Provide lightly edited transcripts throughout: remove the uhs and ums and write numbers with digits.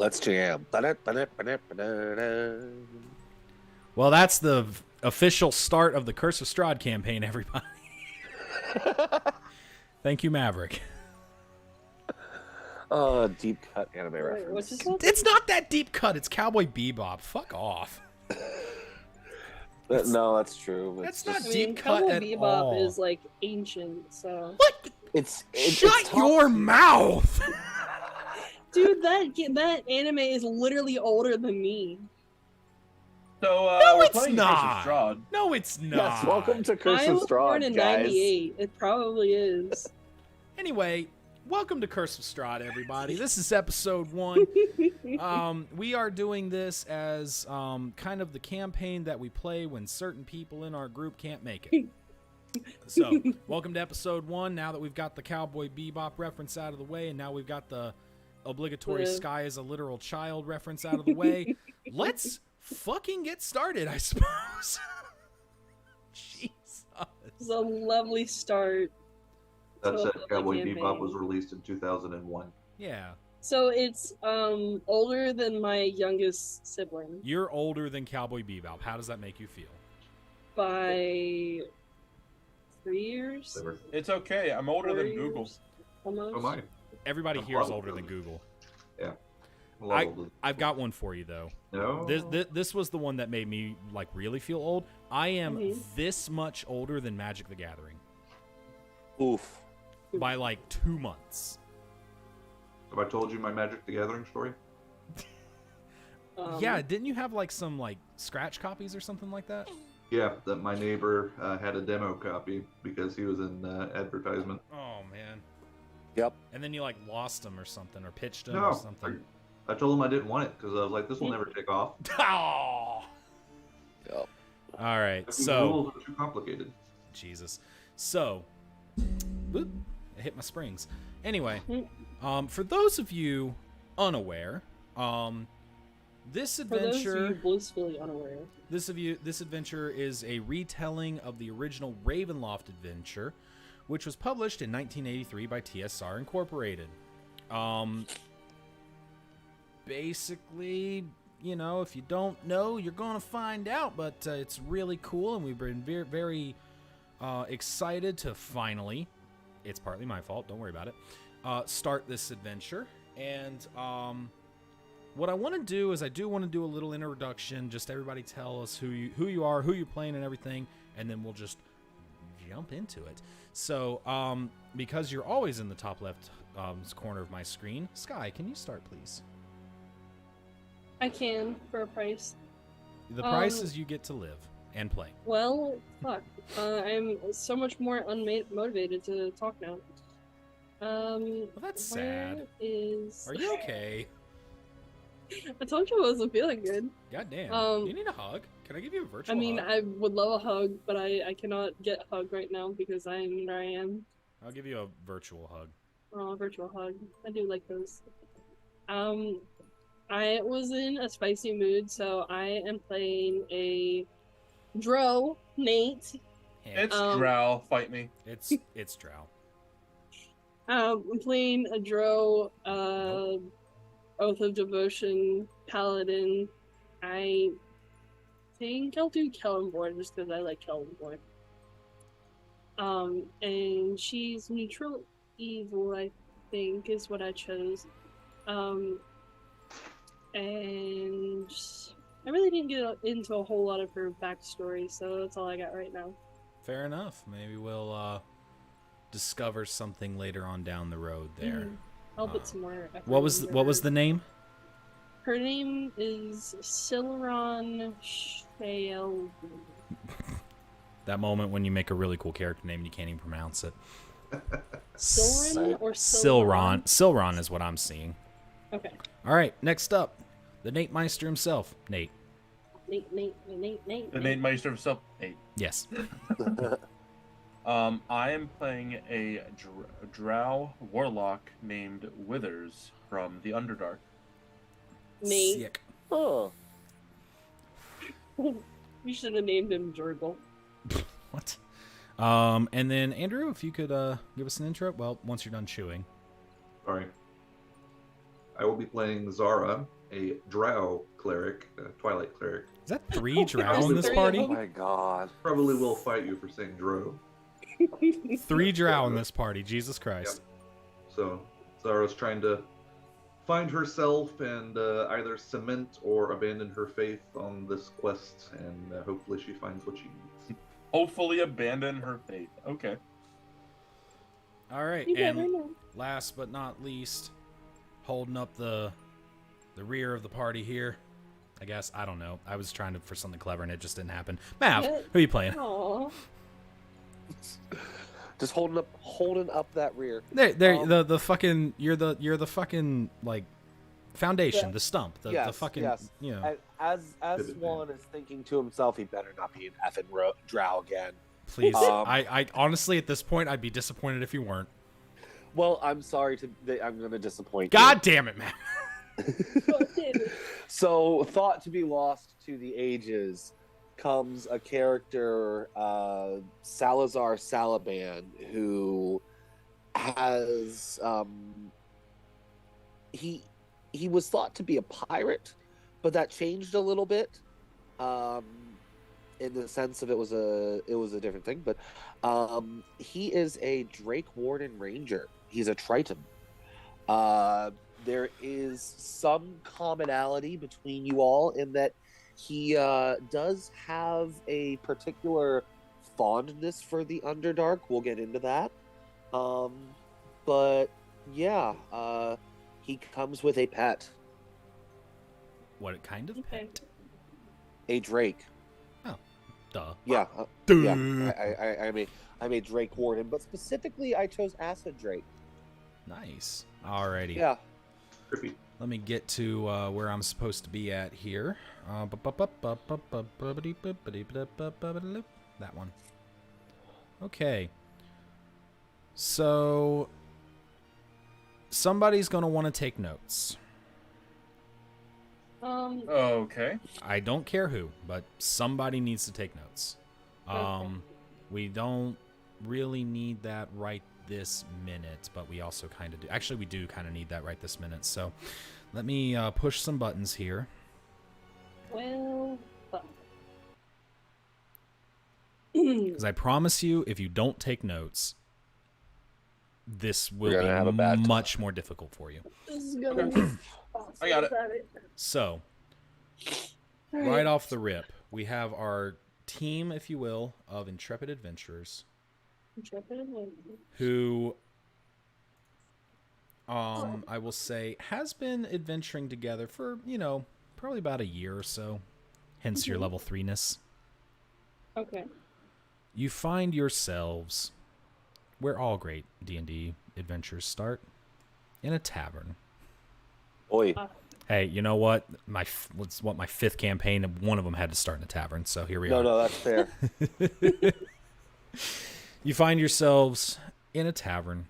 Let's jam. Well, that's the official start of the Curse of Strahd campaign, everybody. Thank you, Maverick. Oh, deep cut anime Wait, reference. what's this one? It's not that deep cut. It's Cowboy Bebop. Fuck off. No, that's true. That's It's not just- deep cut Cowboy at Bebop all. is like ancient, so. What? It's Shut your mouth. Dude, that anime is literally older than me. So No, we're it's playing not. Curse of Strahd. No, it's not. Yes, welcome to Curse I of was born Strahd, in guys. '98. It probably is. Anyway, welcome to Curse of Strahd, everybody. This is episode 1. We are doing this as kind of the campaign that we play when certain people in our group can't make it. So, welcome to episode 1. Now that we've got the Cowboy Bebop reference out of the way, and now we've got the obligatory Sky is a literal child reference out of the way, let's fucking get started, I suppose. Jesus. It's a lovely start. That to a said, lovely Cowboy campaign. Bebop was released in 2001. Yeah. So it's older than my youngest sibling You're older than Cowboy Bebop. How does that make you feel? by 3 years. They were- It's okay. I'm older 4 than years, Google. Almost. Oh my. Everybody I'm here is older older than than- Google. A lot older. I've got one for you though. No. This was the one that made me like really feel old. I am Mhm. this much older than Magic the Gathering Oof. by like 2 months. Have I told you my Magic the Gathering story? Yeah, didn't you have like some like scratch copies or something like that? Yeah, that my neighbor had a demo copy because he was in advertisement. Oh man. Yep. And then you like lost them or something or pitched them No, or something. I told him I didn't want it because I was like, this will never take off. Oh. Yep. All right. The So rules are too complicated. Jesus. So, whoop, I hit my springs. Anyway, for those of you unaware, this For those of adventure, you blissfully unaware. this adventure is a retelling of the original Ravenloft adventure, which was published in 1983 by TSR Incorporated. Basically, you know, if you don't know, you're gonna find out. But it's really cool, and we've been very excited to finally. It's partly my fault. Don't worry about it. Start this adventure, and what I want to do is I do want to do a little introduction. Just everybody tell us who you are, who you're playing, and everything, and then we'll just jump into it. So, because you're always in the top left corner of my screen, Sky, can you start, please? I can for a price. The price is you get to live and play. Well, fuck. I'm so much more motivated to talk now. Well, that's sad. Where is? Are you okay? I told you I wasn't feeling good. God damn. You need a hug? Can I give you a virtual I mean, hug? I would love a hug, but I cannot get a hug right now because I am where I am. I'll give you a virtual hug. Oh, virtual hug. I do like those. I was in a spicy mood, so I am playing a Dro, Nate. It's Um, Drow. Fight me. It's Drow. I'm playing a Dro, Oath of Devotion, Paladin. I think I'll do Kellenborn just because I like Kellenborn. And she's neutral evil, I think, is what I chose. And I really didn't get into a whole lot of her backstory, so that's all I got right now. Fair enough. Maybe we'll discover something later on down the road there. I'll put some more effort What was into what was her. the name? Her name is Silron Shale. That moment when you make a really cool character name and you can't even pronounce it. Silron or Silron. Silron is what I'm seeing. Okay. All right, next up, the Nate Meister himself. Nate. Nate. The Nate Meister himself. Nate. Yes. I am playing a Drow warlock named Withers from the Underdark. Nate. Sick. Oh. You should have named him Jorgle. What? And then Andrew, if you could give us an intro. Well, once you're done chewing. Sorry. I will be playing Zara, a Drow cleric, a Twilight cleric. Is that 3 drow in this Three of party? Oh them. my god. Probably will fight you for saying Drow. 3 drow in this party. Jesus Christ. So Zara's trying to find herself and either cement or abandon her faith on this quest, and hopefully she finds what she needs. Hopefully abandon her faith. Okay. All right, You never and know. last but not least, holding up the rear of the party here. I guess I don't know. I was trying for something clever and it just didn't happen. Mav, Yeah. who are you playing? Aw. Just holding up that rear. There, the fucking you're the fucking like foundation, Yeah. the stump, the Yes, fucking yes. you know. And as Swan is thinking to himself, he better not be an effing drow again. Please, Um, I honestly at this point I'd be disappointed if you weren't. Well, I'm sorry I'm going to disappoint God damn it, man. God damn it. So, thought to be lost to the ages comes a character, Salazar Salaban, who has he was thought to be a pirate, but that changed a little bit, in the sense of it was a different thing. But he is a Drake Warden Ranger. He's a Triton. There is some commonality between you all in that he does have a particular fondness for the Underdark. We'll get into that. But yeah, he comes with a pet, What kind of Okay. pet? a Drake. Duh. Yeah, Duh. yeah. I'm a Drake Warden, but specifically I chose Acid Drake. Nice. Alrighty. Yeah. Trippy. Let me get to where I'm supposed to be at here. That one. Okay. So somebody's going to want to take notes. Okay. I don't care who, but somebody needs to take notes. Okay. We don't really need that right this minute, but we also kind of do. Actually, we do kind of need that right this minute. So let me push some buttons here. Well, fuck. Because I promise you, if you don't take notes, this will We're gonna have a be bad time. much more difficult for you. This is gonna be awesome. I got it. So, All right off the rip, we have our team, if you will, of intrepid adventurers Intrepid Adventure. who, I will say, has been adventuring together for, probably about a year or so. Hence your Mhm. level 3-ness. Okay. You find yourselves, where all great D&D adventures start, in a tavern. Oi. Hey, you know what? My 5th campaign, and one of them had to start in a tavern, so here we are. No, that's fair. You find yourselves in a tavern,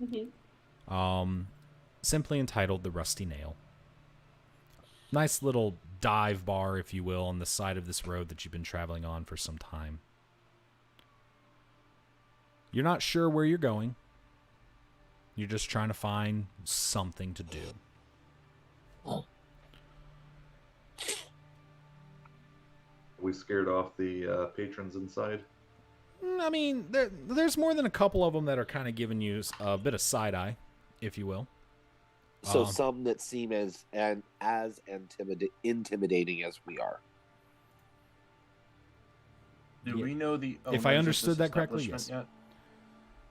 Mm-hmm. simply entitled The Rusty Nail. Nice little dive bar, if you will, on the side of this road that you've been traveling on for some time. You're not sure where you're going. You're just trying to find something to do. We scared off the patrons inside. I mean, there's more than a couple of them that are kind of giving you a bit of side eye, if you will. So some that seem as intimidating as we are. Do Yeah. we know the If I owners of understood this that correctly, establishment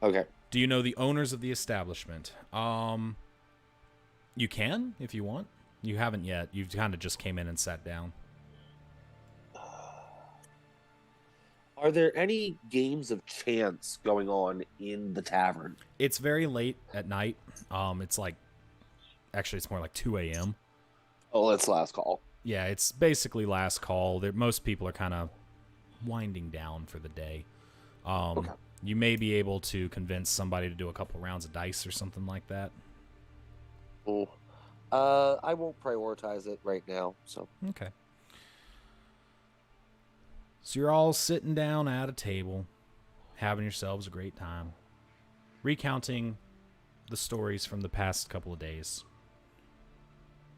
Okay. Do you know the owners of the establishment? You can, if you want. You haven't yet. You kind of just came in and sat down. Are there any games of chance going on in the tavern? It's very late at night. It's like, actually, it's more like 2 a.m. Oh, that's last call. Yeah, it's basically last call. Most people are kind of winding down for the day. Okay. You may be able to convince somebody to do a couple rounds of dice or something like that. Oh. I won't prioritize it right now. So Okay. So you're all sitting down at a table, having yourselves a great time, recounting the stories from the past couple of days.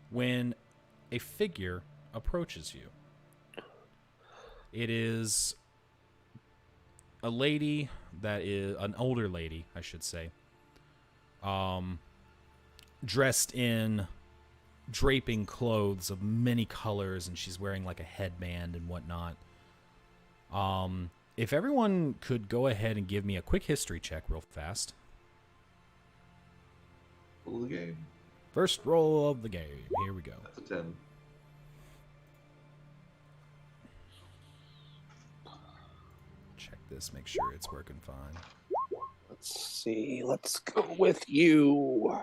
When a figure approaches you. It is a lady that is an older lady, I should say, dressed in draping clothes of many colors, and she's wearing like a headband and whatnot. If everyone could go ahead and give me a quick history check real fast. Full game. First roll of the game. Here we go. That's a 10. Check this, make sure it's working fine. Let's see. Let's go with you.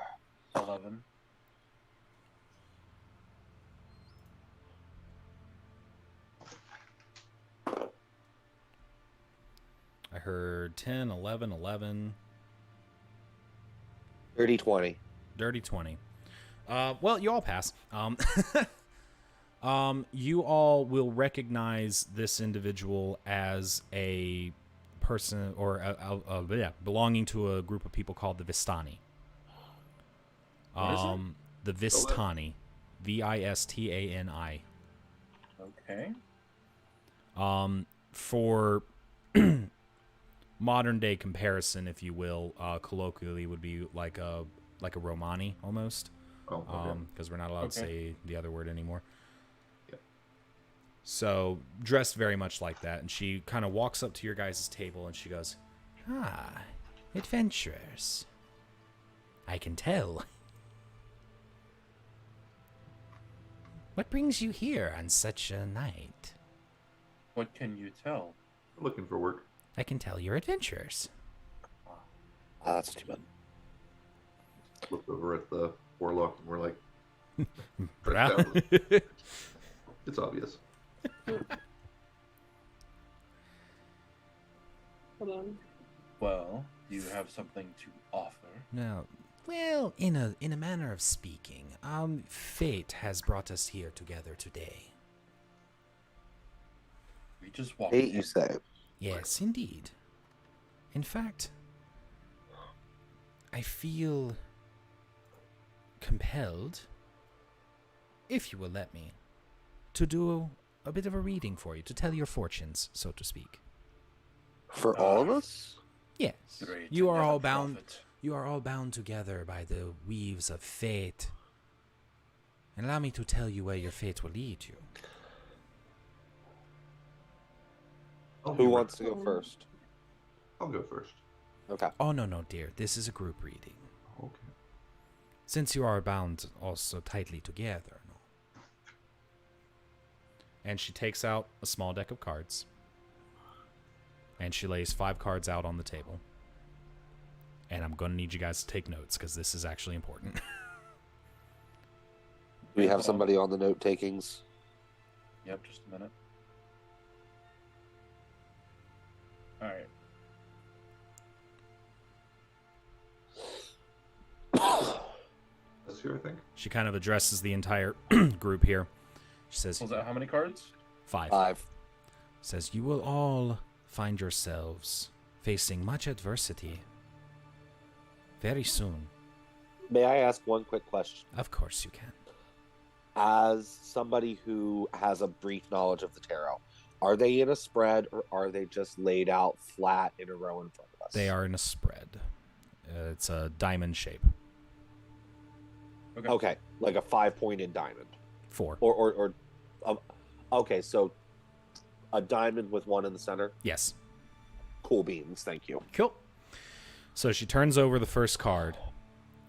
11. I heard 10, 11, 11. Dirty 20. Dirty 20. Well, you all pass. You all will recognize this individual as a person or belonging to a group of people called the Vistani. What is it? The Vistani. Vistani. Okay. For modern day comparison, if you will, colloquially would be like a Romani almost. Oh, okay. Because we're not allowed to say the other word anymore. Yep. So dressed very much like that, and she kind of walks up to your guys' table and she goes, "Ah, adventurers. I can tell. What brings you here on such a night?" What can you tell? I'm looking for work. "I can tell you're adventurers." That's too bad. Looked over at the warlock and we're like, Bra- it's obvious. Hold on. Well, you have something to offer. No. Well, in a manner of speaking, fate has brought us here together today. We just walked. 8, you say? Yes, indeed. In fact, I feel compelled, if you will let me, to do a bit of a reading for you, to tell your fortunes, so to speak. For all of us? Yes. Great, You are never all bound. profit. You are all bound together by the weaves of fate. And allow me to tell you where your fate will lead you. Who wants to go first? I'll go first. Okay. Oh, no, dear. This is a group reading. Okay. Since you are bound also tightly together. No? And she takes out a small deck of cards. And she lays 5 cards out on the table. And I'm going to need you guys to take notes, because this is actually important. Do we have somebody on the note takings? Yep, just a minute. All right. That's here, I think. She kind of addresses the entire group here. She says, Was that how many cards? 5. 5. Says, you will all find yourselves facing much adversity very soon. May I ask one quick question? Of course you can. As somebody who has a brief knowledge of the tarot, are they in a spread or are they just laid out flat in a row in front of us? They are in a spread. It's a diamond shape. Okay. Okay, like a 5-pointed diamond. 4. Okay, so a diamond with one in the center. Yes. Cool beans, thank you. Cool. So she turns over the first card,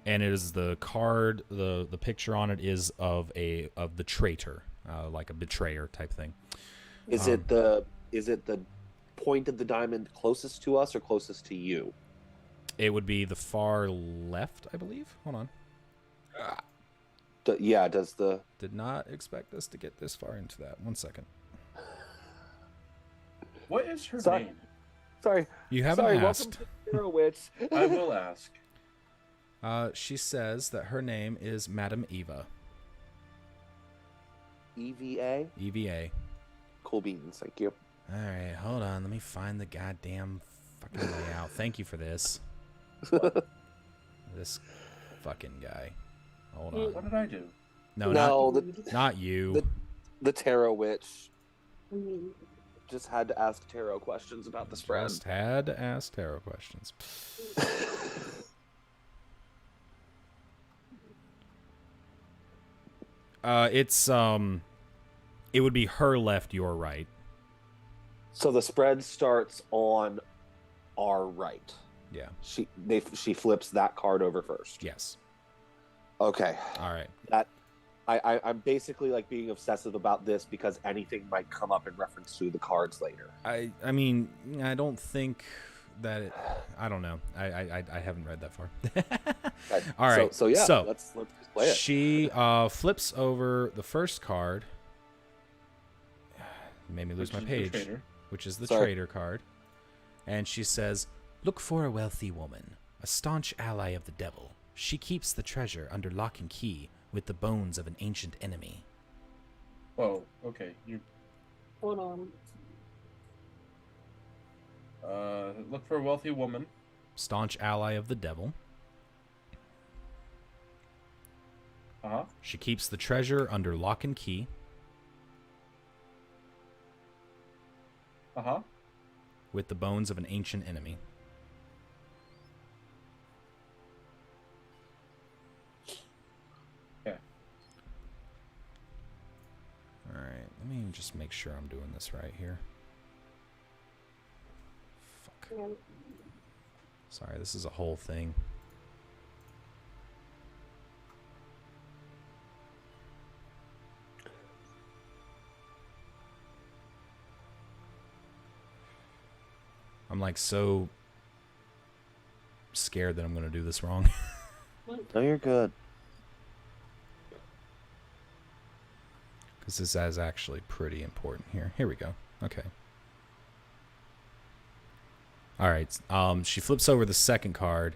and it is the card. The picture on it is of the traitor, like a betrayer type thing. Is it the point of the diamond closest to us or closest to you? It would be the far left, I believe. Hold on. Does the... Did not expect us to get this far into that. 1 second. What is her Sorry. name? Sorry. You haven't Sorry, asked. welcome to Tarot Witch. I will ask. She says that her name is Madam Eva. EVA? EVA. Cool beans, thank you. All right, hold on. Let me find the goddamn fucking layout. Thank you for this. This fucking guy. Hold on. What did I do? No, No, not you. the tarot witch Mhm. just had to ask tarot questions about the spread. Just had to ask tarot questions. It would be her left, your right. So the spread starts on our right. Yeah. She flips that card over first. Yes. Okay. All right. I'm basically like being obsessive about this because anything might come up in reference to the cards later. I mean, I don't think that I don't know. I haven't read that far. Okay. All right. So yeah. So let's just play it. she flips over the first card. Made me lose my page, which is the traitor card. And she says, "Look for a wealthy woman, a staunch ally of the devil. She keeps the treasure under lock and key with the bones of an ancient enemy." Whoa, okay. Hold on. Look for a wealthy woman. Staunch ally of the devil. Uh-huh. She keeps the treasure under lock and key. Uh-huh. With the bones of an ancient enemy. Yeah. All right, let me just make sure I'm doing this right here. Fuck. Yeah. Sorry, this is a whole thing. I'm like so scared that I'm going to do this wrong. No, you're good. Because this is actually pretty important here. Here we go. Okay. All right. She flips over the second card,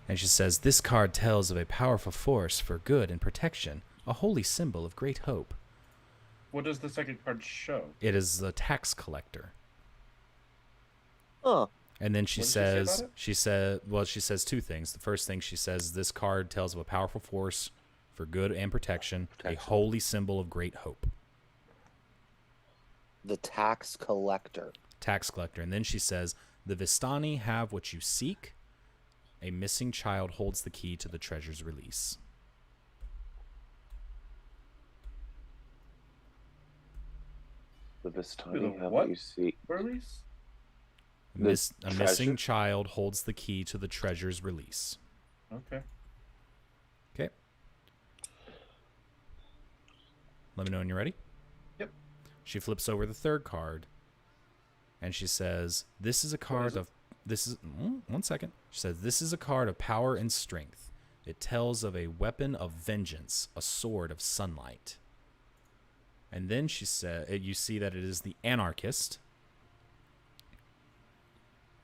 and she says, "This card tells of a powerful force for good and protection, a holy symbol of great hope." What does the second card show? It is the tax collector. Huh. And then she What did she say says, about it? she says two things. The first thing she says, "This card tells of a powerful force for good and protection, a holy symbol of great hope." The tax collector. Tax collector. And then she says, "The Vistani have what you seek. A missing child holds the key to the treasure's release." The Vistani have what? what you seek. Release? A missing child holds the key to the treasure's release. Okay. Okay. Let me know when you're ready. Yep. She flips over the third card, and she says, "This is a card of one second." She says, "This is a card of power and strength. It tells of a weapon of vengeance, a sword of sunlight." And then she said, "You see that it is the anarchist."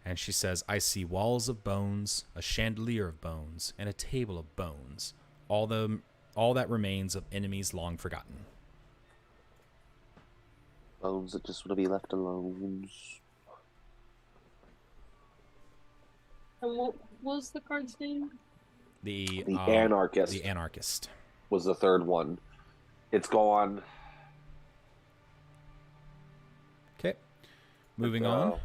And she says, "I see walls of bones, a chandelier of bones, and a table of bones. All that remains of enemies long forgotten." Bones that just want to be left alone. And what was the card's name? The anarchist. The anarchist was the third one. It's gone. Okay. Moving on.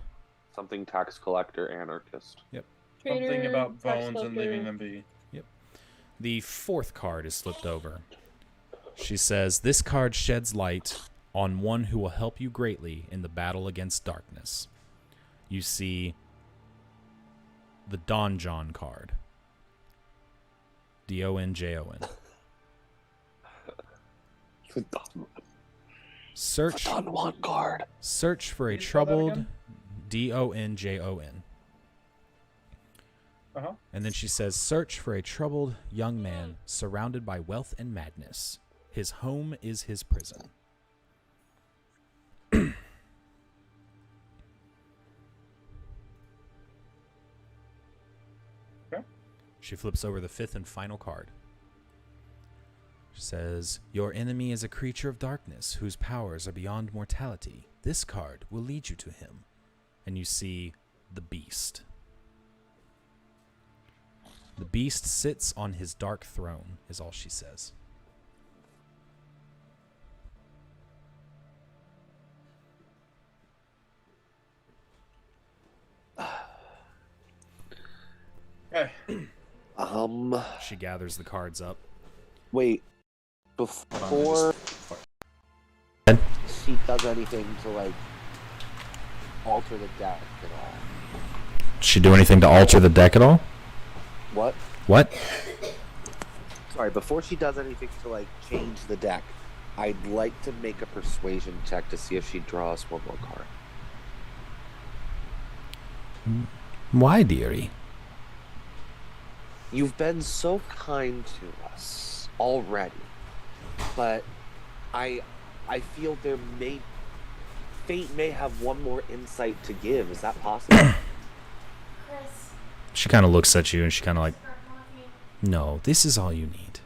Something tax collector anarchist. Yep. Trader, Something about tax bones and collector. leaving them be. Yep. The fourth card is flipped over. She says, "This card sheds light on one who will help you greatly in the battle against darkness." You see the Donjon card. Donjon. Search Don Juan card. Search for a Can you spell that troubled again? Donjon. Uh-huh. And then she says, "Search for a troubled young man surrounded by wealth and madness. His home is his prison." Okay. She flips over the fifth and final card. She says, "Your enemy is a creature of darkness whose powers are beyond mortality. This card will lead you to him." And you see the beast. The beast sits on his dark throne, is all she says. Okay. She gathers the cards up. Wait. Before she does anything to like alter the deck at all. She do anything to alter the deck at all? What? What? Sorry, before she does anything to like change the deck, I'd like to make a persuasion check to see if she draws one more card. Why, dearie? You've been so kind to us already, but I feel fate may have one more insight to give. Is that possible? She kind of looks at you and she kind of like, no, this is all you need.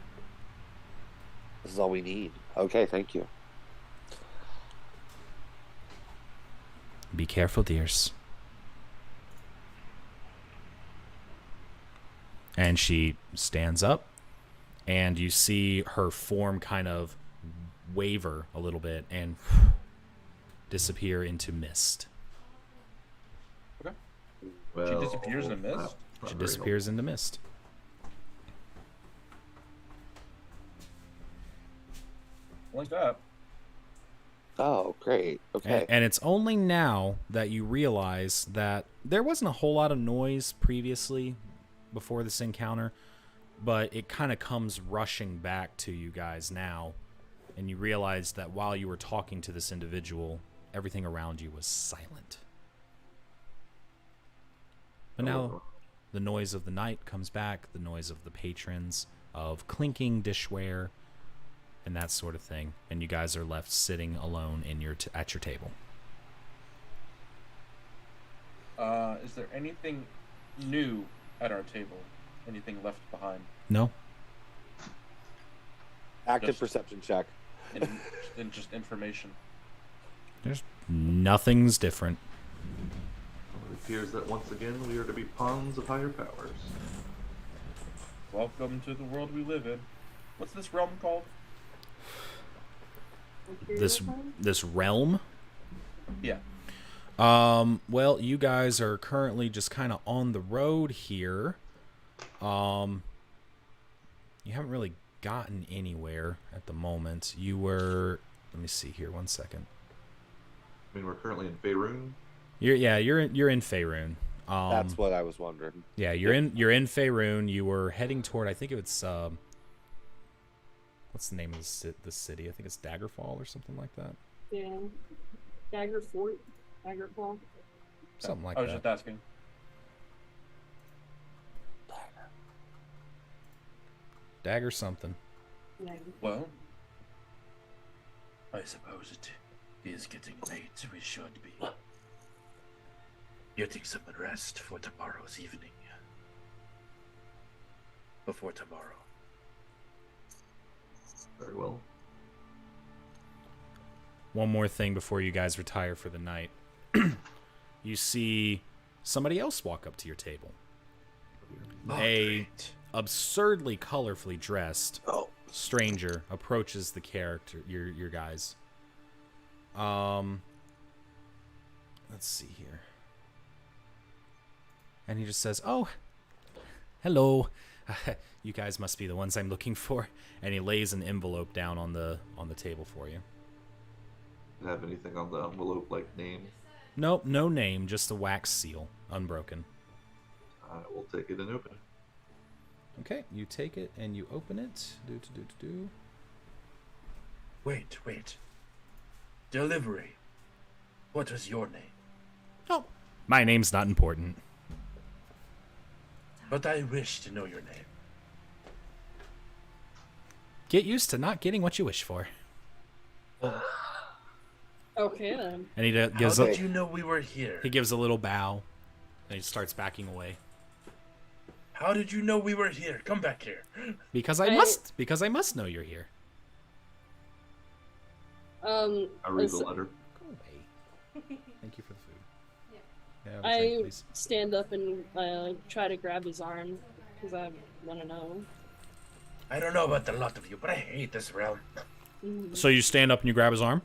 This is all we need. Okay, thank you. Be careful, dears. And she stands up, and you see her form kind of waver a little bit and disappear into mist. Okay. Well, She disappears in a mist? She disappears into mist. Like that. Oh, great. Okay. And it's only now that you realize that there wasn't a whole lot of noise previously before this encounter, but it kind of comes rushing back to you guys now, and you realize that while you were talking to this individual, everything around you was silent. But now the noise of the night comes back, the noise of the patrons, of clinking dishware, and that sort of thing, and you guys are left sitting alone in your at your table. Is there anything new at our table? Anything left behind? No? Active Just- perception check. In just information. There's nothing's different. It appears that once again we are to be pawns of higher powers. Welcome to the world we live in. What's this realm called? This realm? Yeah. Well, you guys are currently just kind of on the road here. You haven't really gotten anywhere at the moment. You were, let me see here, 1 second. I mean, we're currently in Faerun. You're in Faerun. That's what I was wondering. Yeah, you're in Faerun. You were heading toward, I think it's what's the name of the city? I think it's Daggerfall or something like that. Yeah. Dagger Fort. Daggerfall. Something like I was that. just asking. Dagger something. Dagger. Well, I suppose it is getting late. We should be getting some rest for tomorrow's evening. Before tomorrow. Very well. One more thing before you guys retire for the night. You see somebody else walk up to your table. Absurdly colorfully dressed stranger approaches the character, your guys. Let's see here. And he just says, "Oh, hello. You guys must be the ones I'm looking for." And he lays an envelope down on the table for you. Have anything on the envelope like name? Nope, no name, just a wax seal, unbroken. I will take it and open it. Okay, you take it and you open it. Do. Wait. Delivery. What was your name? Oh, my name's not important. But I wish to know your name. Get used to not getting what you wish for. Okay then. And he gives How did you know we were here? he gives a little bow, and he starts backing away. How did you know we were here? Come back here. Because I must know you're here. I read the listen, letter. Go away. Thank you for the food. Yeah, have a drink, I please. stand up and try to grab his arm because I want to know. I don't know about the lot of you, but I hate this realm. So you stand up and you grab his arm?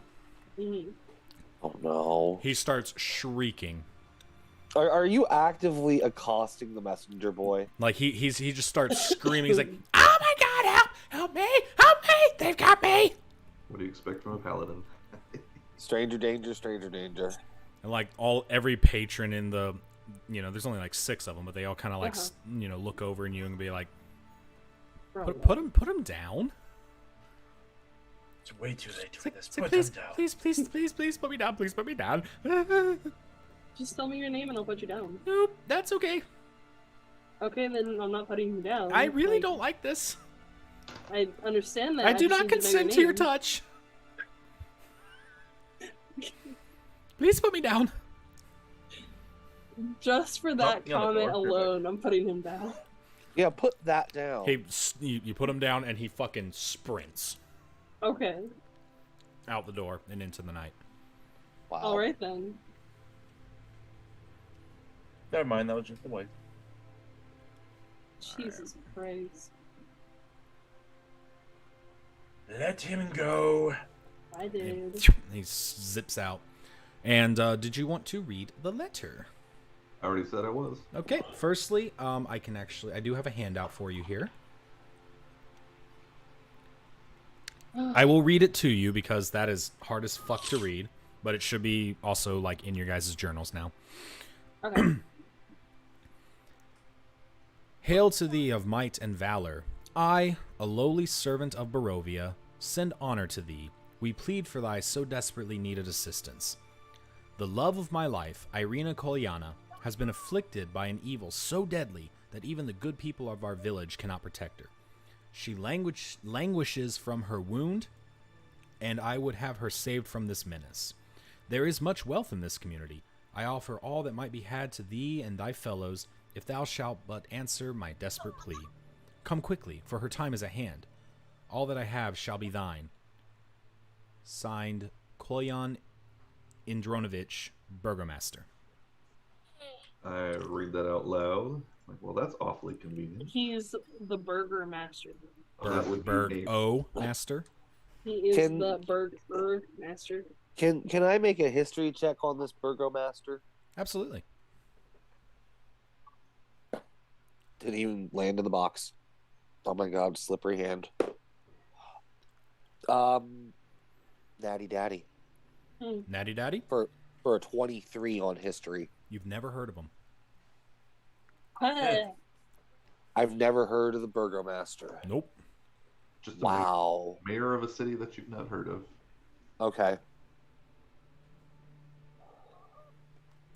Mm-hmm. Oh no. He starts shrieking. Are you actively accosting the messenger boy? Like he just starts screaming. He's like, "Oh my God, help me, help me! They've got me!" What do you expect from a paladin? Stranger danger, stranger danger. And like every patron in the, there's only like 6 of them, but they all kind of like look over at you and be like, put him down. It's way too late for this. It's like, Put please, him down. please, put me down. Please put me down. Just tell me your name and I'll put you down. Nope, that's okay. Okay, then I'm not putting you down. I really don't like this. I understand that. I do just not need to know consent to your name. touch. Please put me down. Just for that me on the comment door. alone, I'm putting him down. Yeah, put that down. Hey, you put him down, and he fucking sprints Okay. out the door and into the night. Wow. All right then. Never mind, that was just the wife. Jesus Christ. Let him go. I did. He zips out. And did you want to read the letter? I already said I was. Okay. Firstly, I do have a handout for you here. I will read it to you because that is hard as fuck to read, but it should be also like in your guys' journals now. Okay. Hail to thee of might and valor. I, a lowly servant of Barovia, send honor to thee. We plead for thy so desperately needed assistance. The love of my life, Irina Kolyana, has been afflicted by an evil so deadly that even the good people of our village cannot protect her. She languishes from her wound, and I would have her saved from this menace. There is much wealth in this community. I offer all that might be had to thee and thy fellows, if thou shalt but answer my desperate plea. Come quickly, for her time is at hand. All that I have shall be thine. Signed, Kolyan Indronovich, Burgomaster. I read that out loud. Like, well, that's awfully convenient. He's the burger master. That would be a- Master. He is Can- the burger master. Can I make a history check on this Burgomaster? Absolutely. Didn't even land in the box. Oh my god, slippery hand. Natty Daddy. Natty Daddy? For a 23 on history. You've never heard of him. Hey. I've never heard of the Burgomaster. Nope. Just a Wow. mayor of a city that you've not heard of. Okay.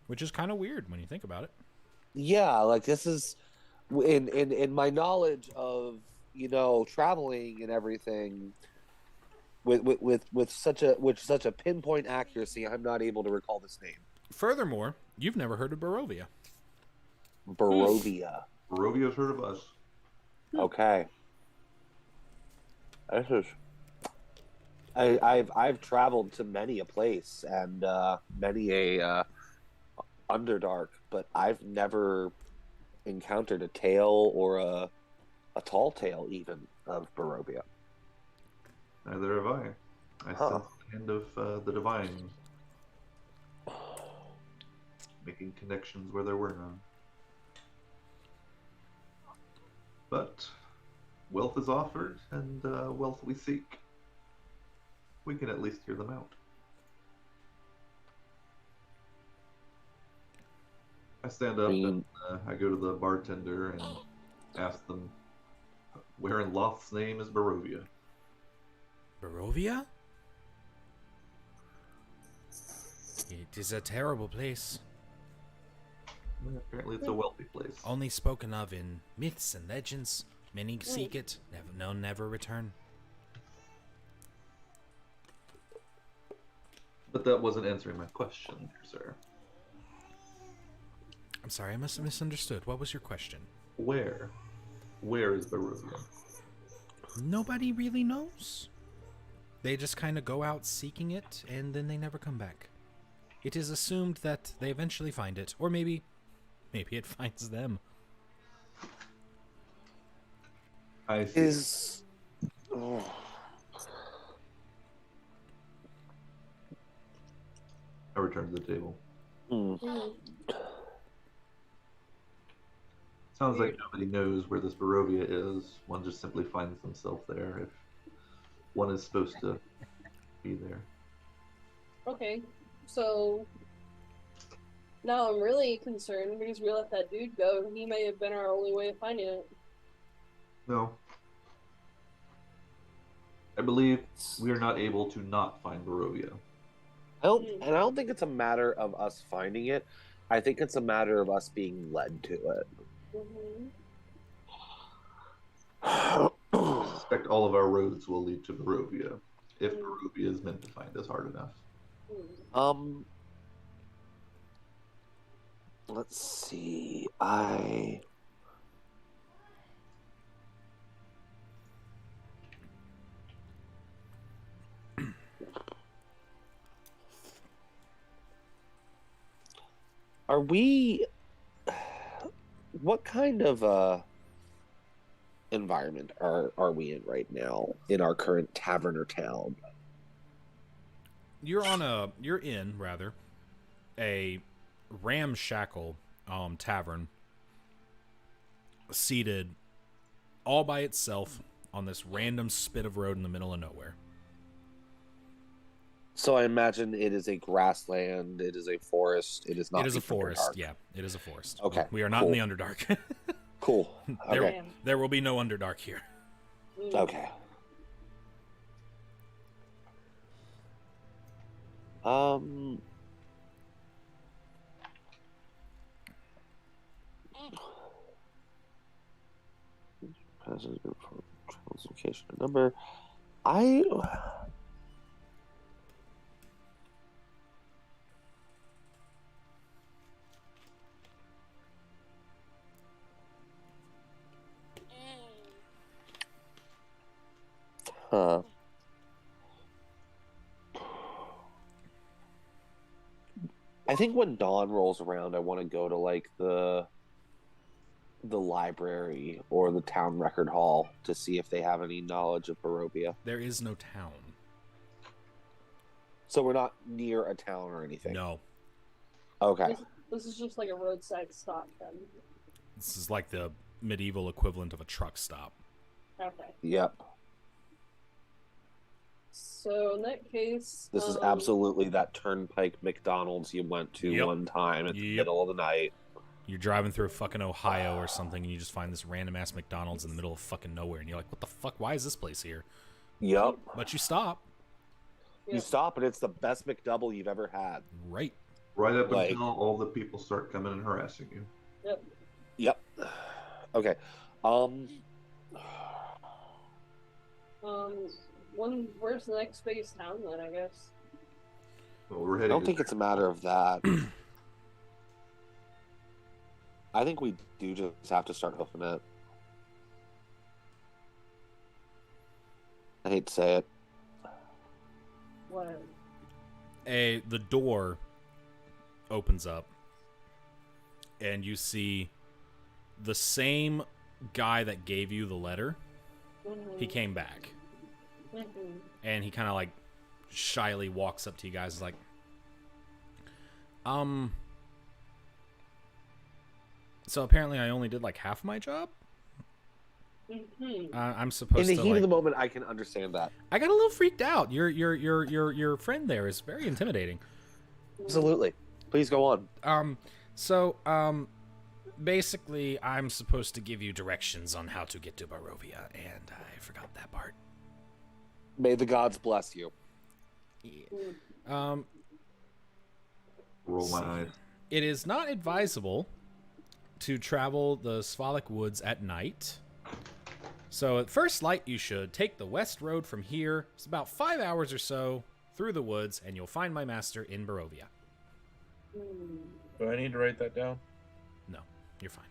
Which is kind of weird when you think about it. Yeah, like this is in my knowledge of, traveling and everything with such a pinpoint accuracy, I'm not able to recall this name. Furthermore, you've never heard of Barovia. Barovia. Barovia's heard of us. Okay. This is. I've traveled to many a place and many a Underdark, but I've never encountered a tale or a tall tale even of Barovia. Neither have I. I Huh. sense the hand of the divine. Making connections where there were none. But wealth is offered, and wealth we seek. We can at least hear them out. I stand up and I go to the bartender and ask them, where in Loth's name is Barovia? Barovia? It is a terrible place. Well, apparently it's a wealthy place. Only spoken of in myths and legends. Many seek it, never return. But that wasn't answering my question, sir. I'm sorry, I must have misunderstood. What was your question? Where? Where is Barovia? Nobody really knows. They just kind of go out seeking it, and then they never come back. It is assumed that they eventually find it, or maybe it finds them. I see. I return to the table. Sounds like nobody knows where this Barovia is. One just simply finds themselves there if one is supposed to be there. Okay, so now I'm really concerned because we let that dude go. He may have been our only way of finding it. No. I believe we are not able to not find Barovia. I don't think it's a matter of us finding it. I think it's a matter of us being led to it. Mm-hmm. I suspect all of our roads will lead to Barovia, if Barovia is meant to find us hard enough. Let's see. Are we? What kind of environment are we in right now in our current tavern or town? You're in a ramshackle tavern, seated all by itself on this random spit of road in the middle of nowhere. So I imagine it is a grassland. It is a forest. It is not. It is a the forest. Underdark. Yeah, it is a forest. Okay, we are not cool. in the Underdark. Cool. Okay. There will be no Underdark here. Okay. Location number. Huh. I think when dawn rolls around, I want to go to like the library or the town record hall to see if they have any knowledge of Barovia. There is no town. So we're not near a town or anything. No. Okay. This is just like a roadside stop then. This is like the medieval equivalent of a truck stop. Okay. Yep. So in that case, This is absolutely that turnpike McDonald's you went to one time in the middle of the night. You're driving through fucking Ohio or something, and you just find this random ass McDonald's in the middle of fucking nowhere, and you're like, "What the fuck? Why is this place here?" Yep. But you stop. You stop, and it's the best McDouble you've ever had. Right. Right up until all the people start coming and harassing you. Yep. Okay. Where's the next biggest town then? I guess. Well, we're I heading. don't think it's a matter of that. I think we do just have to start hoofing it. I hate to say it. What? The door opens up, and you see the same guy that gave you the letter. Mm-hmm. He came back. Mm-hmm. And he kind of like shyly walks up to you guys like, so apparently I only did like half my job. Mm-hmm. I'm supposed In to the heat like, of the moment, I can understand that. I got a little freaked out. Your friend there is very intimidating. Absolutely. Please go on. Basically I'm supposed to give you directions on how to get to Barovia, and I forgot that part. May the gods bless you. Yeah. Roll my eyes. It is not advisable to travel the Svalak Woods at night. So at first light, you should take the west road from here. It's about 5 hours or so through the woods, and you'll find my master in Barovia. Do I need to write that down? No, you're fine.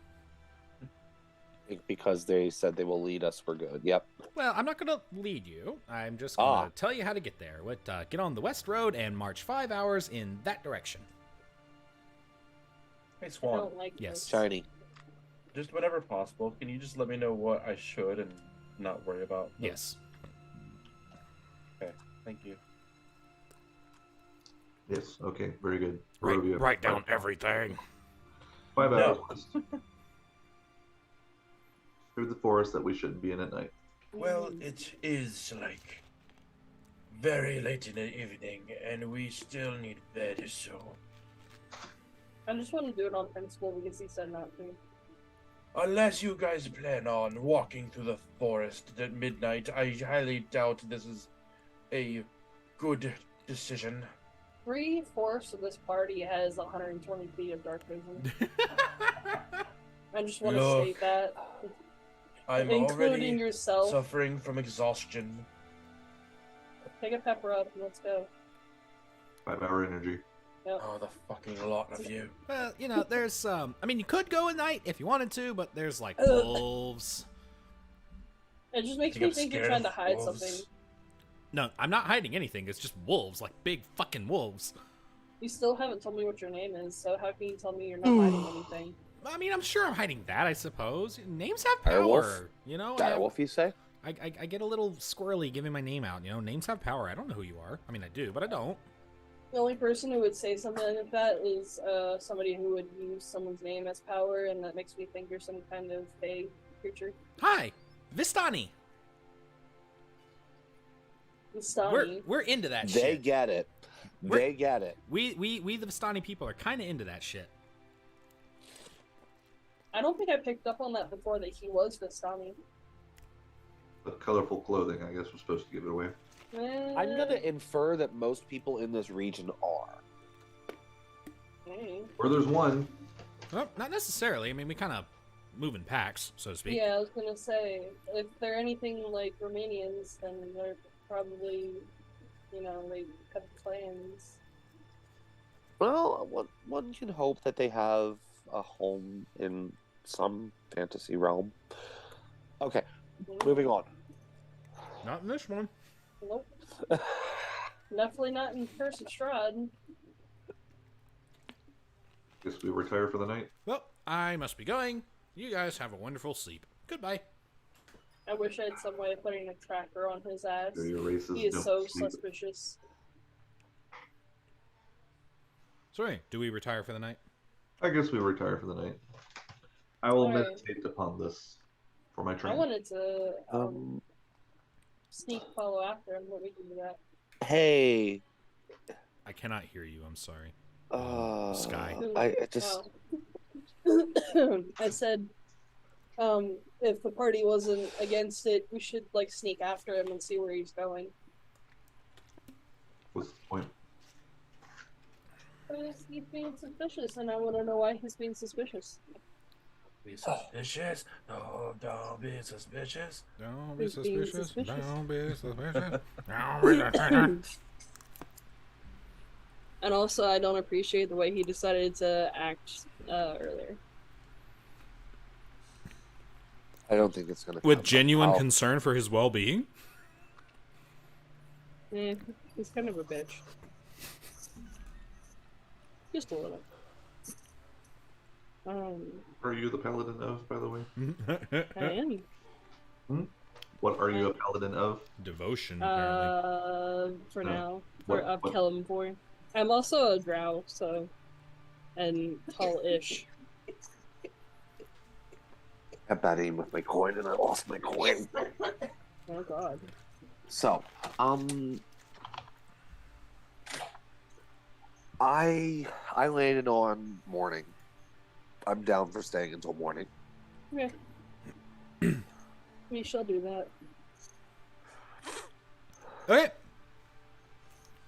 Because they said they will lead us, we're good. Yep. Well, I'm not going to lead you. I'm just going to tell you how to get there. Get on the west road and march 5 hours in that direction. Hey, I Swan. don't like Yes. this. Shiny. Just whenever possible, can you just let me know what I should and not worry about? Yes. Okay, thank you. Yes. Okay. Very good. Write Barovia. down everything. 5 hours. No. through the forest that we shouldn't be in at night. Well, it is like very late in the evening, and we still need bed, so. I just want to do it on principle because he said not to. Unless you guys plan on walking through the forest at midnight, I highly doubt this is a good decision. 3/4 of this party has 120 feet of dark vision. I just want to Look, state that. I'm Including already yourself. suffering from exhaustion. Take a pepper up and let's go. 5-hour energy. Yep. Oh, the fucking lot of you. Well, you know, there's I mean, you could go at night if you wanted to, but there's like Ugh. wolves. It just makes Think me I'm think you're scared trying to of hide wolves. something. No, I'm not hiding anything. It's just wolves, like big fucking wolves. You still haven't told me what your name is, so how can you tell me you're not hiding anything? I mean, I'm sure I'm hiding that, I suppose. Names have power, Direwolf? you know? Direwolf, you say? I get a little squirrely giving my name out, you know? Names have power. I don't know who you are. I mean, I do, but I don't. The only person who would say something like that is somebody who would use someone's name as power, and that makes me think you're some kind of fey creature. Hi, Vistani. Vistani. We're into that They shit. get it. They get it. We the Vistani people are kind of into that shit. I don't think I picked up on that before that he was Vistani. The colorful clothing, I guess, was supposed to give it away. I'm gonna infer that most people in this region are. Or there's one. Well, not necessarily. I mean, we kind of move in packs, so to speak. Yeah, I was gonna say, if they're anything like Romanians, then they're probably, you know, they have clans. Well, one can hope that they have a home in some fantasy realm. Okay, moving on. Not in this one. Nope. Definitely not in Curse of Strahd. Guess we retire for the night. Well, I must be going. You guys have a wonderful sleep. Goodbye. I wish I had some way of putting a tracker on his ass. Your races He is don't so sleep. suspicious. Sorry, do we retire for the night? I guess we retire for the night. I will Alright. meditate upon this for my I training. wanted to sneak follow after him, but we can do that. Hey, I cannot hear you. I'm sorry. Sky. Who? I just Oh. I said, if the party wasn't against it, we should like sneak after him and see where he's going. What's the point? He's being suspicious, and I want to know why he's being suspicious. Be suspicious? No, don't be suspicious. Don't be suspicious. Don't be suspicious. Don't be suspicious. And also, I don't appreciate the way he decided to act earlier. I don't think it's gonna. With come genuine out. concern for his well-being? He's kind of a bitch. Just a little. Are you the paladin of, by the way? I am. What are you a paladin of? Devotion, apparently. For Oh. now, What- of what- Kellenborn. I'm also a drow, so, and tall-ish. I had bad aim with my coin and I lost my coin. Oh God. So, I landed on morning. I'm down for staying until morning. Okay. We shall do that. Okay.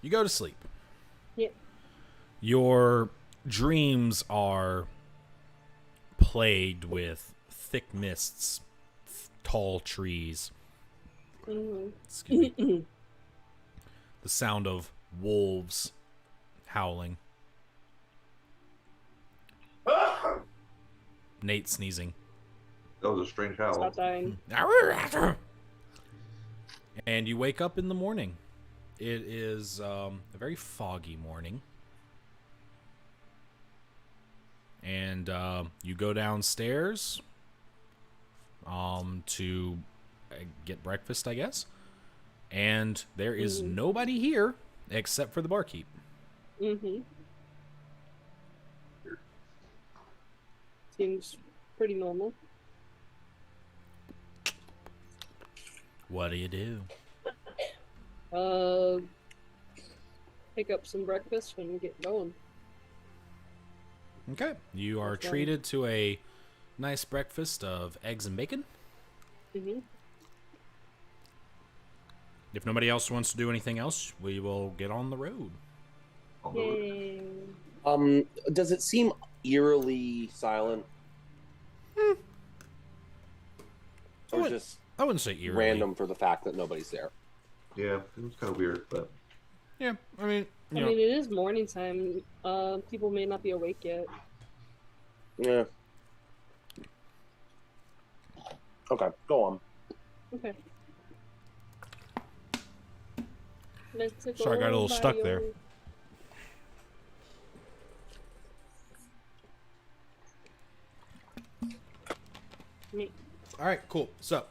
You go to sleep. Yeah. Your dreams are plagued with thick mists, tall trees, excuse me, the sound of wolves howling, Nate sneezing. That was a strange howl. Stop dying. And you wake up in the morning. It is a very foggy morning. And you go downstairs to get breakfast, I guess. And there is nobody here except for the barkeep. Seems pretty normal. What do you do? Pick up some breakfast and get going. Okay. You are That's fine. treated to a nice breakfast of eggs and bacon. Mm-hmm. If nobody else wants to do anything else, we will get on the road. On the road. Yay. Does it seem eerily silent? Or What? just I wouldn't say eerily. random for the fact that nobody's there? Yeah, it was kind of weird, but Yeah, I mean, I mean, it is morning time. People may not be awake yet. Yeah. Okay, go on. Okay. Let's go. Sorry, I got a little stuck there. Me. all right, cool. So,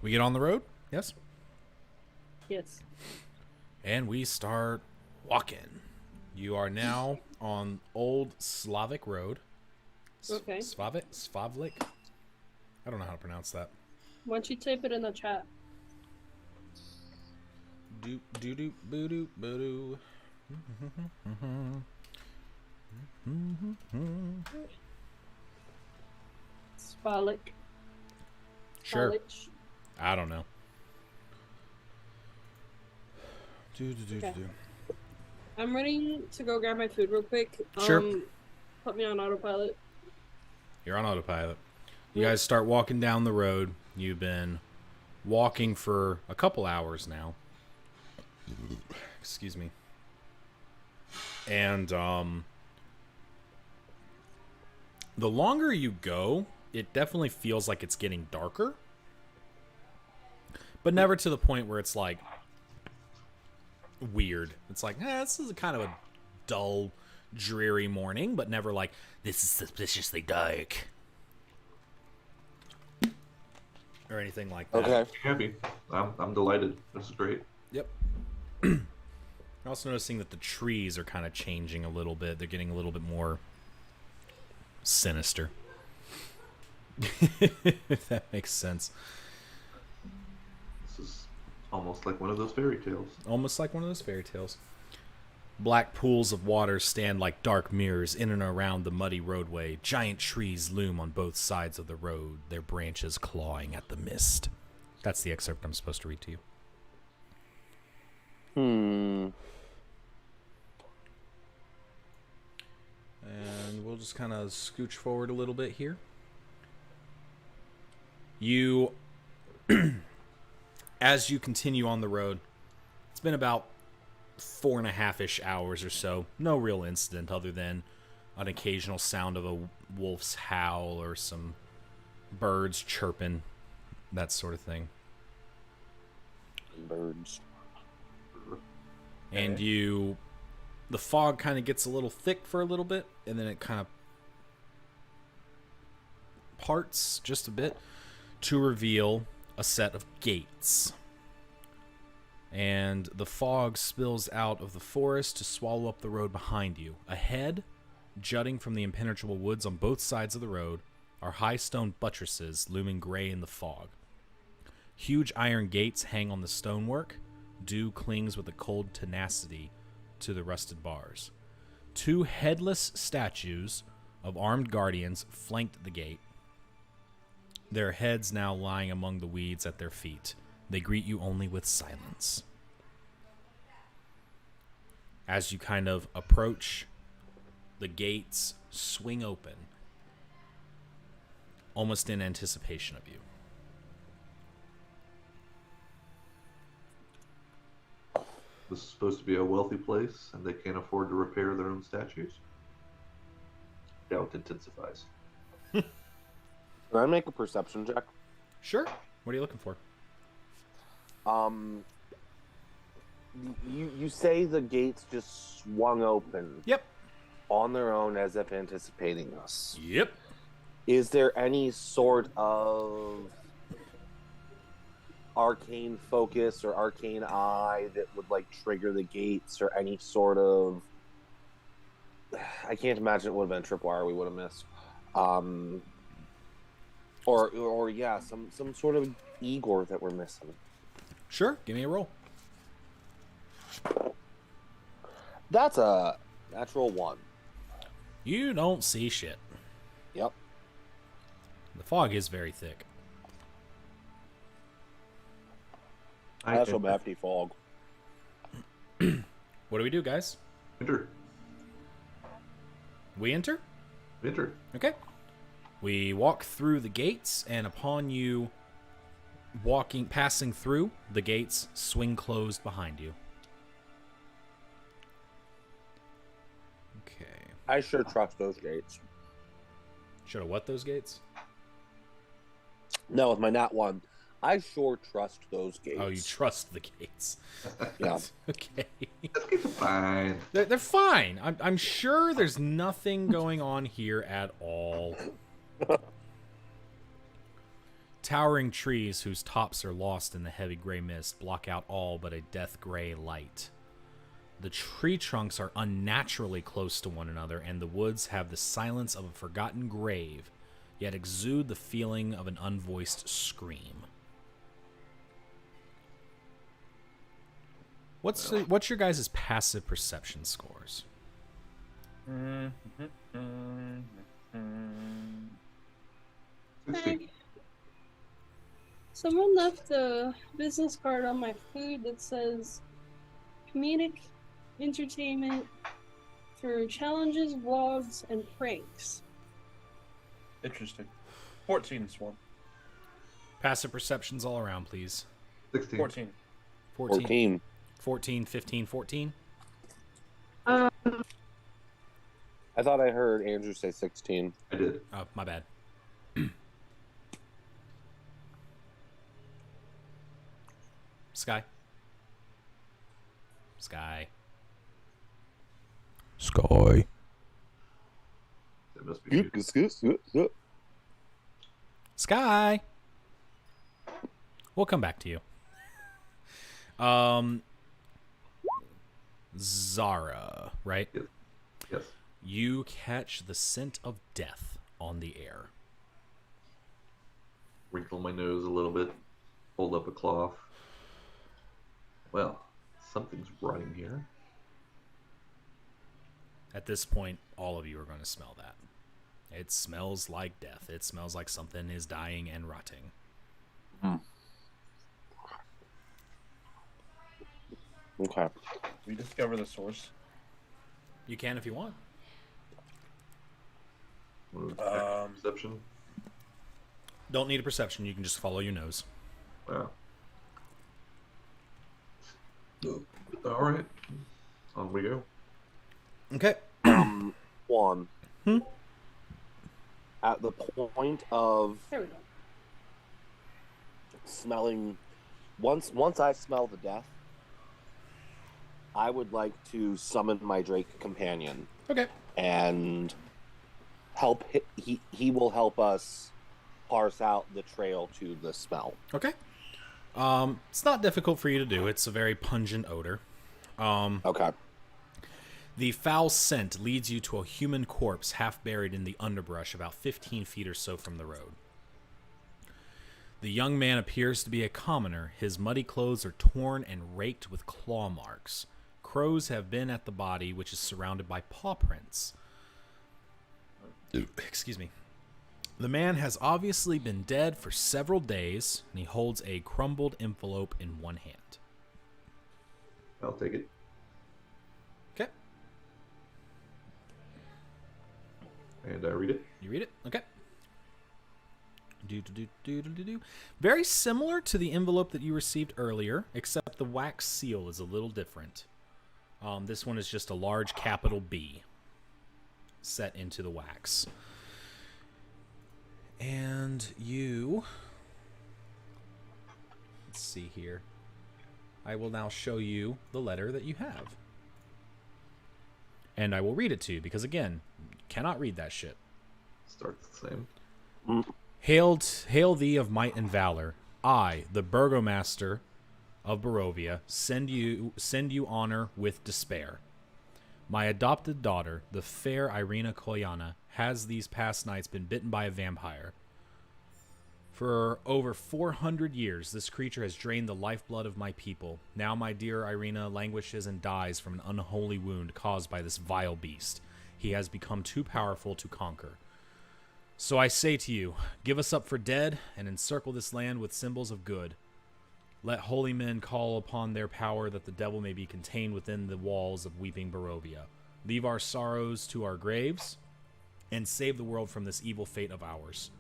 we get on the road, yes? Yes. And we start walking. You are now on Old Slavic Road. Okay. Svavlik? I don't know how to pronounce that. Why don't you type it in the chat? Do do do boo doo boo doo. Spalik. Sure. Spalik. I don't know. Okay. I'm ready to go grab my food real quick. Sure. Put me on autopilot. You're on autopilot. You guys start walking down the road. You've been walking for a couple hours now. Excuse me. And the longer you go, it definitely feels like it's getting darker. But never to the point where it's like weird. It's like, this is a kind of a dull, dreary morning, but never like, this is suspiciously dark. Or anything like that. Okay. happy. I'm delighted. This is great. Yep. I'm also noticing that the trees are kind of changing a little bit. They're getting a little bit more sinister. If that makes sense. This is almost like one of those fairy tales. Almost like one of those fairy tales. Black pools of water stand like dark mirrors in and around the muddy roadway. Giant trees loom on both sides of the road, their branches clawing at the mist. That's the excerpt I'm supposed to read to you. And we'll just kind of scooch forward a little bit here. You, as you continue on the road, it's been about 4.5-ish hours or so. No real incident other than an occasional sound of a wolf's howl or some birds chirping, that sort of thing. Birds. And the fog kind of gets a little thick for a little bit, and then it kind of parts just a bit to reveal a set of gates. And the fog spills out of the forest to swallow up the road behind you. Ahead, jutting from the impenetrable woods on both sides of the road, are high stone buttresses looming gray in the fog. Huge iron gates hang on the stonework. Dew clings with a cold tenacity to the rusted bars. 2 headless statues of armed guardians flanked the gate, their heads now lying among the weeds at their feet. They greet you only with silence. As you kind of approach, the gates swing open, almost in anticipation of you. This is supposed to be a wealthy place, and they can't afford to repair their own statues. Doubt intensifies. Can I make a perception check? Sure. What are you looking for? You say the gates just swung open Yep. on their own as if anticipating us. Yep. Is there any sort of arcane focus or arcane eye that would like trigger the gates, or any sort of, I can't imagine it would have been a tripwire we would have missed. Or yeah, some sort of Igor that we're missing. Sure, give me a roll. That's a natural 1. You don't see shit. Yep. The fog is very thick. That's a hefty fog. What do we do, guys? Enter. We enter? Enter. Okay. We walk through the gates, and upon you passing through, the gates swing closed behind you. Okay. I sure trust those gates. Should have what those gates? No, with my nat 1, I sure trust those gates. Oh, you trust the gates. Yeah. Okay. Those gates are fine. They're fine. I'm sure there's nothing going on here at all. Towering trees whose tops are lost in the heavy gray mist block out all but a death gray light. The tree trunks are unnaturally close to one another, and the woods have the silence of a forgotten grave, yet exude the feeling of an unvoiced scream. What's your guys' passive perception scores? Hey. Someone left a business card on my food that says comedic entertainment for challenges, vlogs, and pranks. Interesting. 14 Swarm. Passive perceptions all around, please. 16. 14. 14. 14, 15, 14. I thought I heard Andrew say 16. I did. Oh, my bad. Sky. Sky. Sky. That must be good. Sky. We'll come back to you. Zara, right? Yes. Yes. You catch the scent of death on the air. Wrinkle my nose a little bit. Hold up a cloth. Well, something's rotting here. At this point, all of you are going to smell that. It smells like death. It smells like something is dying and rotting. Okay. We discover the source. You can if you want. Perception. Don't need a perception. You can just follow your nose. Wow. All right. On we go. Okay. Juan. At the point of There we go. smelling, once I smell the death, I would like to summon my Drake companion Okay. and help. He will help us parse out the trail to the smell. Okay. It's not difficult for you to do. It's a very pungent odor. Okay. The foul scent leads you to a human corpse half buried in the underbrush about 15 feet or so from the road. The young man appears to be a commoner. His muddy clothes are torn and raked with claw marks. Crows have been at the body, which is surrounded by paw prints. Excuse me. The man has obviously been dead for several days, and he holds a crumbled envelope in one hand. I'll take it. Okay. And I read it. You read it? Okay. Very similar to the envelope that you received earlier, except the wax seal is a little different. This one is just a large capital B set into the wax. And you... Let's see here. I will now show you the letter that you have. And I will read it to you, because again, you cannot read that shit. Starts the same. Hail thee of might and valor. I, the burgomaster of Barovia, send you honor with despair. My adopted daughter, the fair Irina Koyana, has these past nights been bitten by a vampire. For over 400 years, this creature has drained the lifeblood of my people. Now my dear Irina languishes and dies from an unholy wound caused by this vile beast. He has become too powerful to conquer. So I say to you, give us up for dead and encircle this land with symbols of good. Let holy men call upon their power that the devil may be contained within the walls of weeping Barovia. Leave our sorrows to our graves and save the world from this evil fate of ours.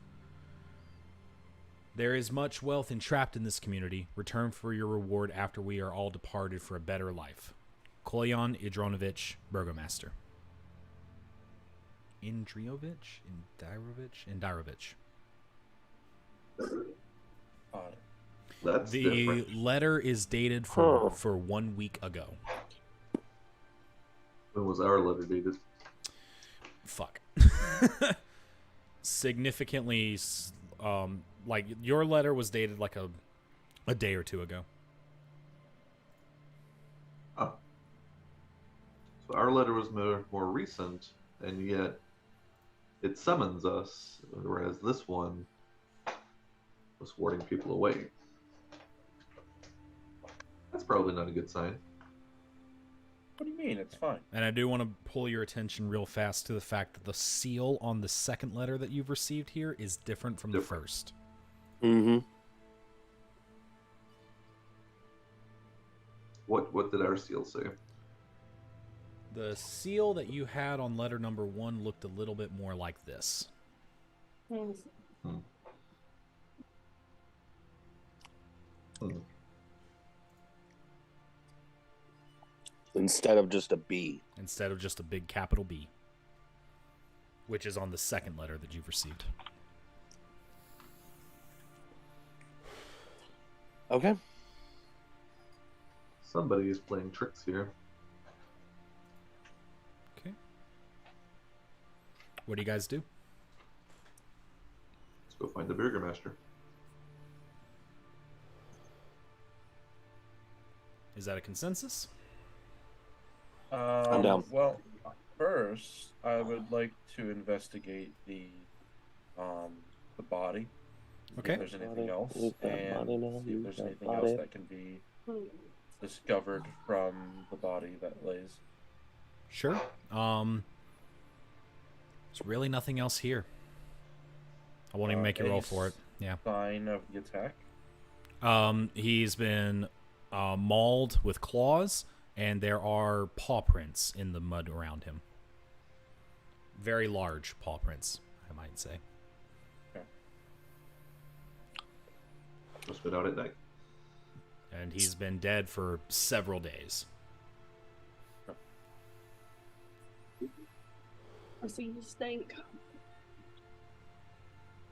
There is much wealth entrapped in this community. Return for your reward after we are all departed for a better life. Kolyan Idronovich, Burgomaster. Indirovich? Odd. That's The different. letter is dated for 1 week ago. When was our letter dated? Fuck. Significantly, like your letter was dated like a day or two ago. Oh. So our letter was more recent, and yet it summons us, whereas this one was warding people away. That's probably not a good sign. What do you mean? It's fine. And I do want to pull your attention real fast to the fact that the seal on the second letter that you've received here is different from the first. Mm-hmm. What did our seal say? The seal that you had on letter number 1 looked a little bit more like this. Hmm. Instead of just a B. Instead of just a big capital B, which is on the second letter that you've received. Okay. Somebody is playing tricks here. Okay. What do you guys do? Let's go find the Burgermaster. Is that a consensus? I'm down. Well, first, I would like to investigate the body. Okay. If there's anything else, Leave that and body now, see if leave there's that anything body. else that can be discovered from the body that lays. Sure. There's really nothing else here. I won't even make you roll for it. Yeah. Sign of the attack. He's been mauled with claws, and there are paw prints in the mud around him. Very large paw prints, I might say. Just been out at night. And he's been dead for several days. I see you stink.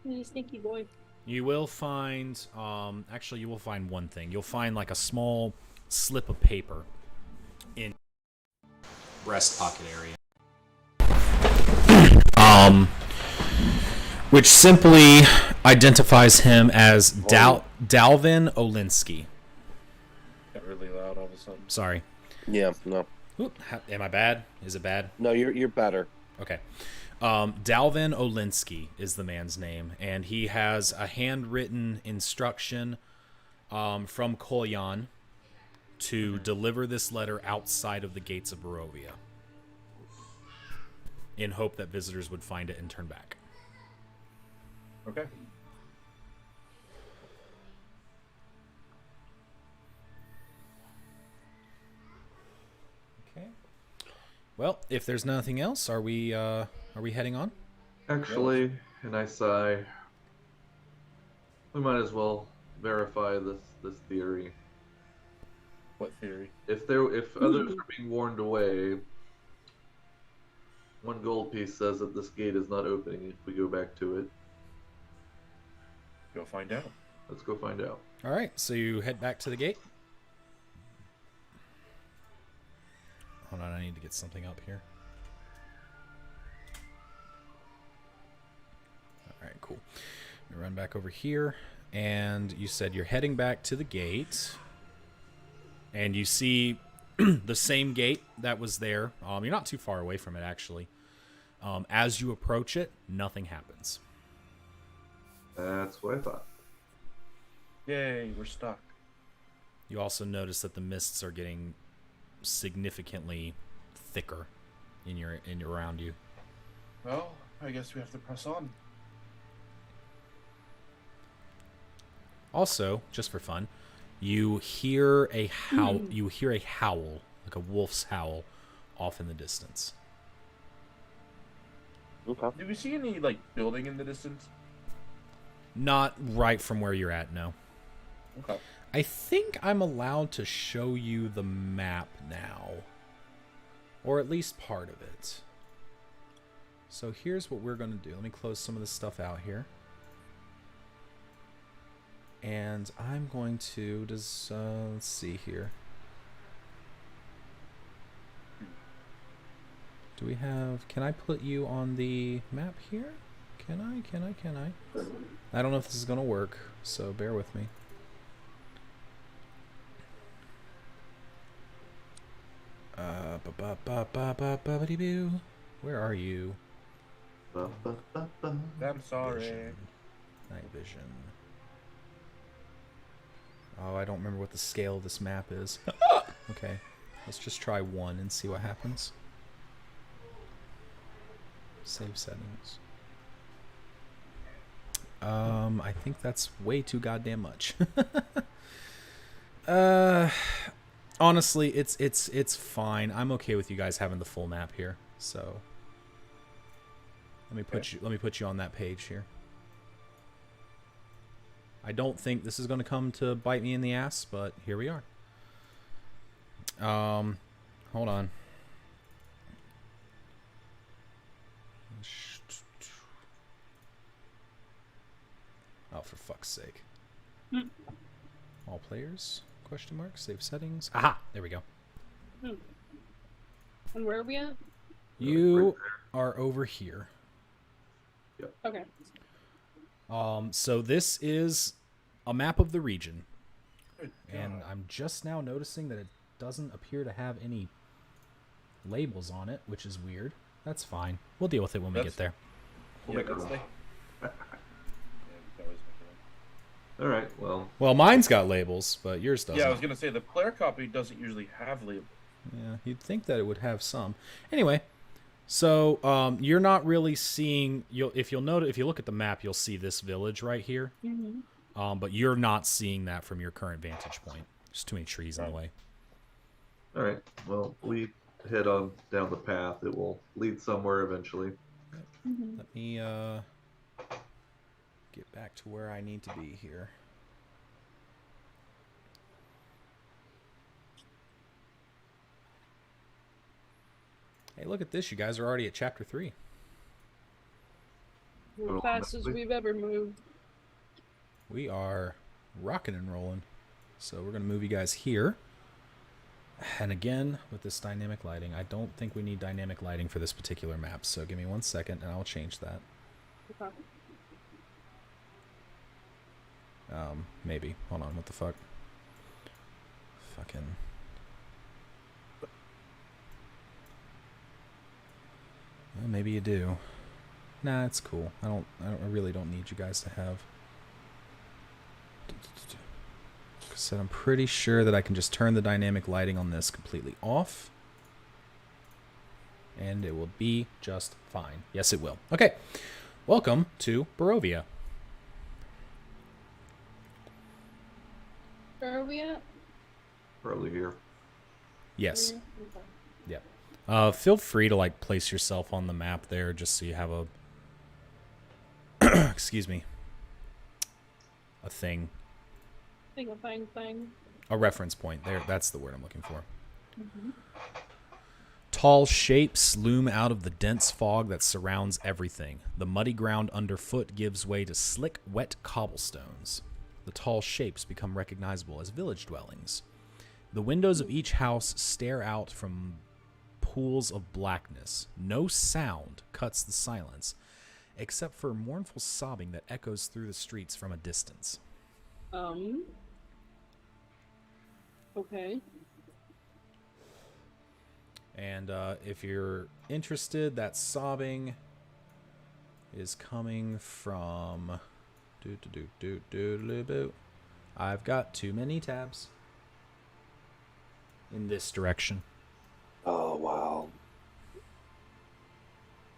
You stinky boy. You will find, actually, you will find one thing. You'll find like a small slip of paper in breast pocket area. Which simply identifies him as Dalvin Olinsky. Got really loud all of a sudden. Sorry. Yeah, no. Oop, am I bad? Is it bad? No, you're better. Okay. Dalvin Olinsky is the man's name, and he has a handwritten instruction from Kolyan to deliver this letter outside of the gates of Barovia in hope that visitors would find it and turn back. Okay. Okay. Well, if there's nothing else, are we heading on? Actually, and I sigh, we might as well verify this theory. What theory? If others are being warned away, one gold piece says that this gate is not opening if we go back to it. Go find out. Let's go find out. All right, so you head back to the gate. Hold on, I need to get something up here. All right, cool. Let me run back over here, and you said you're heading back to the gate, and you see the same gate that was there. You're not too far away from it, actually. As you approach it, nothing happens. That's what I thought. Yay, we're stuck. You also notice that the mists are getting significantly thicker in around you. Well, I guess we have to press on. Also, just for fun, you hear a howl. You hear a howl, like a wolf's howl, off in the distance. Okay. Do we see any like building in the distance? Not right from where you're at, no. Okay. I think I'm allowed to show you the map now. Or at least part of it. So here's what we're going to do. Let me close some of this stuff out here. And I'm going to let's see here. Do we have, can I put you on the map here? Can I? I don't know if this is going to work, so bear with me. Where are you? I'm sorry. Vision. Night vision. Oh, I don't remember what the scale of this map is. Okay, let's just try 1 and see what happens. Save settings. I think that's way too goddamn much. Honestly, it's fine. I'm okay with you guys having the full map here. So let me put you on that page here. I don't think this is going to come to bite me in the ass, but here we are. Hold on. Oh, for fuck's sake. All players? Question mark. Save settings. Aha! There we go. And where are we at? You are over here. Okay. So this is a map of the region. Good And God. I'm just now noticing that it doesn't appear to have any labels on it, which is weird. That's fine. We'll deal with it when we get there. We'll make that's room. like... yeah, we can always make it. All right. Well, Well, mine's got labels, but yours doesn't. Yeah, I was gonna say the player copy doesn't usually have labels. Yeah, you'd think that it would have some. Anyway, so you're not really seeing. If you look at the map, you'll see this village right here. But you're not seeing that from your current vantage point. There's too many trees in the way. all right. Well, we head on down the path. It will lead somewhere eventually. Let me get back to where I need to be here. Hey, look at this. You guys are already at chapter 3. We're the fastest we've ever moved. We are rocking and rolling. So we're going to move you guys here. And again, with this dynamic lighting, I don't think we need dynamic lighting for this particular map. So give me 1 second and I'll change that. Okay. Maybe. Hold on. What the fuck? Fucking... Well, maybe you do. Nah, it's cool. I really don't need you guys to have. So I'm pretty sure that I can just turn the dynamic lighting on this completely off. And it will be just fine. Yes, it will. Okay. Welcome to Barovia. Where are we at? Probably here. Yes. Okay. Yep. Feel free to like place yourself on the map there just so you have a excuse me. A thing. Thing. A reference point. There, that's the word I'm looking for. Tall shapes loom out of the dense fog that surrounds everything. The muddy ground underfoot gives way to slick, wet cobblestones. The tall shapes become recognizable as village dwellings. The windows of each house stare out from pools of blackness. No sound cuts the silence, except for mournful sobbing that echoes through the streets from a distance. Okay. And if you're interested, that sobbing is coming from... I've got too many tabs. In this direction. Oh wow.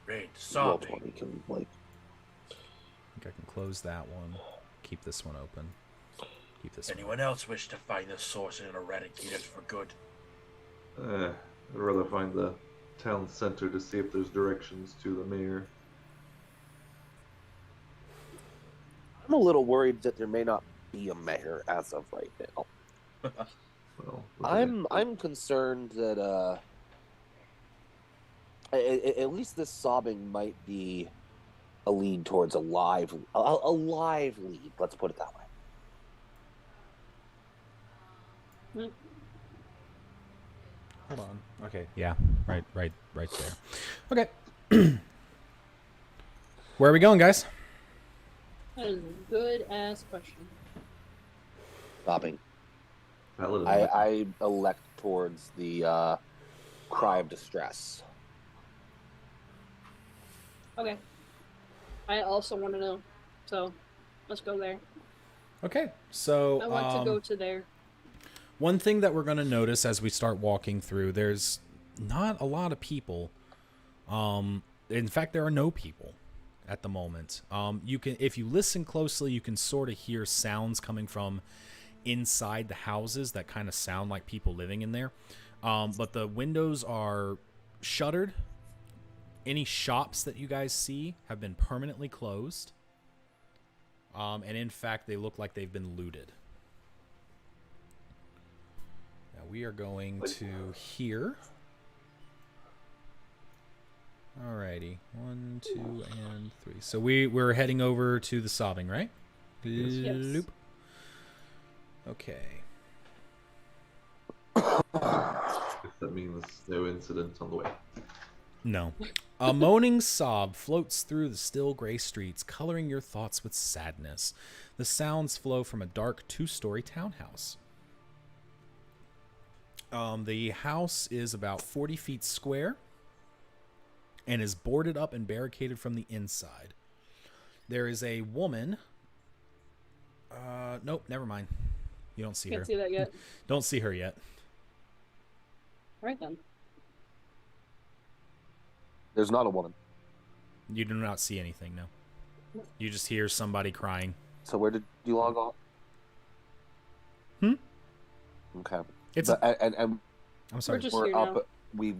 Great, Roll sobbing. 20 can like. I think I can close that one. Keep this one open. Keep this Anyone else wish to find the source and eradicate it for good? I'd rather find the town center to see if there's directions to the mayor. I'm a little worried that there may not be a mayor as of right now. Well, I'm concerned that at least this sobbing might be a lead towards a live lead. Let's put it that way. Hold on. Okay. Yeah. Right there. Okay. Where are we going, guys? That is a good ass question. Sobbing. Paladin. I elect towards the cry of distress. Okay. I also want to know. So, let's go there. Okay. So I want to go to there. one thing that we're going to notice as we start walking through, there's not a lot of people. In fact, there are no people at the moment. You can, if you listen closely, you can sort of hear sounds coming from inside the houses that kind of sound like people living in there. But the windows are shuttered. Any shops that you guys see have been permanently closed. And in fact, they look like they've been looted. Now we are going to here. Alrighty. 1, 2, and 3. So we're heading over to the sobbing, right? Yes. Loop. Okay. If that means no incident on the way. No. A moaning sob floats through the still gray streets, coloring your thoughts with sadness. The sounds flow from a dark 2-story townhouse. The house is about 40 feet square and is boarded up and barricaded from the inside. There is a woman. Nope, never mind. You don't see her. Can't see that yet. Don't see her yet. All right then. There's not a woman. You do not see anything, no. You just hear somebody crying. So where did you log off? Hmm? Okay. It's and I'm sorry. We're just we're here up. now. We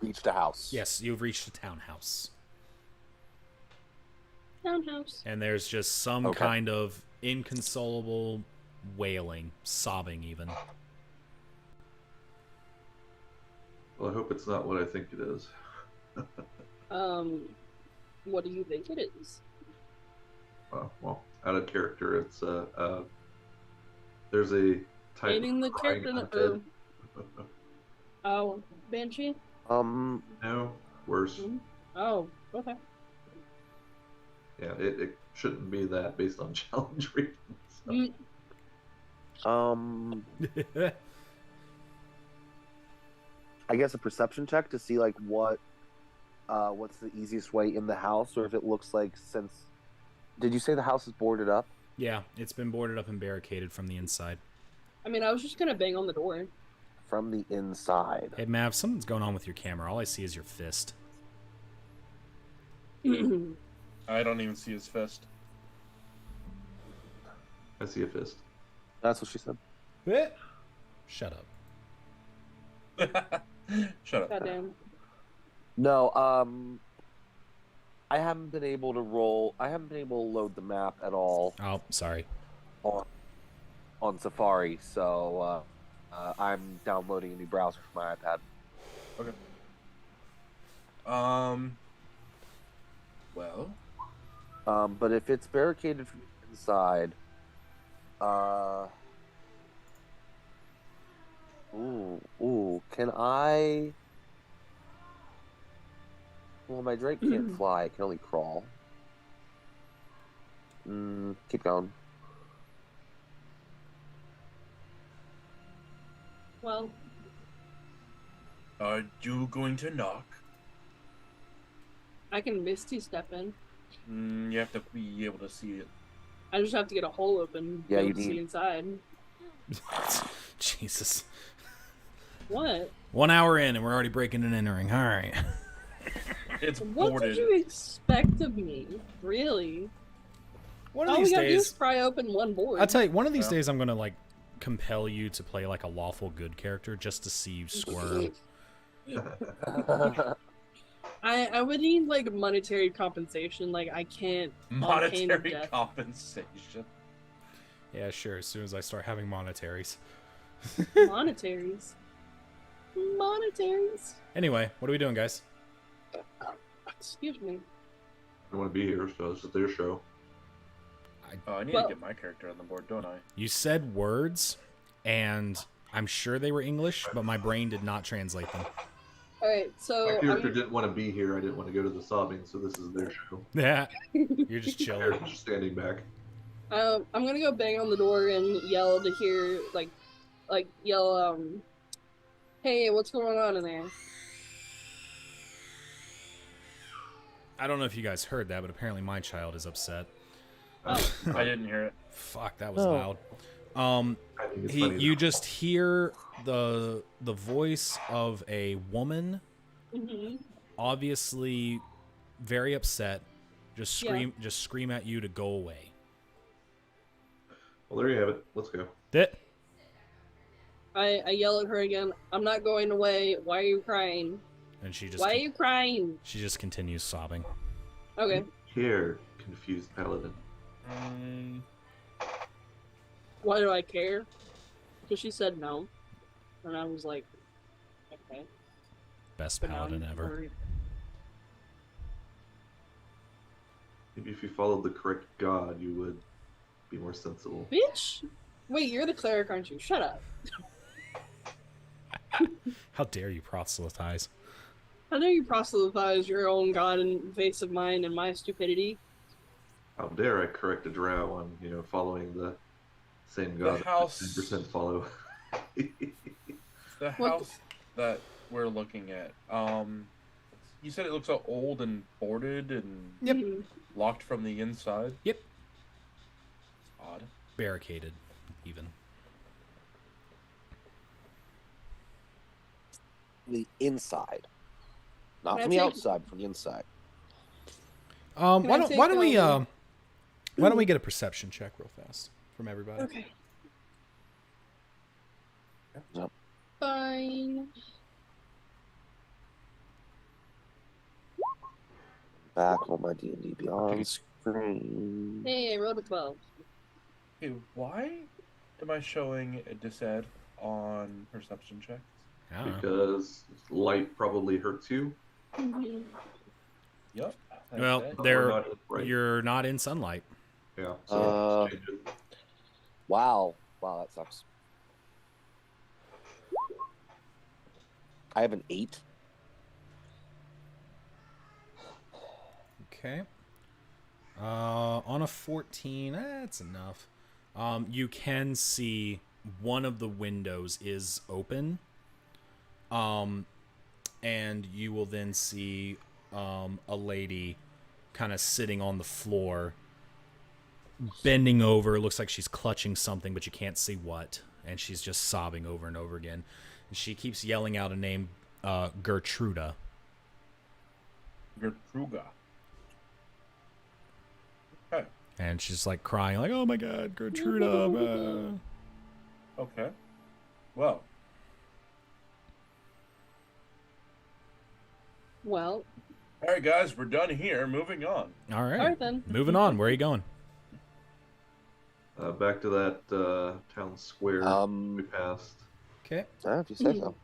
reached a house. Yes, you've reached a townhouse. Townhouse. And there's just some Okay. kind of inconsolable wailing, sobbing even. Well, I hope it's not what I think it is. What do you think it is? Well, out of character, it's there's a type Aiding the of crying character. undead. Oh, Banshee? No, worse. Mhm. Oh, okay. Yeah, it shouldn't be that based on challenge ratings. So. I guess a perception check to see like what's the easiest way in the house, or if it looks like since. Did you say the house is boarded up? Yeah, it's been boarded up and barricaded from the inside. I mean, I was just gonna bang on the door. From the inside. Hey, Mav, something's going on with your camera. All I see is your fist. I don't even see his fist. I see a fist. That's what she said. Shut up. Shut up. Goddamn. No, I haven't been able to roll. I haven't been able to load the map at all Oh, sorry. on Safari, so I'm downloading a new browser for my iPad. Okay. Well, But if it's barricaded from the inside, can I? Well, my Drake can't fly; it can only crawl. Keep going. Well, Are you going to knock? I can Misty step in. you have to be able to see it. I just have to get a hole open. Yeah, to you see need- inside. Jesus. What? 1 hour in, and we're already breaking and entering. All right. It's What boarded. did you expect of me? Really? One of All we these gotta do is days, pry open one board. I'll tell you, one of these Yeah. days I'm going to, like, compel you to play, like, a lawful good character just to see you squirm. I would need like monetary compensation. Like I can't on pain of Monetary death. compensation. Yeah, sure, as soon as I start having monetaries. Monetaries. Monetaries. Anyway, what are we doing, guys? Excuse me. I want to be here, so this is their show. Oh, I need Well- to get my character on the board, don't I? You said words, and I'm sure they were English, but my brain did not translate them. All right, so My character didn't want to be here. I didn't want to go to the sobbing, so this is their show. Yeah, you're just My chilling. character's just standing back. I'm gonna go bang on the door and yell to hear yell hey, what's going on in there? I don't know if you guys heard that, but apparently my child is upset. Oh. I didn't hear it. Fuck, that was Oh. loud. I think it's funny. You just hear the voice of a woman, Mm-hmm. obviously very upset, just scream at you to go away. Well, there you have it. Let's go. That I yell at her again. I'm not going away. Why are you crying? and she just Why are you crying? she just continues sobbing. Okay. Here, confused paladin. Why do I care? Because she said no. And I was like, okay. Best But now paladin I'm ever. worried. Maybe if you followed the correct god, you would be more sensible. Bitch! Wait, you're the cleric, aren't you? Shut up. How dare you proselytize? How dare you proselytize your own god in the face of mine and my stupidity? How dare I correct a drow on, following the same god that house- 10% follow. The What house that we're looking at, you said it looks so old and boarded and Yep. Mhm. locked from the inside? Yep. Odd. Barricaded, even. The inside, not Can I from the take- outside, from the inside. Can Why I don't take, why don't we get a perception check real fast from everybody? Okay. Yep. Fine. Back on my D&D Beyond screen. Hey, I rolled a 12. Hey, why am I showing a disad on perception checks? I don't know. Because light probably hurts you. Mhm. Yep. Well, Okay. But There- we're not, right? You're not in sunlight. Yeah. So Uh, change it. Wow, that sucks. I have an 8. Okay. On a 14, that's enough. You can see one of the windows is open. And you will then see a lady kind of sitting on the floor, bending over. It looks like she's clutching something, but you can't see what. And she's just sobbing over and over again. And she keeps yelling out a name, Gertruda. Gertruga. Okay. And she's like crying, like, "Oh my God, Gertruda!" Okay. Well, Well, all right, guys, we're done here. Moving on. All right, alright then. moving on. Where are you going? Back to that town square we passed. Okay, If you say so.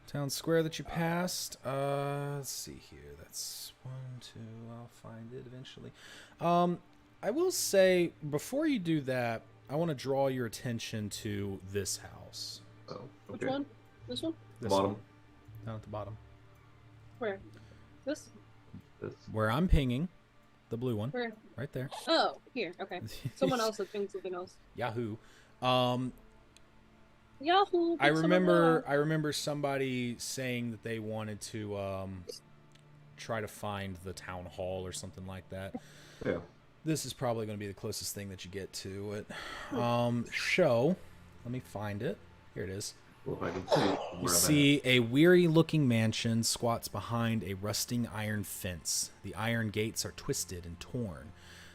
town square that you passed. Let's see here. That's 1, 2. I'll find it eventually. I will say before you do that, I want to draw your attention to this house. Oh, Which okay. one? This one? This Bottom. one, down at the bottom, Where? This? This. where I'm pinging, the blue one, Where? right there. Oh, here. Okay. Someone else had think something else. Yahoo. Yahoo! I pick someone remember else. I remember somebody saying that they wanted to try to find the town hall or something like that. Yeah. This is probably going to be the closest thing that you get to it. Show. Let me find it. Here it is. Well, if I can see You where I'm see a weary-looking mansion squats behind a rusting iron fence. The iron gates are twisted and torn.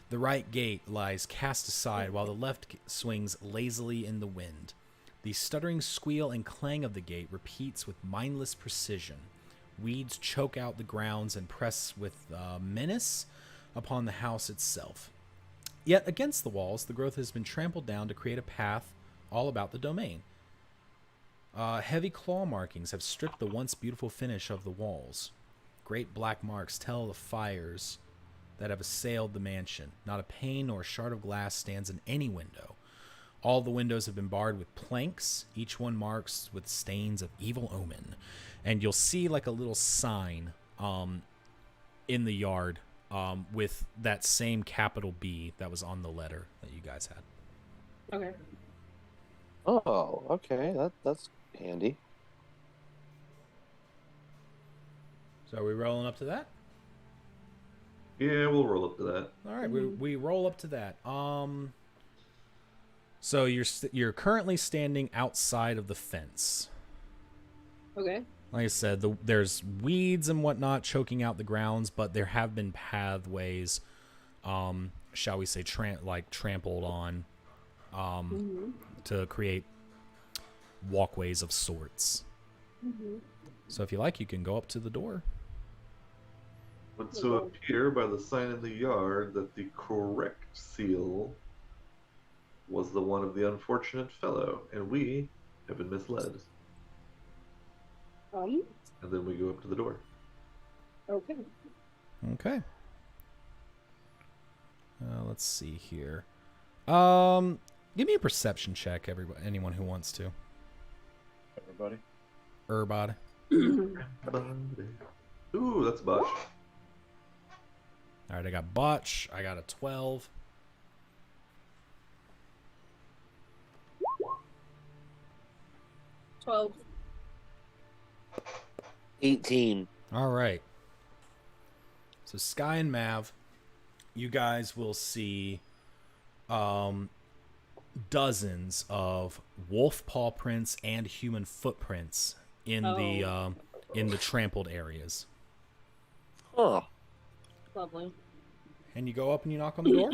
The right gate lies cast aside while the left swings lazily in the wind. The stuttering squeal and clang of the gate repeats with mindless precision. Weeds choke out the grounds and press with menace upon the house itself. Yet against the walls, the growth has been trampled down to create a path all about the domain. Heavy claw markings have stripped the once beautiful finish of the walls. Great black marks tell the fires that have assailed the mansion. Not a pane nor a shard of glass stands in any window. All the windows have been barred with planks, each one marked with stains of evil omen. And you'll see like a little sign in the yard with that same capital B that was on the letter that you guys had. Okay. Oh, okay. That's handy. So are we rolling up to that? Yeah, we'll roll up to that. All right, we roll up to that. So you're currently standing outside of the fence. Okay. Like I said, there's weeds and whatnot choking out the grounds, but there have been pathways, shall we say, trampled on, to create walkways of sorts. So if you like, you can go up to the door. Would so appear by the sign in the yard that the correct seal was the one of the unfortunate fellow, and we have been misled. And then we go up to the door. Okay. Okay. Let's see here. Give me a perception check, anyone who wants to. Everybody. Urbod. Ooh, that's botch. All right, I got botch. I got a 12. $12. 18. All right. So Sky and Mav, you guys will see dozens of wolf paw prints and human footprints in the trampled areas. Huh. Lovely. And you go up and you knock on the door?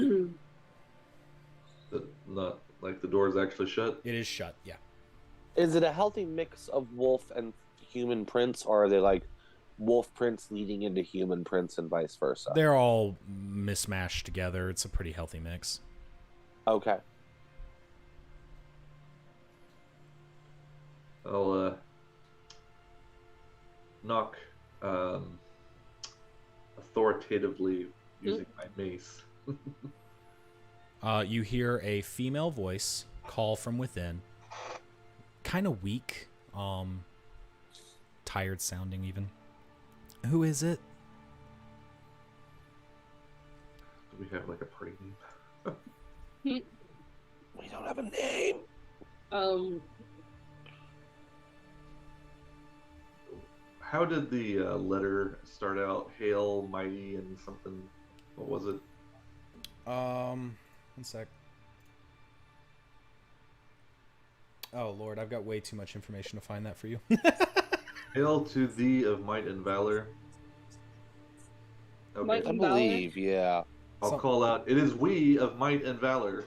Not like the door is actually shut. It is shut, yeah. Is it a healthy mix of wolf and human prints, or are they like wolf prints leading into human prints and vice versa? They're all mismatched together. It's a pretty healthy mix. Okay. I'll knock authoritatively using my mace. You hear a female voice call from within. Kind of weak. Tired sounding even. Who is it? Do we have like a party name? We don't have a name. How did the letter start out? Hail, mighty, and something. What was it? One sec. Oh Lord, I've got way too much information to find that for you. Hail to thee of might and valor. Okay. Might I and valor? believe, yeah. I'll call out. It is we of might and valor.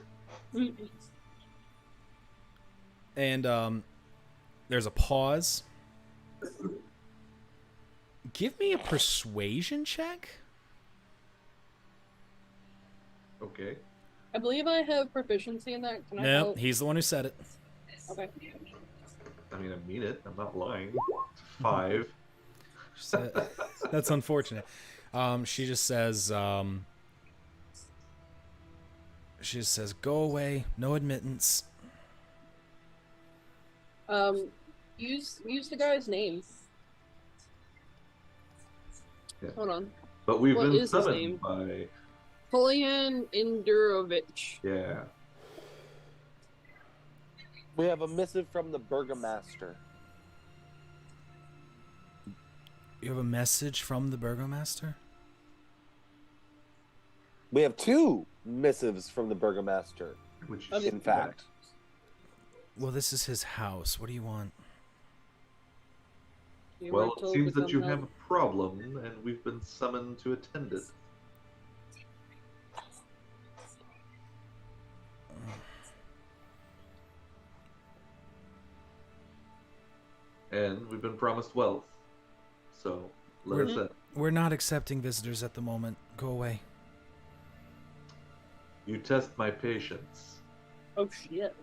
And there's a pause. Give me a persuasion check. Okay. I believe I have proficiency in that. Can I No, help? he's the one who said it. Okay. I mean, I mean it. I'm not lying. 5. That's unfortunate. She just says, go away, no admittance. Use the guy's name. Yeah. Hold on. But we've What been is his summoned name? by. Polian Indurovich. Yeah. We have a missive from the Burgomaster. You have a message from the Burgomaster? We have 2. missives from the burgomaster. Which I mean- In fact, Well, this is his house. What do you want? You well, were it told seems to that come you help. have a problem, and we've been summoned to attend it. And we've been promised wealth. So, let us in. We're not accepting visitors at the moment. Go away. You test my patience. Oh shit.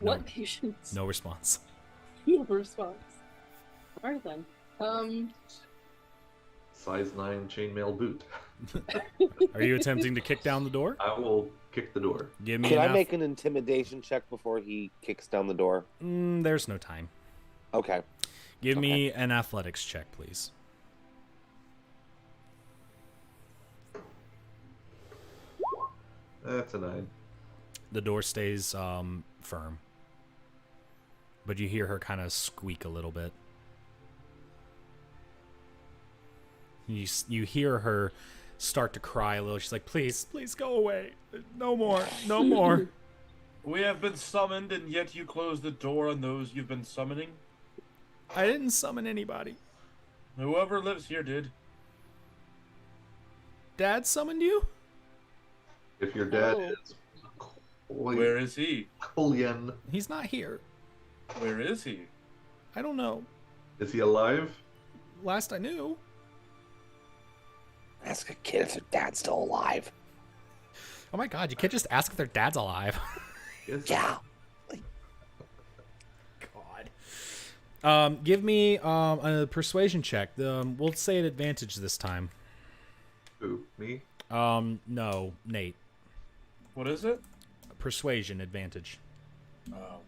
No. What patience? No response. No response. Alright then. Size 9 chainmail boot. Are you attempting to kick down the door? I will kick the door. Give me can I an make an intimidation check before he kicks down the door? There's no time. Okay. Give me an athletics check, please. That's a 9. The door stays firm. But you hear her kind of squeak a little bit. You hear her start to cry a little. She's like, please go away. No more. No more. We have been summoned, and yet you close the door on those you've been summoning? I didn't summon anybody. Whoever lives here did. Dad summoned you? If your dad Oh. is Where is he? Julian, He's not here. Where is he? I don't know. is he alive? Last I knew. Ask a kid if their dad's still alive. Oh my god, you can't just ask if their dad's alive. Yes. Yeah. God. Give me a persuasion check. We'll say an advantage this time. Who? Me? No, Nate. What is it? Persuasion advantage. Oh.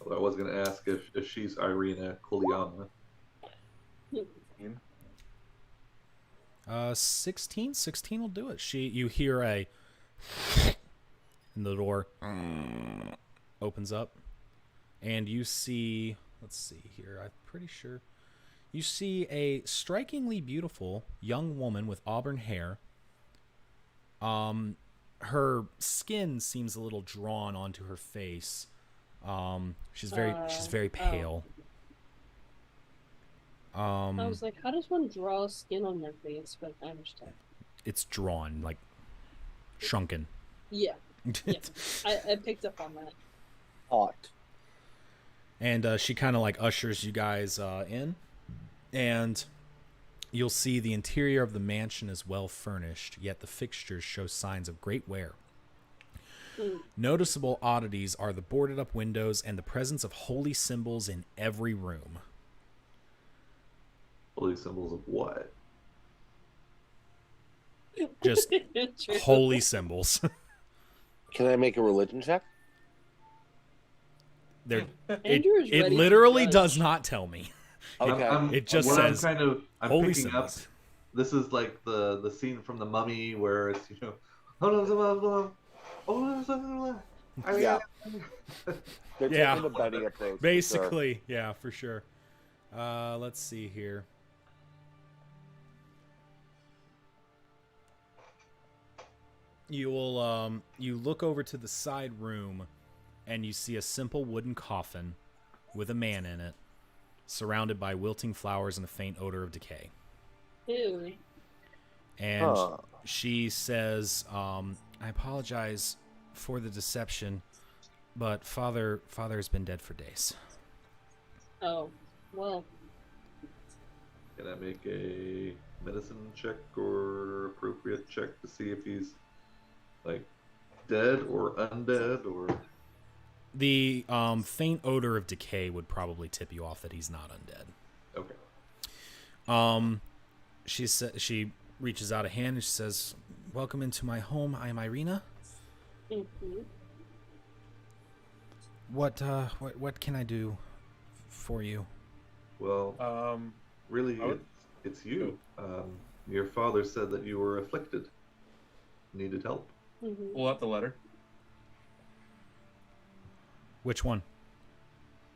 Well, I was going to ask if she's Irina Kuliana. 16? 16 will do it. You hear a and the door opens up and you see, let's see here, I'm pretty sure you see a strikingly beautiful young woman with auburn hair. Her skin seems a little drawn onto her face. She's very pale. I was like, how does one draw skin on their face? But I understand. It's drawn, like shrunken. Yeah, I picked up on that. Hot. And she kind of like ushers you guys in, and you'll see the interior of the mansion is well furnished, yet the fixtures show signs of great wear. Noticeable oddities are the boarded up windows and the presence of holy symbols in every room. Holy symbols of what? Just True. holy symbols. Can I make a religion check? They're, Andrew is it ready to literally judge. does not tell me. Okay. It just what says I'm holy picking symbols. up. This is like the scene from The Mummy where it's, you know, Yeah. They're Yeah. taking the Benny approach. for sure. Basically, yeah, for sure. Let's see here. You will you look over to the side room and you see a simple wooden coffin with a man in it, surrounded by wilting flowers and a faint odor of decay. Ew. And Huh. she says, I apologize for the deception, but father has been dead for days. Oh, well. Can I make a medicine check or appropriate check to see if he's like dead or undead or? The faint odor of decay would probably tip you off that he's not undead. Okay. She reaches out a hand and she says, "Welcome into my home. I am Irina. Mhm. What can I do for you?" Well, really, I would- it's you. Your father said that you were afflicted, needed help. Mhm. Pull out the letter. Which one?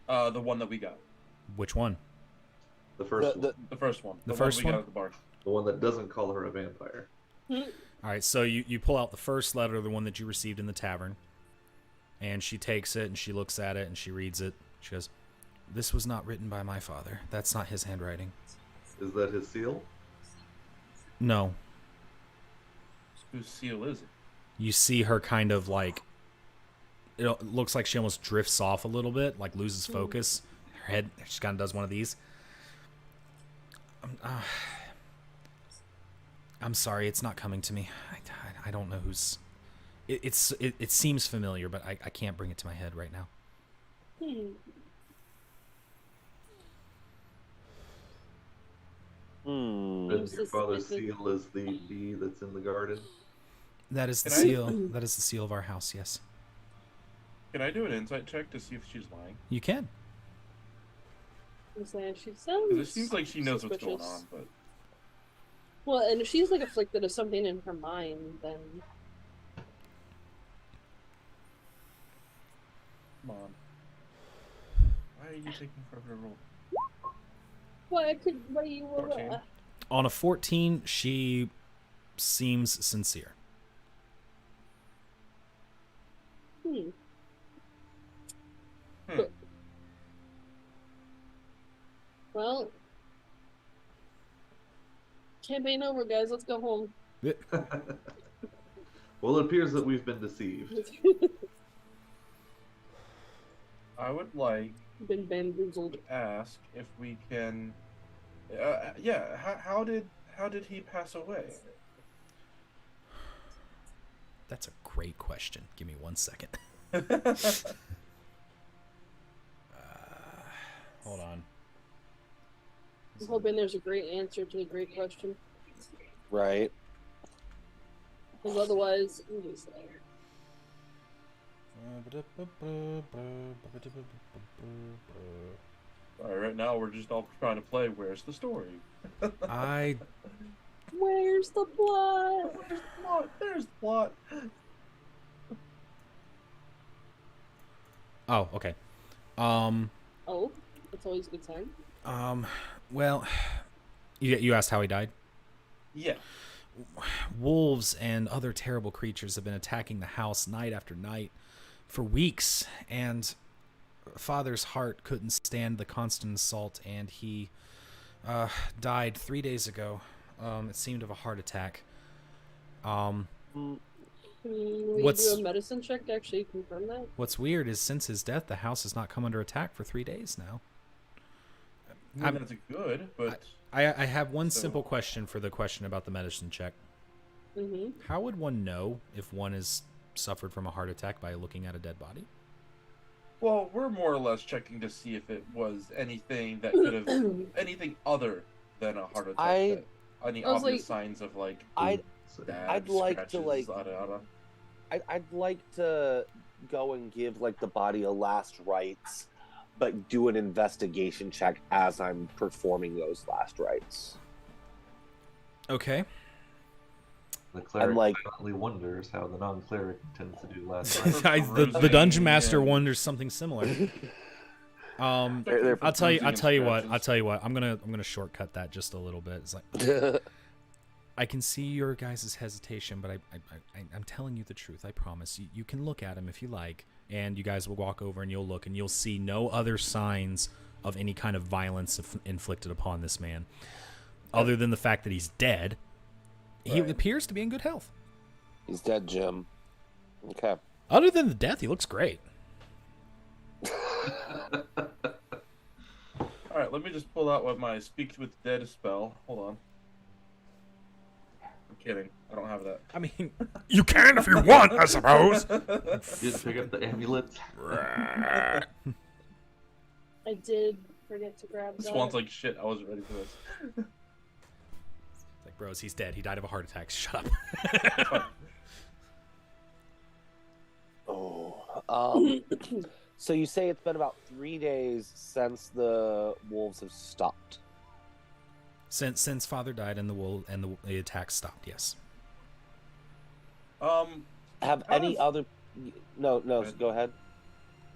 The one that we got. Which one? The first one. The first one. The one first we one? got at the bar. The one that doesn't call her a vampire. All right, so you pull out the first letter, the one that you received in the tavern, and she takes it and she looks at it and she reads it. She goes, "This was not written by my father. That's not his handwriting." Is that his seal? No. Whose seal is it? You see her kind of like, it looks like she almost drifts off a little bit, like loses focus. Her head, she kind of does one of these. I'm sorry, it's not coming to me. I don't know who's. It seems familiar, but I can't bring it to my head right now. Hmm. And your father's seal is the bee that's in the garden? That is the Can I- seal. That is the seal of our house. Yes, Can I do an insight check to see if she's lying? you can. She Because sounds. it seems like she knows what's going suspicious. on, but Well, and if she's like afflicted of something in her mind, then come on. Why are you taking forever to roll? what you were. 14. On a 14, she seems sincere. Hmm. Hmm. Well, campaign over, guys. Let's go home. Well, it appears that we've been deceived. I would like Been bamboozled. to ask if we can. How did he pass away? That's a great question. Give me 1 second. Hold on. I'm hoping there's a great answer to the great question. Right. Because otherwise, I'm just Alright, right now we're just all trying to play Where's the Story? where's the plot? There's the plot. There's the plot. Oh, okay. Oh, that's always a good sign. Well, you asked how he died? Yeah. Wolves and other terrible creatures have been attacking the house night after night for weeks, and Father's heart couldn't stand the constant assault, and he died 3 days ago. It seemed of a heart attack. Can we What's- do a medicine check to actually confirm that? What's weird is since his death, the house has not come under attack for 3 days now. I mean, that's good, but I have one So- simple question for the question about the medicine check. Mm-hmm. How would one know if one has suffered from a heart attack by looking at a dead body? well, we're more or less checking to see if it was anything that could have anything other than a heart attack. Any I was obvious like- signs of like I'd stabs, I'd like to, scratches, like- yada, yada. I'd like to go and give like the body a last rites, but do an investigation check as I'm performing those last rites. Okay. The cleric like- silently wonders how the non-cleric intends to do last Right. night. the dungeon master and- wonders something similar. They're I'll tell you what. Scratches. I'm gonna shortcut that just a little bit. It's like I can see your guys' hesitation, but I'm telling you the truth. I promise. You can look at him if you like, and you guys will walk over and you'll look and you'll see no other signs of any kind of violence inflicted upon this man, other than the fact that he's dead. He Right. appears to be in good health. He's dead, Jim. Okay. Other than the death, he looks great. All right, let me just pull out what my Speak with Dead spell. Hold on. I'm kidding. I don't have that. I mean, you can if you want, I suppose. You didn't pick up the amulet. I did forget to grab This that. one's like shit. I wasn't ready for this. It's like, bros, he's dead. He died of a heart attack. Shut up. Oh. So you say it's been about 3 days since the wolves have stopped. Since father died and the attack stopped, yes. Have Out any of- other? No, ahead. go ahead.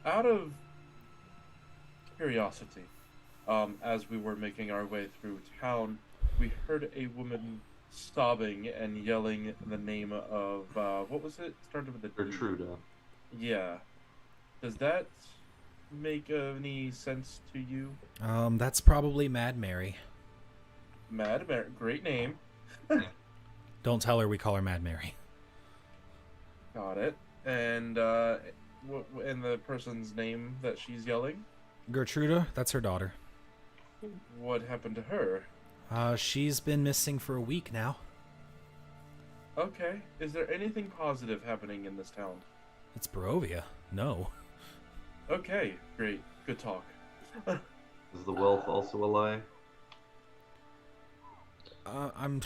Out of curiosity, as we were making our way through town, we heard a woman sobbing and yelling the name of what was it? Started with a D. Gertruda. Yeah. Does that make any sense to you? That's probably Mad Mary. Mad Mary, great name. Don't tell her we call her Mad Mary. Got it. And and the person's name that she's yelling? Gertruda, that's her daughter. What happened to her? She's been missing for a week now. Okay. Is there anything positive happening in this town? It's Barovia. No. Okay, great. Good talk. Is the wealth also a lie? I'm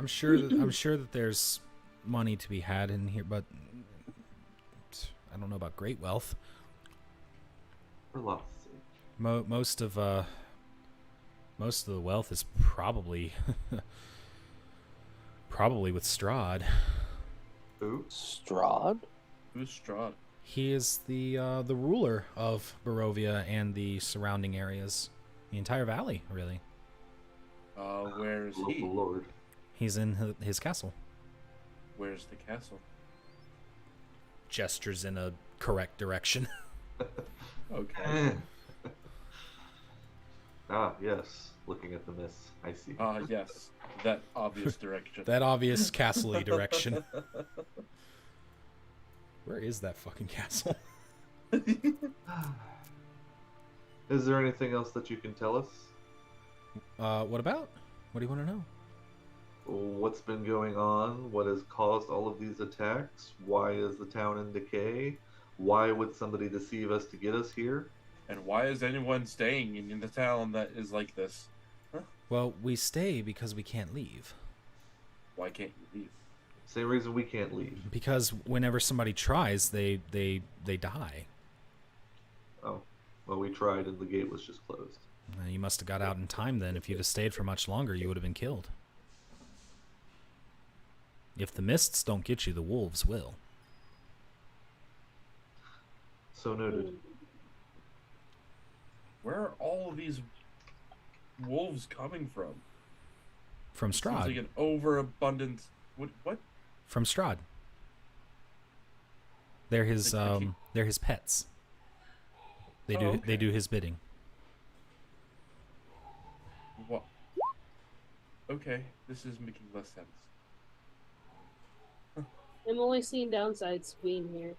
sure that there's money to be had in here, but I don't know about great wealth. For lots' sake. Most of the wealth is probably with Strahd. Who? Strahd? Who's Strahd? He is the ruler of Barovia and the surrounding areas, the entire valley, really. Where's he? Local lord. He's in his castle. Where's the castle? Gestures in a correct direction. Okay. Ah, yes. Looking at the mist, I see. Yes. That obvious direction. That obvious castle-y direction. Where is that fucking castle? Is there anything else that you can tell us? What about? What do you want to know? What's been going on? What has caused all of these attacks? Why is the town in decay? Why would somebody deceive us to get us here? And why is anyone staying in the town that is like this? Huh? Well, we stay because we can't leave. Why can't you leave? Same reason we can't leave. Because whenever somebody tries, they die. Oh, well, we tried and the gate was just closed. You must have got out in time then. If you'd have stayed for much longer, you would have been killed. If the mists don't get you, the wolves will. So noted. Where are all of these wolves coming from? From Seems Strahd. like an overabundance. What? From Strahd. They're his they're his pets. They okay. do his bidding. What? Okay, this is making less sense. I'm only seeing downsides to being here.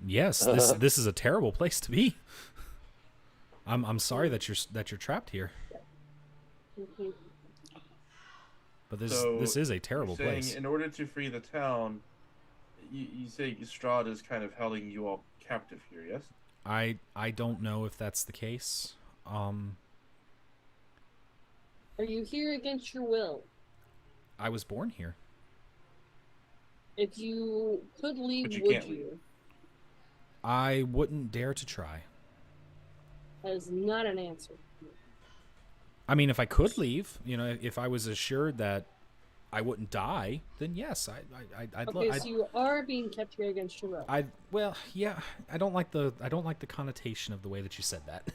Yes, this is a terrible place to be. I'm sorry that you're trapped here. Mhm. But this is a terrible you're saying place. In order to free the town, you say Strahd is kind of holding you all captive here, yes? I don't know if that's the case. Are you here against your will? I was born here. If you could leave, But you would can't you? leave. I wouldn't dare to try. That is not an answer. I mean, if I could leave, if I was assured that I wouldn't die, then yes, I'd Okay, so you are being kept here against your will. well, yeah, I don't like the connotation of the way that you said that.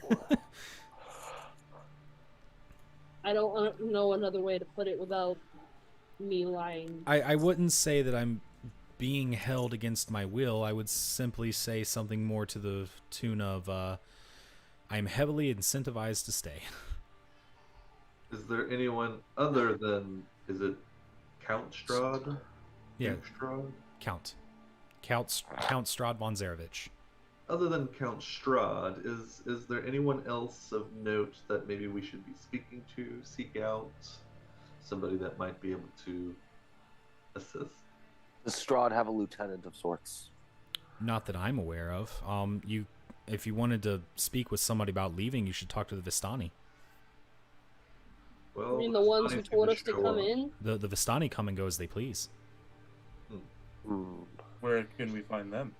I don't know another way to put it without me lying. I wouldn't say that I'm being held against my will. I would simply say something more to the tune of, I'm heavily incentivized to stay. Is there anyone other than, is it Count Strahd? Yeah, Duke Strahd? Count Strahd von Zarevich. Other than Count Strahd, is there anyone else of note that maybe we should be speaking to, seek out? Somebody that might be able to assist? Does Strahd have a lieutenant of sorts? Not that I'm aware of. If you wanted to speak with somebody about leaving, you should talk to the Vistani. Well, I mean, the ones who Vistani's told gonna us to show come up. in? The Vistani come and go as they please. Where can we find them?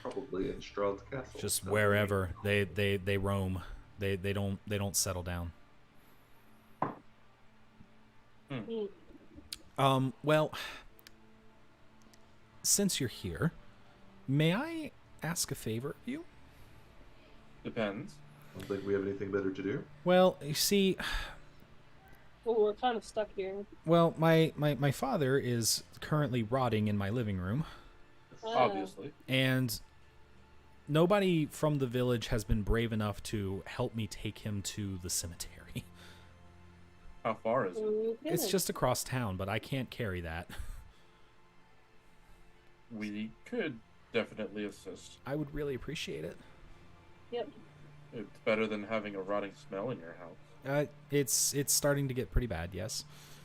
Probably in Strahd's castle. Just That's wherever they roam. They don't settle down. Well, since you're here, may I ask a favor of you? Depends. Don't think we have anything better to do. Well, you see, Well, we're kind of stuck here. well, my father is currently rotting in my living room, Obviously. and nobody from the village has been brave enough to help me take him to the cemetery. How far is it? Okay. It's just across town, but I can't carry that. We could definitely assist. I would really appreciate it. Yep. It's better than having a rotting smell in your house. It's starting to get pretty bad. Yes.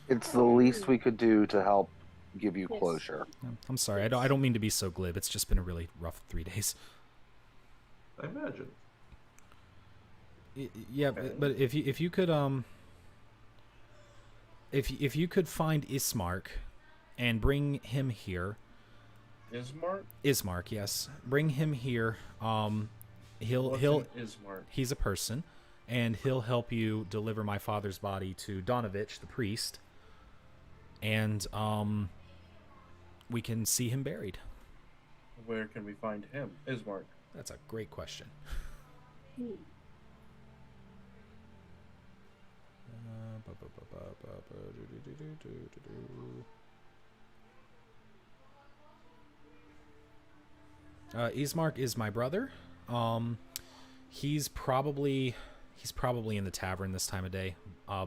It's the least we could do to help give you Yes. closure. I'm sorry. I don't mean to be so glib. It's just been a really rough 3 days. I imagine. Yeah, but if you could if you could find Ismark and bring him here. Ismark, yes. Bring him here. He'll Ismark. He's a person, and he'll help you deliver my father's body to Donovich, the priest, and we can see him buried. Where can we find him? Ismark. That's a great question. Ismark is my brother. He's probably in the tavern this time of day.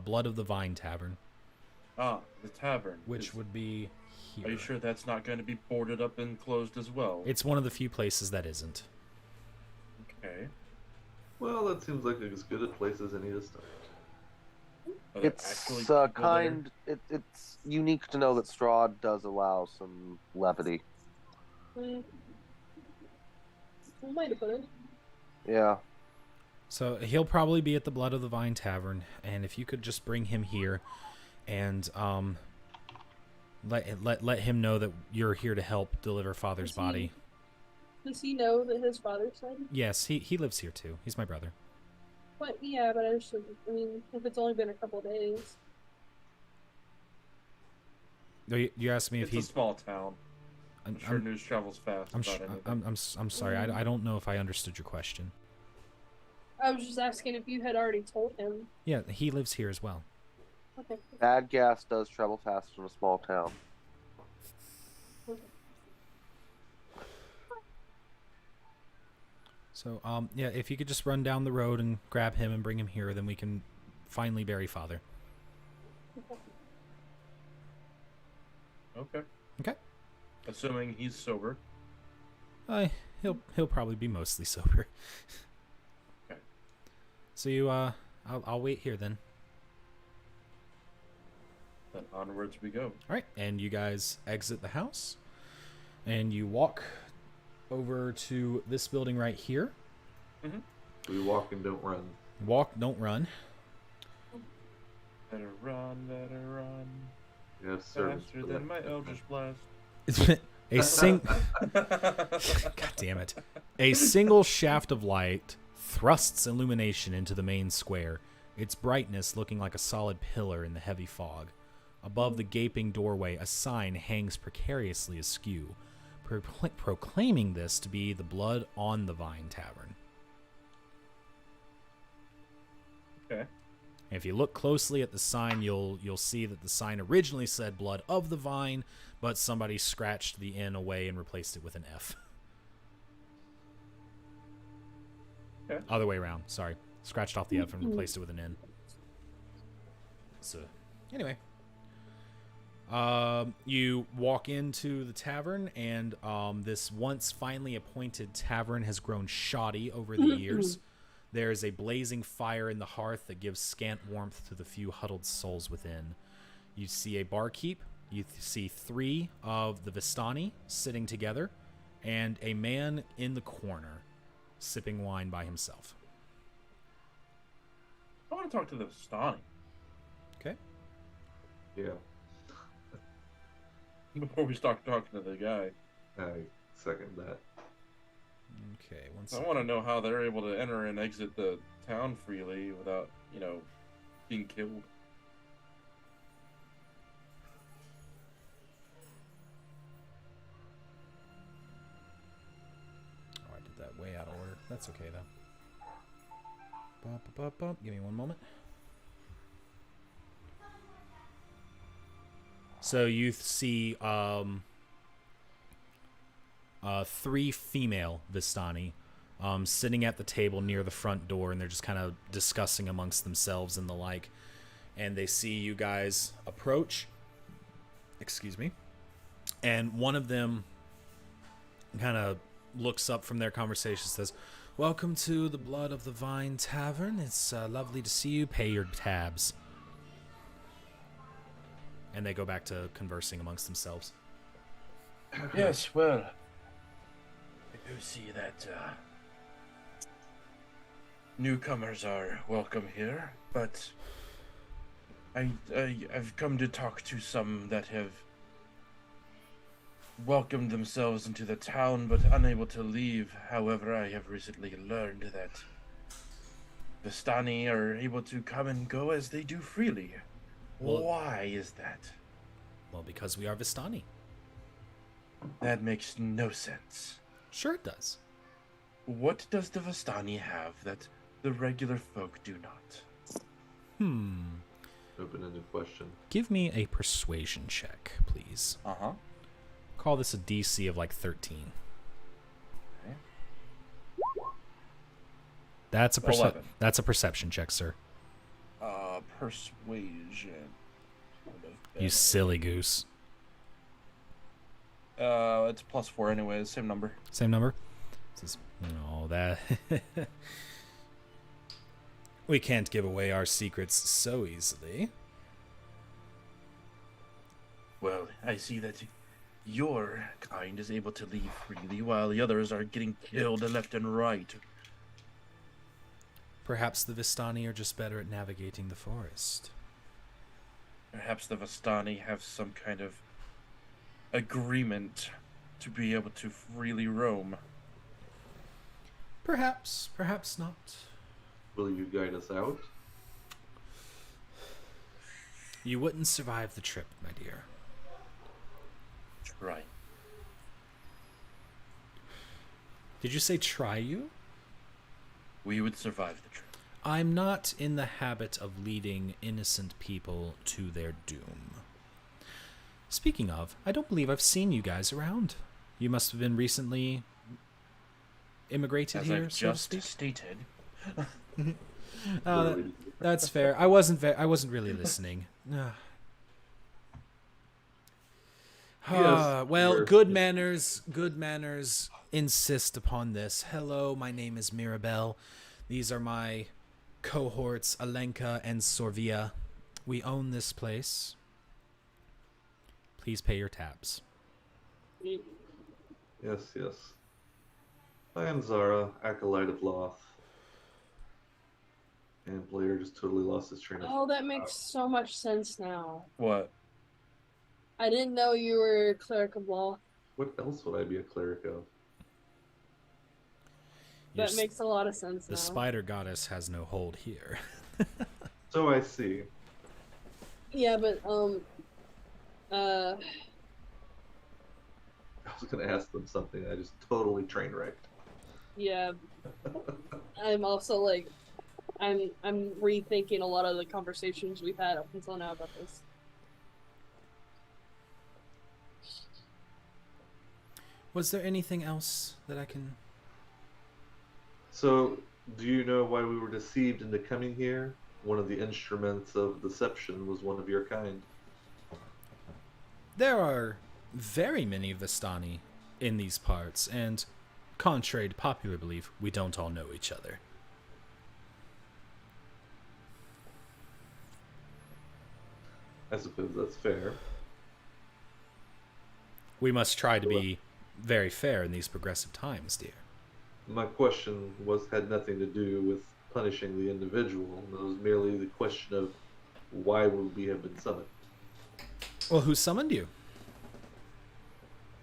Blood of the Vine Tavern. Ah, the tavern. Which would be here. Are you sure that's not going to be boarded up and closed as well? It's one of the few places that isn't. Okay. Well, that seems like as good a place as any to start. Are there It's actually people kind. It's unique to know that Strahd does allow some levity. We might have put it. Yeah. So he'll probably be at the Blood of the Vine Tavern, and if you could just bring him here, and let him know that you're here to help deliver Father's body. Does he know that his father's dead? Yes, he lives here too. He's my brother. What? Yeah, but I mean, if it's only been a couple days. You asked me if It's a he's. small town. I'm sure news travels fast. I'm sorry. I don't know if I understood your question. I was just asking if you had already told him. Yeah, he lives here as well. Okay. Bad gas does travel fast in a small town. So, yeah, if you could just run down the road and grab him and bring him here, then we can finally bury Father. Okay. Okay. Assuming he's sober. He'll probably be mostly sober. Okay. So I'll wait here then. Then onwards we go. All right, and you guys exit the house, and you walk over to this building right here. Mm-hmm. We walk and don't run. Walk, don't run. Better run, better run. Yes, sir. Faster than my Eldritch Blast. God damn it. A single shaft of light thrusts illumination into the main square, its brightness looking like a solid pillar in the heavy fog. Above the gaping doorway, a sign hangs precariously askew, proclaiming this to be the Blood on the Vine Tavern. Okay. And if you look closely at the sign, you'll see that the sign originally said Blood of the Vine, but somebody scratched the N away and replaced it with an F. Okay. Other way around, sorry. Scratched off the F and replaced it with an N. So, anyway. You walk into the tavern, and this once finely appointed tavern has grown shoddy over the years. There is a blazing fire in the hearth that gives scant warmth to the few huddled souls within. You see a barkeep. You see 3 of the Vistani sitting together, and a man in the corner sipping wine by himself. I want to talk to the Vistani. Okay. Yeah, Before we start talking to the guy. I second that. Okay, one I second. want to know how they're able to enter and exit the town freely without, being killed. Oh, I did that way out of order. That's okay, though. Give me one moment. So you see 3 female Vistani sitting at the table near the front door, and they're just kind of discussing amongst themselves and the like. And they see you guys approach. Excuse me. And one of them kind of looks up from their conversation, says, "Welcome to the Blood of the Vine Tavern. It's lovely to see you. Pay your tabs." And they go back to conversing amongst themselves. Yes, well, I do see that newcomers are welcome here, but I've come to talk to some that have welcomed themselves into the town but unable to leave. However, I have recently learned that Vistani are able to come and go as they do freely. Well- Why is that? Well, because we are Vistani. That makes no sense. Sure it does. What does the Vistani have that the regular folk do not? Open-ended question. Give me a persuasion check, please. Uh-huh. Call this a DC of like 13. Okay. That's a 11. That's a perception check, sir. Persuasion. You silly goose. It's +4 anyways, same number. Same number? This is, that. We can't give away our secrets so easily. Well, I see that your kind is able to leave freely while the others are getting killed left and right. Perhaps the Vistani are just better at navigating the forest. Perhaps the Vistani have some kind of agreement to be able to freely roam. Perhaps, perhaps not. Will you guide us out? You wouldn't survive the trip, my dear. Right. Did you say try you? We would survive the trip. I'm not in the habit of leading innocent people to their doom. Speaking of, I don't believe I've seen you guys around. You must have been recently immigrated As here, I've so to just speak. stated. That's fair. I wasn't really listening. Well, we're- good manners insist upon this. Hello, my name is Mirabelle. These are my cohorts, Alenka and Sorvia. We own this place. Please pay your tabs. Yes, yes. I am Zara, Acolyte of Loth. And Blair just totally lost his train of Oh, that makes so much sense now. What? I didn't know you were a cleric of law. What else would I be a cleric of? That makes a lot of sense The now. spider goddess has no hold here. So I see. Yeah, but I was gonna ask them something. I just totally train wrecked. yeah. I'm also like, I'm rethinking a lot of the conversations we've had up until now about this. Was there anything else that I can... So, do you know why we were deceived into coming here? One of the instruments of deception was one of your kind. There are very many Vistani in these parts, and contrary to popular belief, we don't all know each other. I suppose that's fair. We must try to be very fair in these progressive times, dear. My question had nothing to do with punishing the individual. It was merely the question of why would we have been summoned. Well, who summoned you?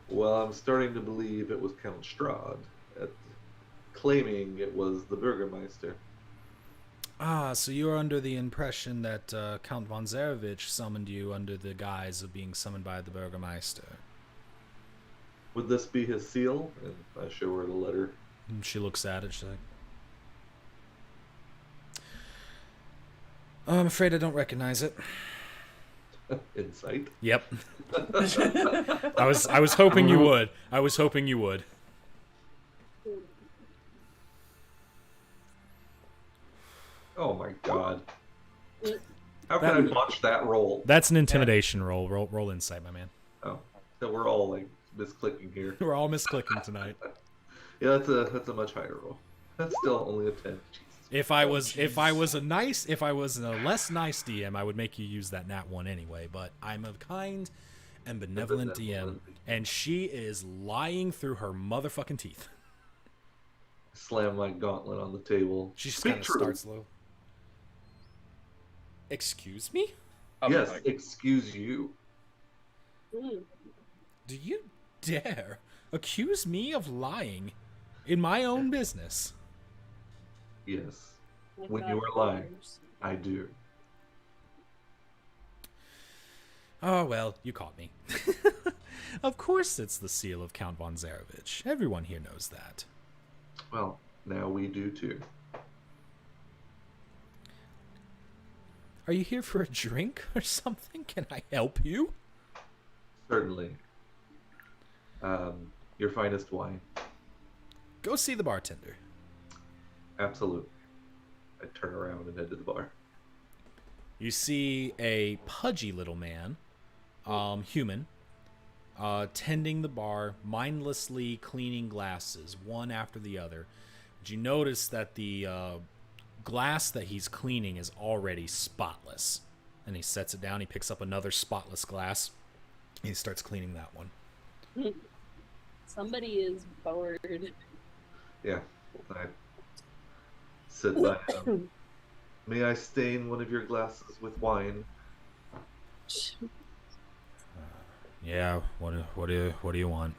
Well, I'm starting to believe it was Count Strahd, claiming it was the Burgermeister. Ah, so you're under the impression that Count von Zarevich summoned you under the guise of being summoned by the Burgermeister. Would this be his seal? And I show her the letter. And she looks at it, she's like... I'm afraid I don't recognize it. Insight. Yep. I was hoping you would. I was hoping you would. Oh my god. How can I botch that roll? That's an intimidation roll. Roll insight, my man. Oh, so we're all like misclicking here. We're all misclicking tonight. Yeah, that's a much higher roll. That's still only a 10. Jesus. If I was a less nice DM, I would make you use that nat 1 anyway, but I'm a kind and benevolent DM, and she is lying through her motherfucking teeth. Slam my gauntlet on the table. She just Speak kind of true. starts low. Excuse me? Yes, excuse you. Do you dare accuse me of lying in my own business? Yes. When you are lying, I do. Oh, well, you caught me. Of course it's the seal of Count von Zarevich. Everyone here knows that. Well, now we do too. Are you here for a drink or something? Can I help you? Certainly. Your finest wine. Go see the bartender. Absolutely. I turn around and head to the bar. You see a pudgy little man, human, tending the bar, mindlessly cleaning glasses, one after the other. But you notice that the glass that he's cleaning is already spotless. And he sets it down, he picks up another spotless glass, and he starts cleaning that one. Somebody is bored. Yeah. I sit by him. May I stain one of your glasses with wine? Yeah, what do you want?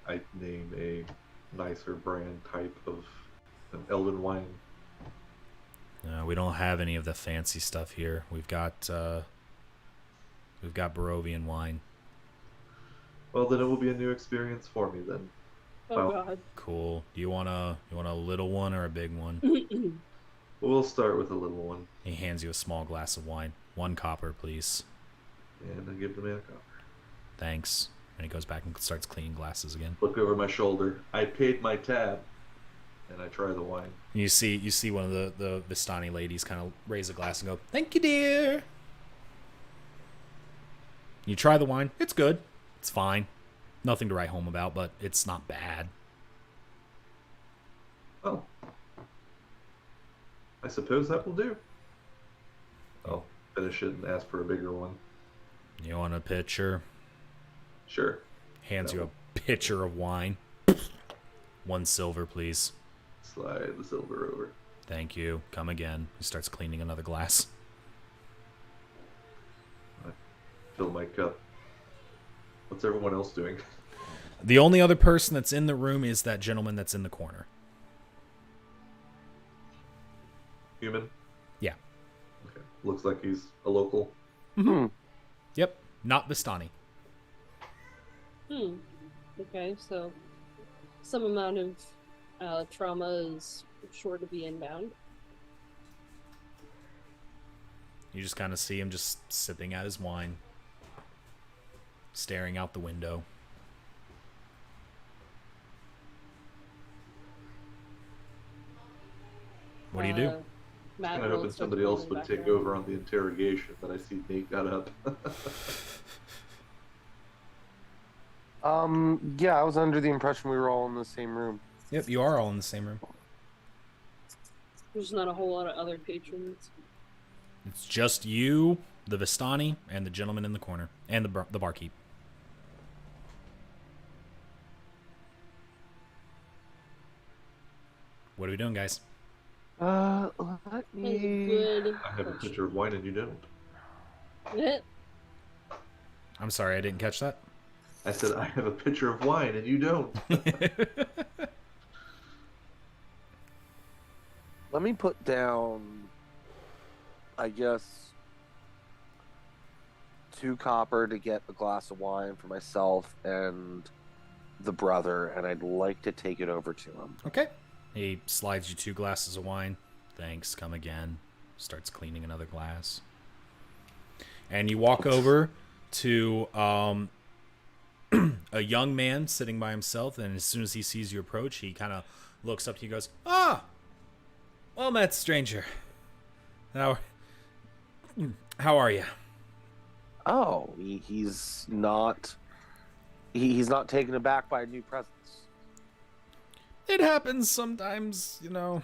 I name a nicer brand type of an Elven wine. We don't have any of the fancy stuff here. We've got Barovian wine. Well, then it will be a new experience for me then. Oh Well, god. Cool. Do you want a little one or a big one? We'll start with a little one. He hands you a small glass of wine. 1 copper, please. And I give the man a copper. Thanks. And he goes back and starts cleaning glasses again. Look over my shoulder. I paid my tab. And I try the wine. You see one of the Vistani ladies kind of raise a glass and go, "Thank you, dear." You try the wine. It's good. It's fine. Nothing to write home about, but it's not bad. Oh. I suppose that will do. I'll finish it and ask for a bigger one. You want a pitcher? Sure. Hands you a pitcher of wine. 1 silver, please. Slide the silver over. Thank you. Come again. He starts cleaning another glass. I fill my cup. What's everyone else doing? The only other person that's in the room is that gentleman that's in the corner. Human? Yeah. Okay. Looks like he's a local. Hmm. Yep. Not Vistani. Okay, so some amount of trauma is sure to be inbound. You just kind of see him just sipping at his wine, staring out the window. What do you do? Matt I was hoping somebody else would take over on the interrogation, but I see Nate got up. Yeah, I was under the impression we were all in the same room. Yep, you are all in the same room. There's not a whole lot of other patrons. It's just you, the Vistani, and the gentleman in the corner, and the barkeep. What are we doing, guys? Let me... Good. I have a pitcher of wine and you don't. I'm sorry, I didn't catch that. I said, I have a pitcher of wine and you don't. Let me put down, I guess, 2 copper to get a glass of wine for myself and the brother, and I'd like to take it over to him. Okay. He slides you 2 glasses of wine. Thanks, come again. starts cleaning another glass. And you walk over to a young man sitting by himself, and as soon as he sees you approach, he kind of looks up to you and goes, "Ah! Well met, stranger. How are you?" Oh, he's not taken aback by a new presence. It happens sometimes, you know.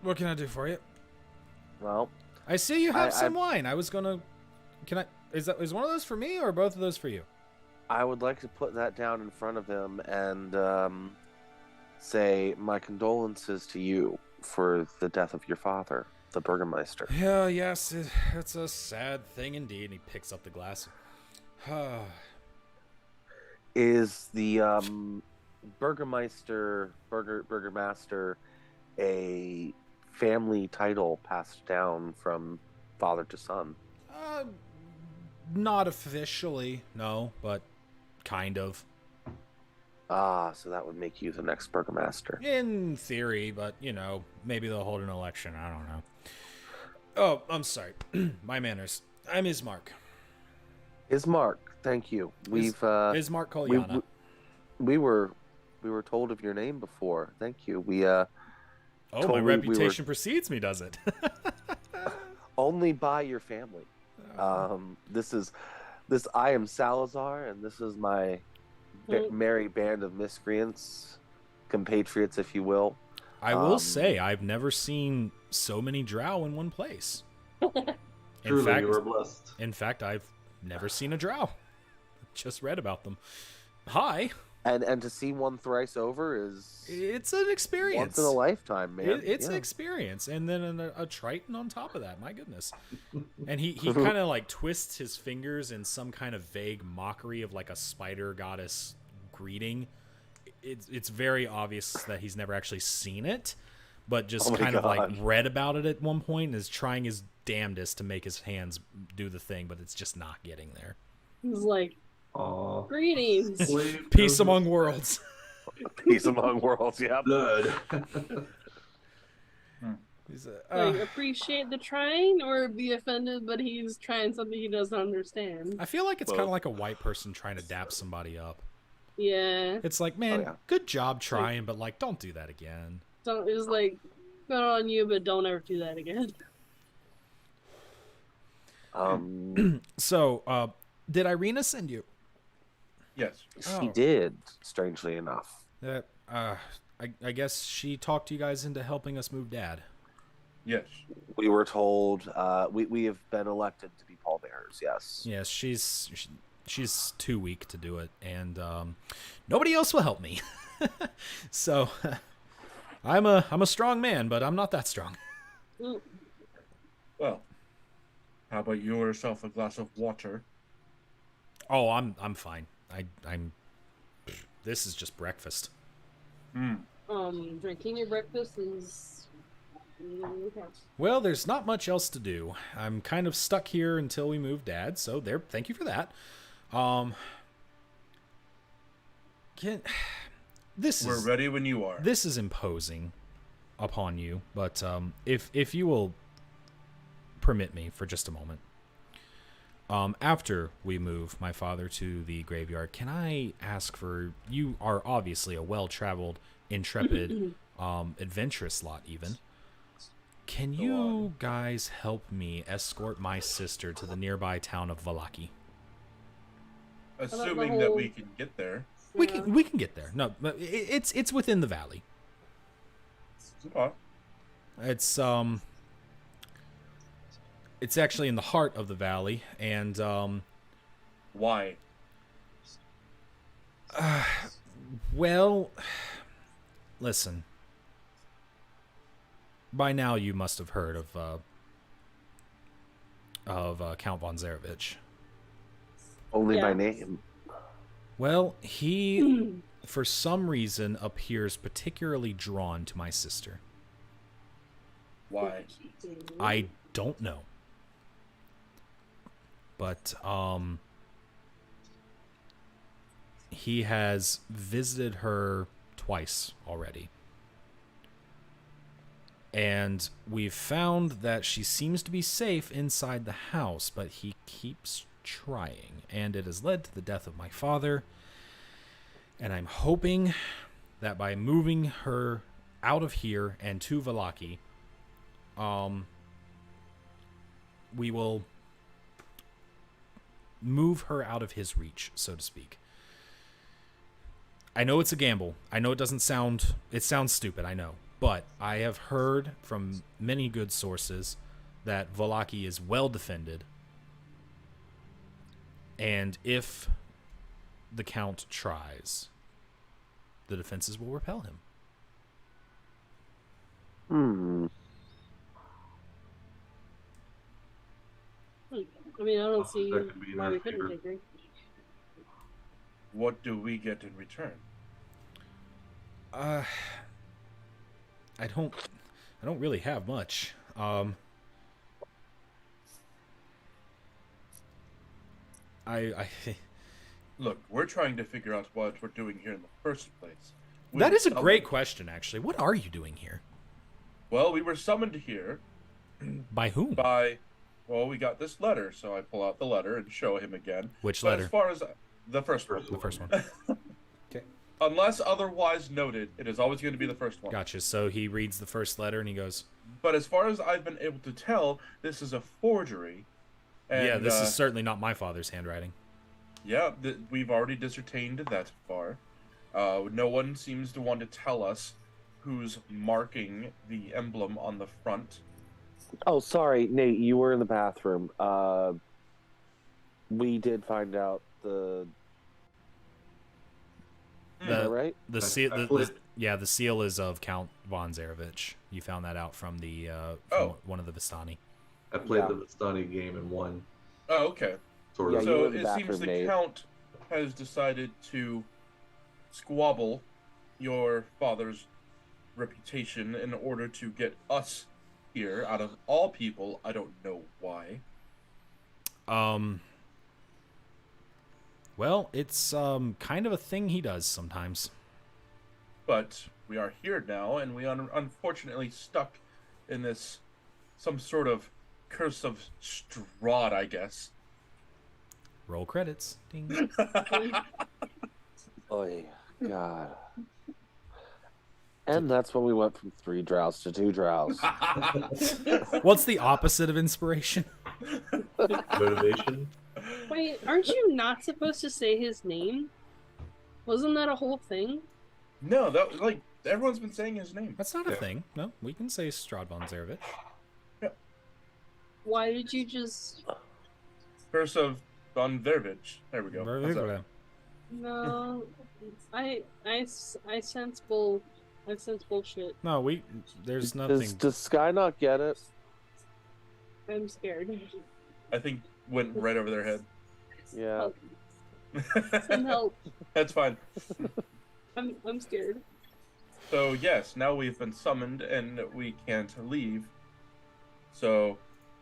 What can I do for you? Well, I see you have some wine. I was gonna. Can I? Is one of those for me or both of those for you? I would like to put that down in front of him and say my condolences to you for the death of your father, the Burgermeister. Yeah, yes, it's a sad thing indeed. And he picks up the glass. Is the Burgermaster a family title passed down from father to son? Not officially, no, but kind of. Ah, so that would make you the next Burgermaster. In theory, but, you know, maybe they'll hold an election. I don't know. Oh, I'm sorry. My manners. I'm Ismark. Ismark, thank you. Ismark Kolyana. We were told of your name before. Thank you. Oh, my reputation precedes me, does it? Only by your family. I am Salazar, and this is my merry band of miscreants, compatriots, if you will. I will say, I've never seen so many drow in one place. Truly, you were blessed. In fact, I've never seen a drow. Just read about them. Hi. And to see one thrice over it's an experience. Once in a lifetime, man. It's an experience. And then a Triton on top of that. My goodness. And he kind of like twists his fingers in some kind of vague mockery of like a spider goddess greeting. It's very obvious that he's never actually seen it, but just kind of like read about it at one point and is trying his damnedest to make his hands do the thing, but it's just not getting there. He's like, aww. Greetings. Peace among worlds. Peace among worlds, yeah. Blood. Like, appreciate the trying or be offended, but he's trying something he doesn't understand. I feel like it's kind of like a white person trying to dap somebody up. Yeah. It's like, man, good job trying, but like, don't do that again. It's like, good on you, but don't ever do that again. So, did Irina send you? Yes. She did, strangely enough. I guess she talked you guys into helping us move Dad. Yes. We were told we have been elected to be pallbearers. Yes. Yes, she's too weak to do it, and nobody else will help me. So I'm a strong man, but I'm not that strong. Well, how about you yourself a glass of water? Oh, I'm fine. I'm. This is just breakfast. Drinking your breakfast is. Well, there's not much else to do. I'm kind of stuck here until we move Dad, so there. Thank you for that. We're ready when you are. This is imposing upon you, but if you will permit me for just a moment. After we move my father to the graveyard, can I ask for, you are obviously a well-traveled, intrepid, adventurous lot even. Can you guys help me escort my sister to the nearby town of Valaki? Assuming that we can get there. We can get there. No, it's within the valley. It's actually in the heart of the valley, and why? Well, listen. By now, you must have heard of Count von Zarevich. Only by name. Well, he, for some reason, appears particularly drawn to my sister. Why? I don't know. But, he has visited her twice already. And we've found that she seems to be safe inside the house, but he keeps trying. And it has led to the death of my father. And I'm hoping that by moving her out of here and to Vallaki, we will move her out of his reach, so to speak. I know it's a gamble. I know it sounds stupid, I know. But I have heard from many good sources that Vallaki is well defended. And if the Count tries, the defenses will repel him. I mean, I don't see That could be in why our we couldn't favor. take her. What do we get in return? I don't really have much. I Look, we're trying to figure out what we're doing here in the first place. We that were is a great summoned- question, actually. What are you doing here? Well, we were summoned here By whom? by. Well, we got this letter, so I pull out the letter and show him again. Which But letter? as far as the first one, The first one. Okay. unless otherwise noted, it is always going to be the first one. Gotcha. So he reads the first letter and he goes, But as far as I've been able to tell, this is a forgery. And, "Yeah, this is certainly not my father's handwriting." Yeah, we've already discertained that far. No one seems to want to tell us who's marking the emblem on the front. Oh, sorry, Nate. You were in the bathroom. We did find out the. Am I right? The I- seal. I The flipped. seal is of Count von Zarevich. You found that out from the Oh. one of the Vistani. I played Yeah. the Vistani game and won, Oh, okay. sort Yeah, of. you were So in the it bathroom, seems the Nate. Count has decided to squabble your father's reputation in order to get us here out of all people. I don't know why. Well, it's kind of a thing he does sometimes. But we are here now, and we are unfortunately stuck in this some sort of curse of Strahd, I guess. Roll credits. Ding. Oy, God. And that's when we went from 3 drows to 2 drows. What's the opposite of inspiration? Motivation. Wait, aren't you not supposed to say his name? Wasn't that a whole thing? No, that like everyone's been saying his name. That's not a Yeah. thing. No, we can say Strahd von Zarevich. Why did you just... Curse of Von Vervich. There we go. How's that? No, I sense bullshit. No, there's nothing. Does Sky not get it? I'm scared. I think went right over their head. Yeah. Send help. That's fine. I'm scared. So yes, now we've been summoned and we can't leave. So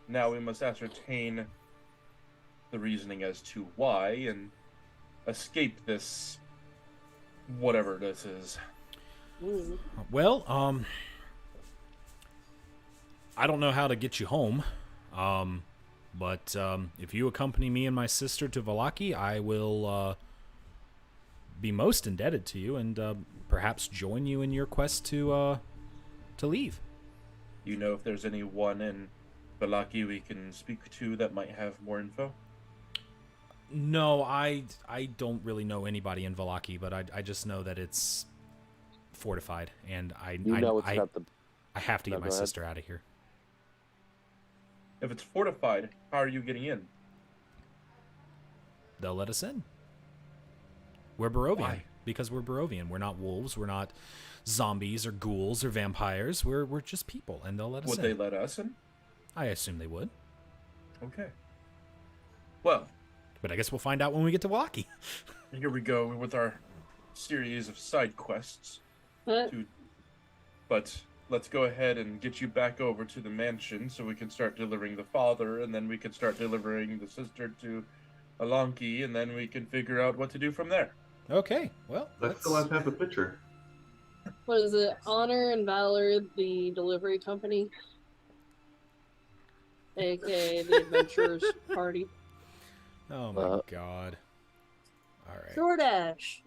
now we must ascertain the reasoning as to why and escape this whatever this is. Ooh. Well, I don't know how to get you home, but if you accompany me and my sister to Vallaki, I will be most indebted to you and perhaps join you in your quest to leave. You know if there's anyone in Vallaki we can speak to that might have more info? No, I don't really know anybody in Vallaki, but I just know that it's fortified, and I Got the. I have to No, get my go ahead. sister out of here. If it's fortified, how are you getting in? They'll let us in. We're Barovian. Why? Because we're Barovian. We're not wolves. We're not zombies or ghouls or vampires. We're just people, and they'll let us Would in. they let us in? I assume they would, Okay. Well, but I guess we'll find out when we get to Vallaki. here we go with our series of side quests. But But let's go ahead and get you back over to the mansion so we can start delivering the father, and then we can start delivering the sister to Alanki, and then we can figure out what to do from there. Okay, well, I still have to have a picture. What is it? Honor and Valor, the delivery company, aka the Adventurers Party. Oh my god. All right. DoorDash,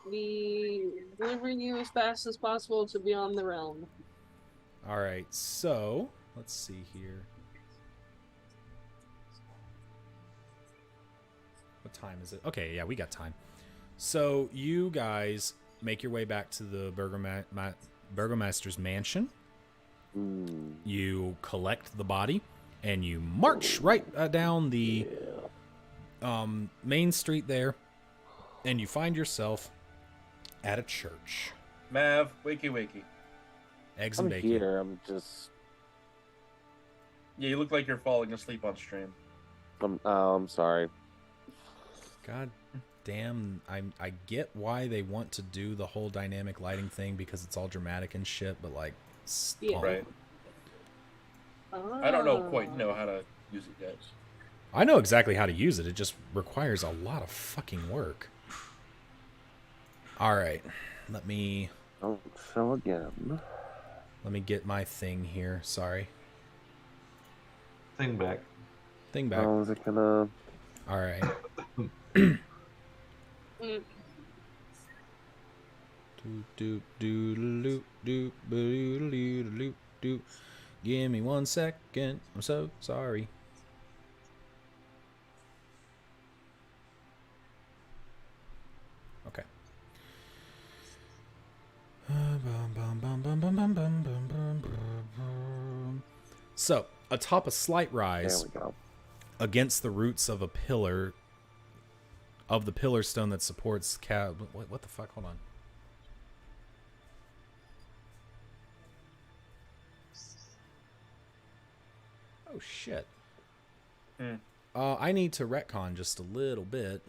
be delivering you as fast as possible to beyond the realm. All right. So let's see here. What time is it? Okay, yeah, we got time. So you guys make your way back to the Burgomaster's mansion. You collect the body, and you march right down the main street there, and you find yourself at a church. Mav, wakey. Eggs and I'm bacon. here. I'm just. Yeah, you look like you're falling asleep on stream. I'm sorry. God damn, I get why they want to do the whole dynamic lighting thing because it's all dramatic and shit, but like, Yeah. Right. I don't quite know how to use it yet. I know exactly how to use it. It just requires a lot of fucking work. All right, let me Don't show again. get my thing here. Sorry, Thing back. thing back. How is it gonna? All right. Mm. Give me 1 second. I'm so sorry. Okay. So, atop a slight rise There we go. against the roots of a pillar, of the pillar stone that supports what the fuck? Hold on. Oh shit. I need to retcon just a little bit.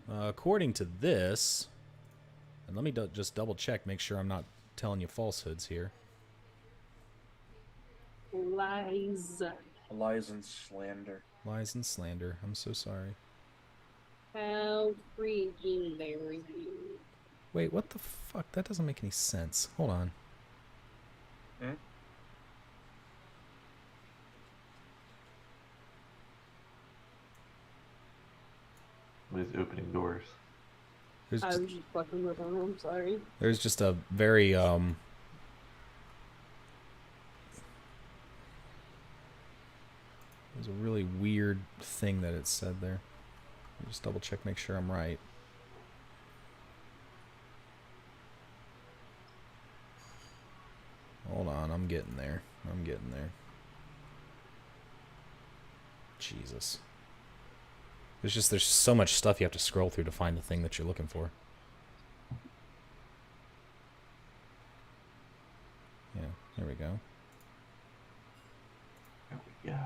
According to this, and let me just double check, make sure I'm not telling you falsehoods here. Lies. Lies and slander. Lies and slander. I'm so sorry. How freaking dare you? Wait, what the fuck? That doesn't make any sense. Hold on. He's opening doors. There's I just, was just fucking with him. I'm sorry. there's just a very there's a really weird thing that it said there. Let me just double check, make sure I'm right. Hold on, I'm getting there. Jesus. There's so much stuff you have to scroll through to find the thing that you're looking for. Yeah, there we go. There we go.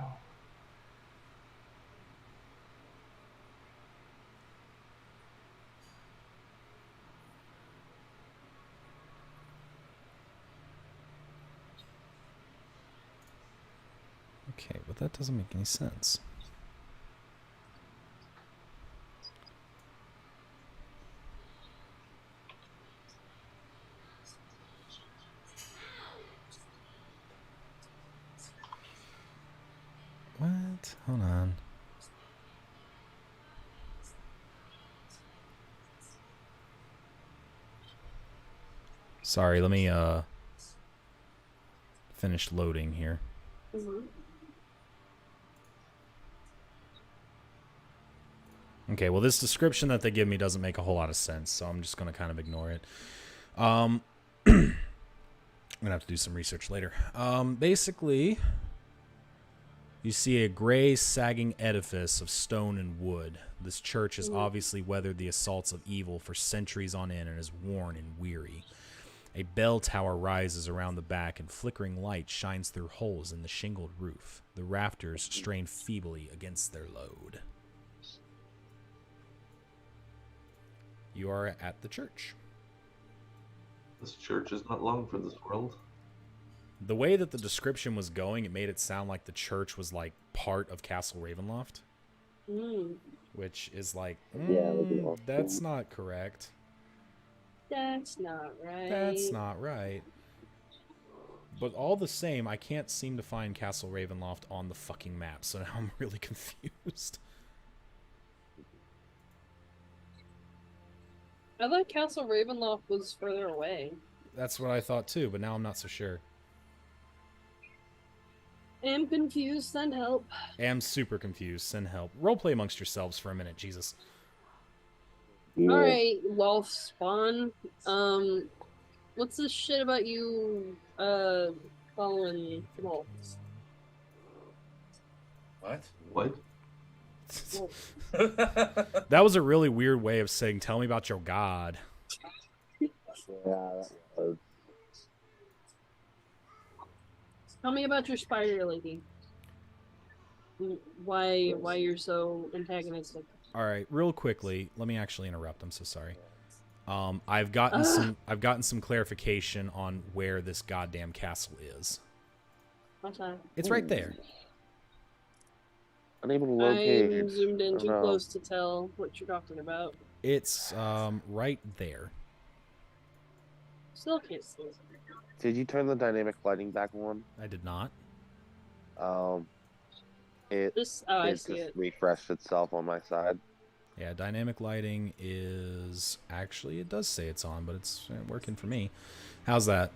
Okay, but that doesn't make any sense. What? Hold on. Sorry, let me finish loading here. Okay, well, this description that they give me doesn't make a whole lot of sense, so I'm just going to kind of ignore it. I'm going to have to do some research later. Basically, you see a gray, sagging edifice of stone and wood. This church has obviously weathered the assaults of evil for centuries on end and is worn and weary. A bell tower rises around the back, and flickering light shines through holes in the shingled roof. The rafters strain feebly against their load. You are at the church. This church is not long for this world. The way that the description was going, it made it sound like the church was like part of Castle Ravenloft. Which is like, Yeah, that's not correct. That's not right. That's not right. But all the same, I can't seem to find Castle Ravenloft on the fucking map, so now I'm really confused. I thought Castle Ravenloft was further away. That's what I thought too, but now I'm not so sure. Am confused, send help. Am super confused. Send help. Roleplay amongst yourselves for a minute, Jesus. Alright, Loth Spawn. What's this shit about you, following wolves? What? What? That was a really weird way of saying, tell me about your god. Yeah. Tell me about your spider lady. Why you're so antagonistic? All right, real quickly, let me actually interrupt. I'm so sorry. I've gotten some clarification on where this goddamn castle is. What's that? It's right there. Unable to locate. I'm zoomed in Oh, too no. close to tell what you're talking about. It's right there. Still can't see. Did you turn the dynamic lighting back on? I did not. It I it see just it. refreshed itself on my side. Yeah, dynamic lighting is actually, it does say it's on, but it's working for me. How's that?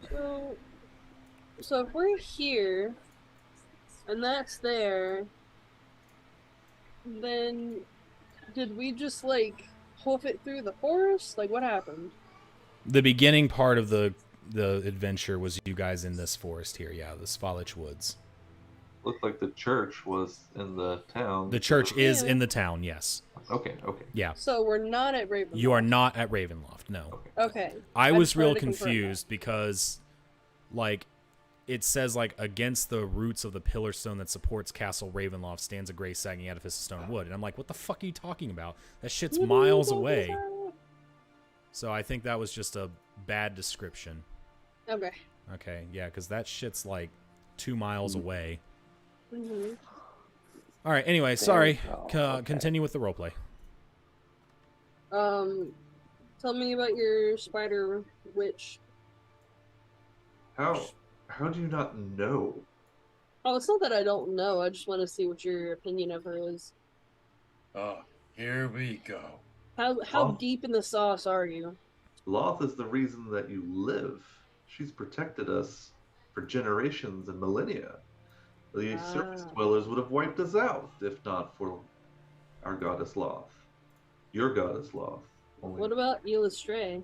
So if we're here, and that's there, then did we just like hoof it through the forest? Like what happened? The beginning part of the adventure was you guys in this forest here. Yeah, the Svalich Woods. Looked like the church was in the town. The church is Yeah. in the town, yes. Okay. Yeah. So we're not at Ravenloft. You are not at Ravenloft, no. Okay. I was just real wanted to confirm confused because, like, it says, like, against the roots of the pillar stone that supports Castle Ravenloft stands a gray sagging edifice of stone and wood. And I'm like, what the fuck are you talking about? That shit's What are you miles talking away. about? So I think that was just a bad description. Okay. Okay, yeah, because that shit's, like, 2 miles away. Mm-hmm. All right, anyway, sorry. Okay. Continue with the roleplay. Tell me about your spider witch. How do you not know? Oh, it's not that I don't know. I just want to see what your opinion of her is. Oh, here we go. How Oh. deep in the sauce are you? Loth is the reason that you live. She's protected us for generations and millennia. The surface dwellers would have wiped us out if not for our goddess Loth. Your goddess Loth. Only... What about Illustray?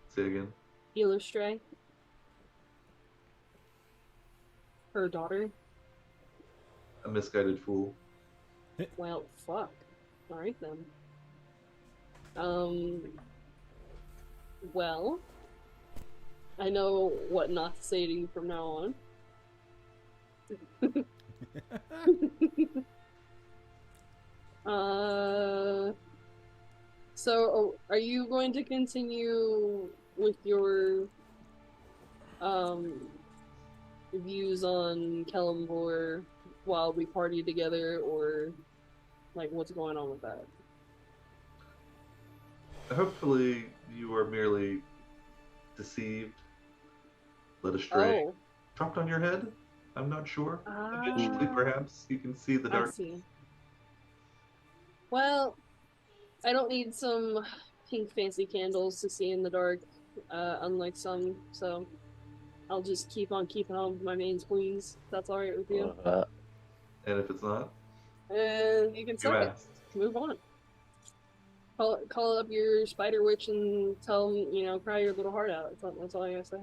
Say again. Illustray? Her daughter? A misguided fool. Well, fuck. Alright then. Well, I know what not to say to you from now on. So are you going to continue with your views on Kellamvor while we party together, or like what's going on with that? Hopefully you are merely deceived, led astray, Oh, dropped on your head. I'm not sure. Eventually, perhaps you can see the I dark. see. Well, I don't need some pink fancy candles to see in the dark, unlike some, so I'll just keep on keeping on with my main squeeze. That's alright with you. And if it's not, And you can you suck it. asked. Move on. Call up your spider witch and tell them, cry your little heart out. That's all I gotta say.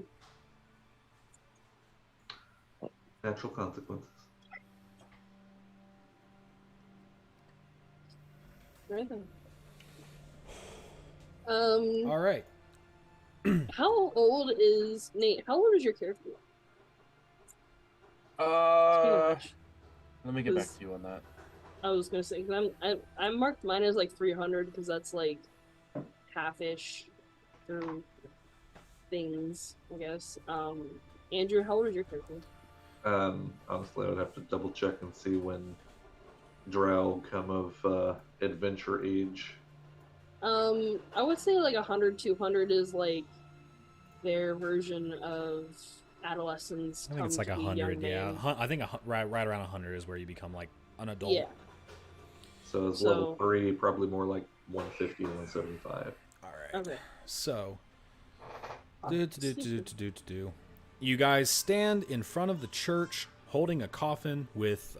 Natural consequences. Right then. All right. How old is Nate? How old is your character? Let me get back to you on that. I was gonna say, cause I marked mine as like 300 because that's like half-ish through things, I guess. Andrew, how old is your character? Honestly, I would have to double check and see when Drow come of adventure age. I would say like 100, 200 is like their version of adolescents I think come it's like to be 100. young Yeah, man. I think right around 100 is where you become like an adult. Yeah. So it's So- level 3, probably more like 150 to 175. All right. Okay. So, you guys stand in front of the church holding a coffin with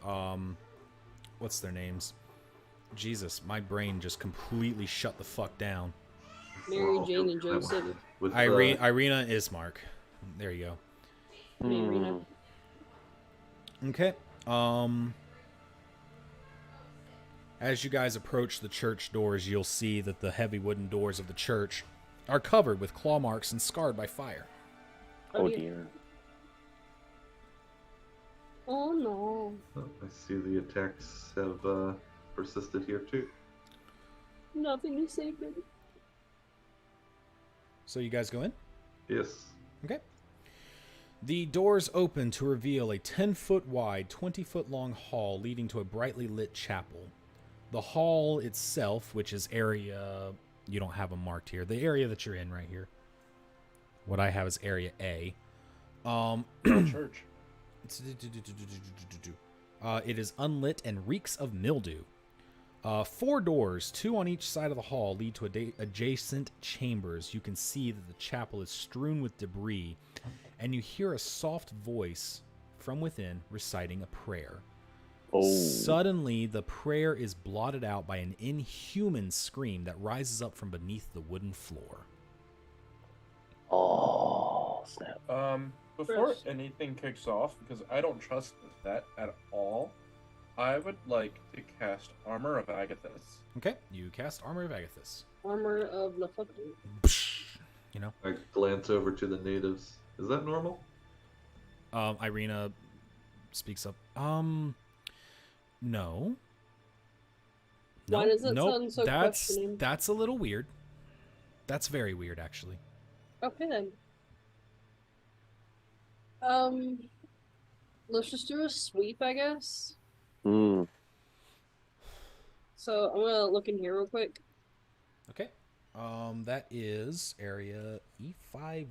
what's their names? Jesus, my brain just completely shut the fuck down. Mary, Well, Jane, and that one Joseph. did. With Irina Ismark. There you go. Marina. Okay. As you guys approach the church doors, you'll see that the heavy wooden doors of the church are covered with claw marks and scarred by fire. Oh dear. Oh no. I see the attacks have persisted here too. Nothing is sacred. So you guys go in? Yes. Okay. The doors open to reveal a 10-foot wide, 20-foot long hall leading to a brightly lit chapel. The hall itself, which is area... You don't have them marked here. The area that you're in right here. What I have is area A. Church. It is unlit and reeks of mildew. 4 doors, 2 on each side of the hall, lead to adjacent chambers. You can see that the chapel is strewn with debris, and you hear a soft voice from within reciting a prayer. Oh. Suddenly, the prayer is blotted out by an inhuman scream that rises up from beneath the wooden floor. Oh, snap. Before Gross. anything kicks off, because I don't trust that at all, I would like to cast Armor of Agathis. Okay, you cast Armor of Agathis. Armor of the fucking. You know, I glance over to the natives. Is that normal? Irina speaks up. No. Why does it nope, sound so questioning? that's a little weird. That's very weird, actually. Okay then. Let's just do a sweep, I guess. Hmm. So I'm gonna look in here real quick. Okay. That is area E5D.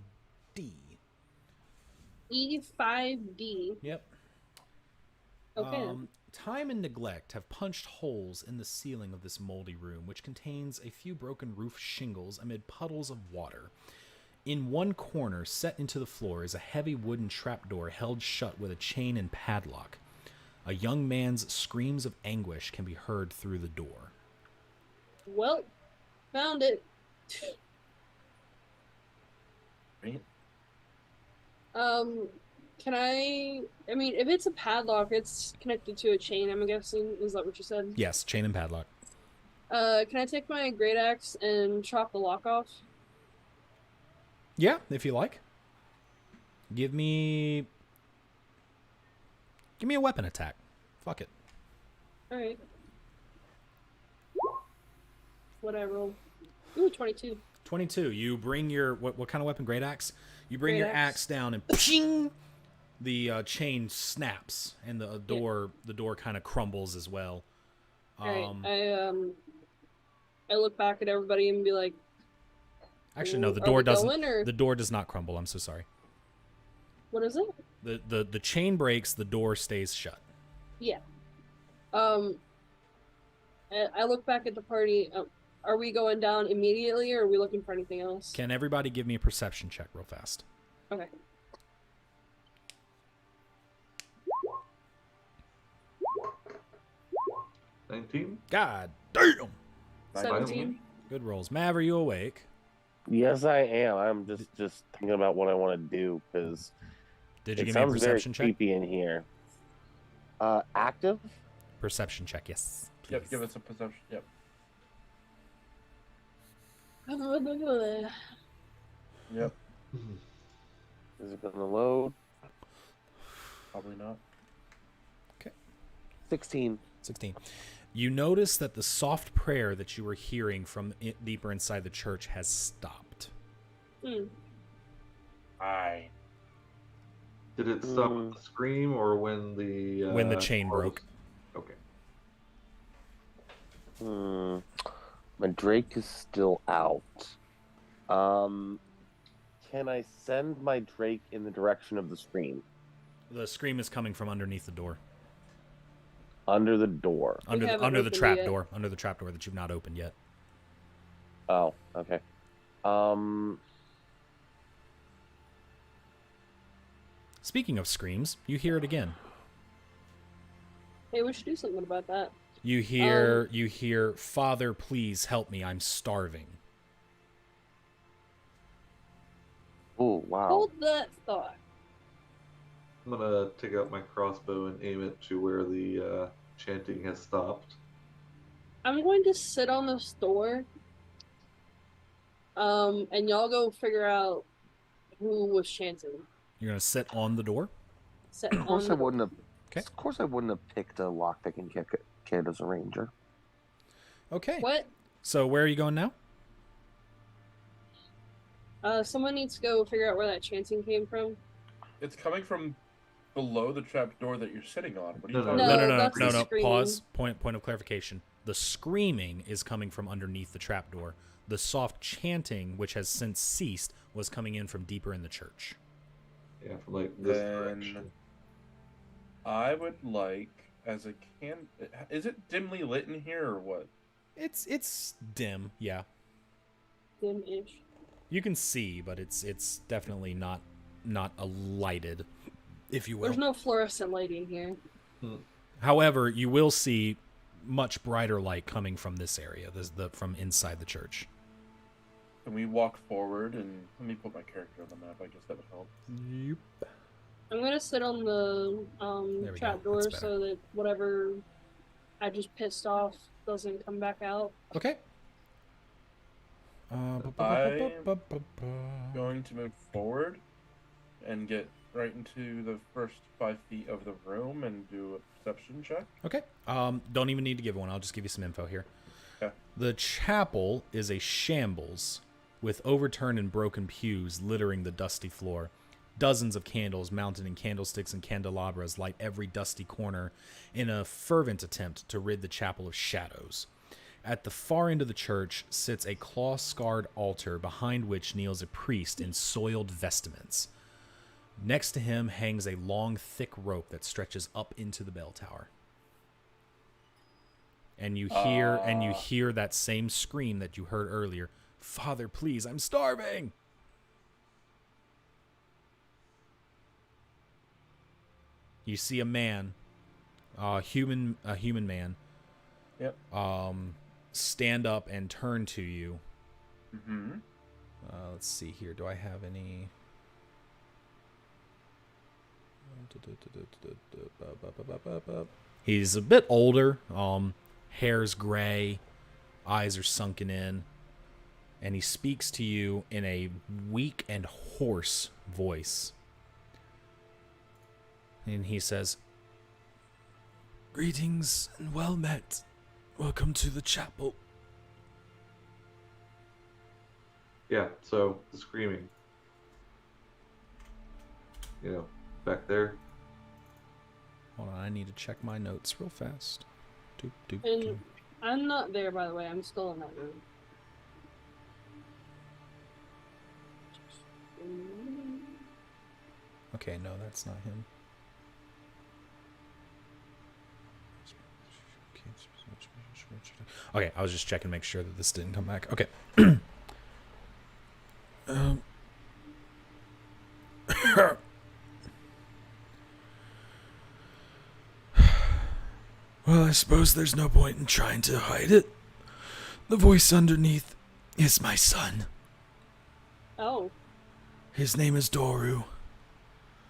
E5D. Yep. Okay. Time and neglect have punched holes in the ceiling of this moldy room, which contains a few broken roof shingles amid puddles of water. In one corner, set into the floor, is a heavy wooden trapdoor held shut with a chain and padlock. A young man's screams of anguish can be heard through the door. Well, found it. Right? Can I mean, if it's a padlock, it's connected to a chain, I'm guessing. Is that what you said? Yes, chain and padlock. Can I take my great axe and chop the lock off? Yeah, if you like. Give me a weapon attack. Fuck it. Alright. What I roll? Ooh, 22. 22. You bring your what kind of weapon? Great axe. You bring Great your axe down and ping. The chain snaps and the door kind of crumbles as well. Alright, I look back at everybody and be like, Actually, no, the Are door we doesn't. going, or- The door does not crumble. I'm so sorry. what is it? The chain breaks. The door stays shut. Yeah. I look back at the party. Are we going down immediately, or are we looking for anything else? Can everybody give me a perception check real fast? Okay. $19? God damn. 17. Good rolls. Mav, are you awake? Yes, I am. I'm just thinking about what I want to do because Did you it give me a sounds very perception check? creepy in here. Active? Perception check, yes. Yep, please. give us a perception. Yep. Yep. Is it going to load? Probably not. 16. 16. You notice that the soft prayer that you were hearing from deeper inside the church has stopped. Hmm. Aye. Did it stop with the scream or when the When the chain door broke. was- Okay. My Drake is still out. Can I send my Drake in the direction of the scream? The scream is coming from underneath the door. Under the door. Under the haven't opened trap yet. door. Under the trap door that you've not opened yet. Oh, okay. Speaking of screams, you hear it again. Hey, we should do something about that. You hear, Father, please help me, I'm starving. Oh, wow. Hold that thought. I'm gonna take out my crossbow and aim it to where the chanting has stopped. I'm going to sit on this door. And y'all go figure out who was chanting. You're gonna sit on the door? Sit Of course, on I the- wouldn't have. Okay. Of course, I wouldn't have picked a lockpicking kid as a ranger. Okay. What? So where are you going now? Someone needs to go figure out where that chanting came from. It's coming from below the trap door that you're sitting on. What are you No, talking no. about? No. that's the screaming. Pause. Point of clarification. The screaming is coming from underneath the trap door. The soft chanting, which has since ceased, was coming in from deeper in the church. Yeah, from like this Then direction. I would like, as a is it dimly lit in here or what? It's dim, yeah. Dim-ish. You can see, but it's definitely not lighted, if you will. There's no fluorescent lighting here. However, you will see much brighter light coming from this area, from inside the church. Can we walk forward and let me put my character on the map? I guess that would help. Yep. I'm gonna sit on the There we trap go. door That's better. so that whatever I just pissed off doesn't come back out. Okay. Going to move forward and get right into the first 5 feet of the room and do a perception check. Okay. Don't even need to give one. I'll just give you some info here. Okay. The chapel is a shambles with overturned and broken pews littering the dusty floor. Dozens of candles mounted in candlesticks and candelabras light every dusty corner in a fervent attempt to rid the chapel of shadows. At the far end of the church sits a claw-scarred altar behind which kneels a priest in soiled vestments. Next to him hangs a long, thick rope that stretches up into the bell tower. And you hear that same scream that you heard earlier. Father, please, I'm starving. You see a man, a human man. Yep. Stand up and turn to you. Mm-hmm. Let's see here. Do I have any? He's a bit older. Hair's gray, eyes are sunken in, and he speaks to you in a weak and hoarse voice. And he says, "Greetings and well met. Welcome to the chapel." Yeah, so the screaming. You know, back there. Hold on, I need to check my notes real fast. Doop, doop, And doop. I'm not there, by the way. I'm still in that room. Okay, no, that's not him. Okay, I was just checking to make sure that this didn't come back. Okay. Well, I suppose there's no point in trying to hide it. The voice underneath is my son. Oh, His name is Doru.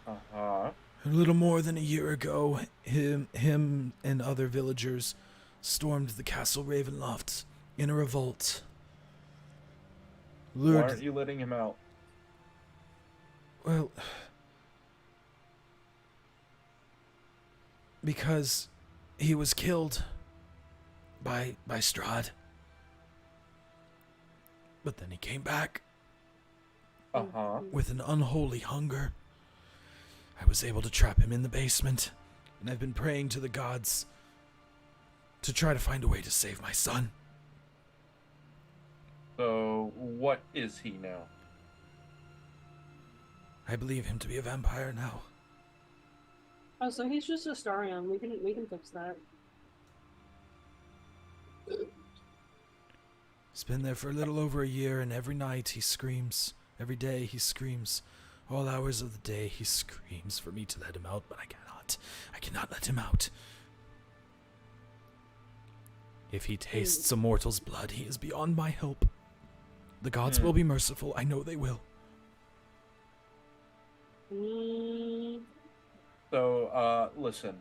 Uh-huh. A little more than a year ago, him and other villagers stormed the castle Ravenloft in a revolt. Why aren't you letting him out? Well, because he was killed by Strahd. But then he came back Uh-huh. with an unholy hunger. I was able to trap him in the basement, and I've been praying to the gods to try to find a way to save my son. So, what is he now? I believe him to be a vampire now. Oh, so he's just a Starion. We can fix that. He's been there for a little over a year, and every night he screams. Every day he screams. All hours of the day he screams for me to let him out, but I cannot. I cannot let him out. If he tastes a mortal's blood, he is beyond my help. The gods will be merciful. I know they will. So, listen.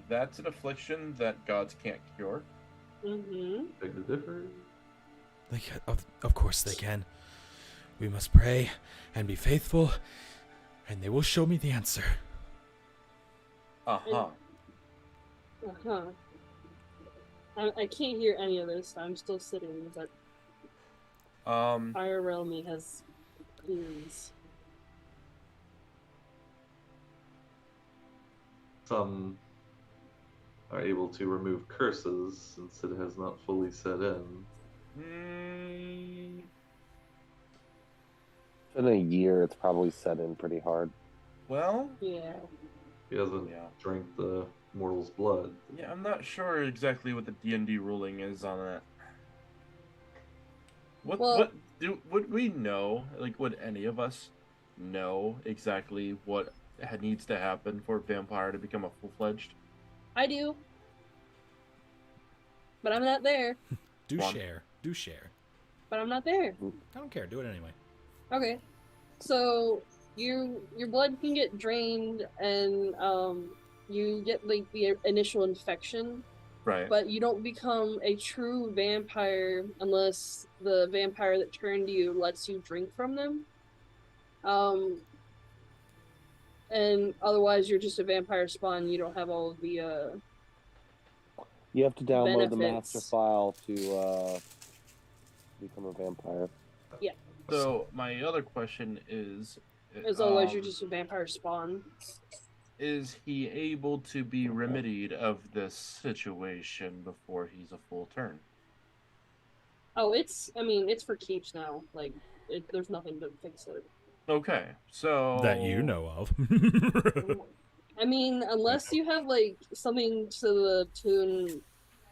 That's an affliction that gods can't cure. Mm-hmm. Beg to differ. Of course they can. We must pray and be faithful, and they will show me the answer. Uh-huh. Uh-huh. I can't hear any of this. I'm still sitting, but Fire Realm has ears. Some are able to remove curses since it has not fully set in. In a year, it's probably set in pretty hard. Well, Yeah. He hasn't drank the mortal's blood. yeah, I'm not sure exactly what the D&D ruling is on that. Would we know, like, would any of us know exactly what needs to happen for a vampire to become a full-fledged? I do. But I'm not there. Do share. But I'm not there. I don't care. Do it anyway. Okay. So your blood can get drained and you get like the initial infection. Right. But you don't become a true vampire unless the vampire that turned you lets you drink from them. And otherwise you're just a vampire spawn. You don't have all of the You have to download the benefits. master file to become a vampire. Yeah. So my other question is, As otherwise you're just a vampire spawn. is he able to be remedied of this situation before he's a full turn? Oh, it's for keeps now. Like, there's nothing to fix it. Okay, so That you know of. I mean, unless you have, like, something to the tune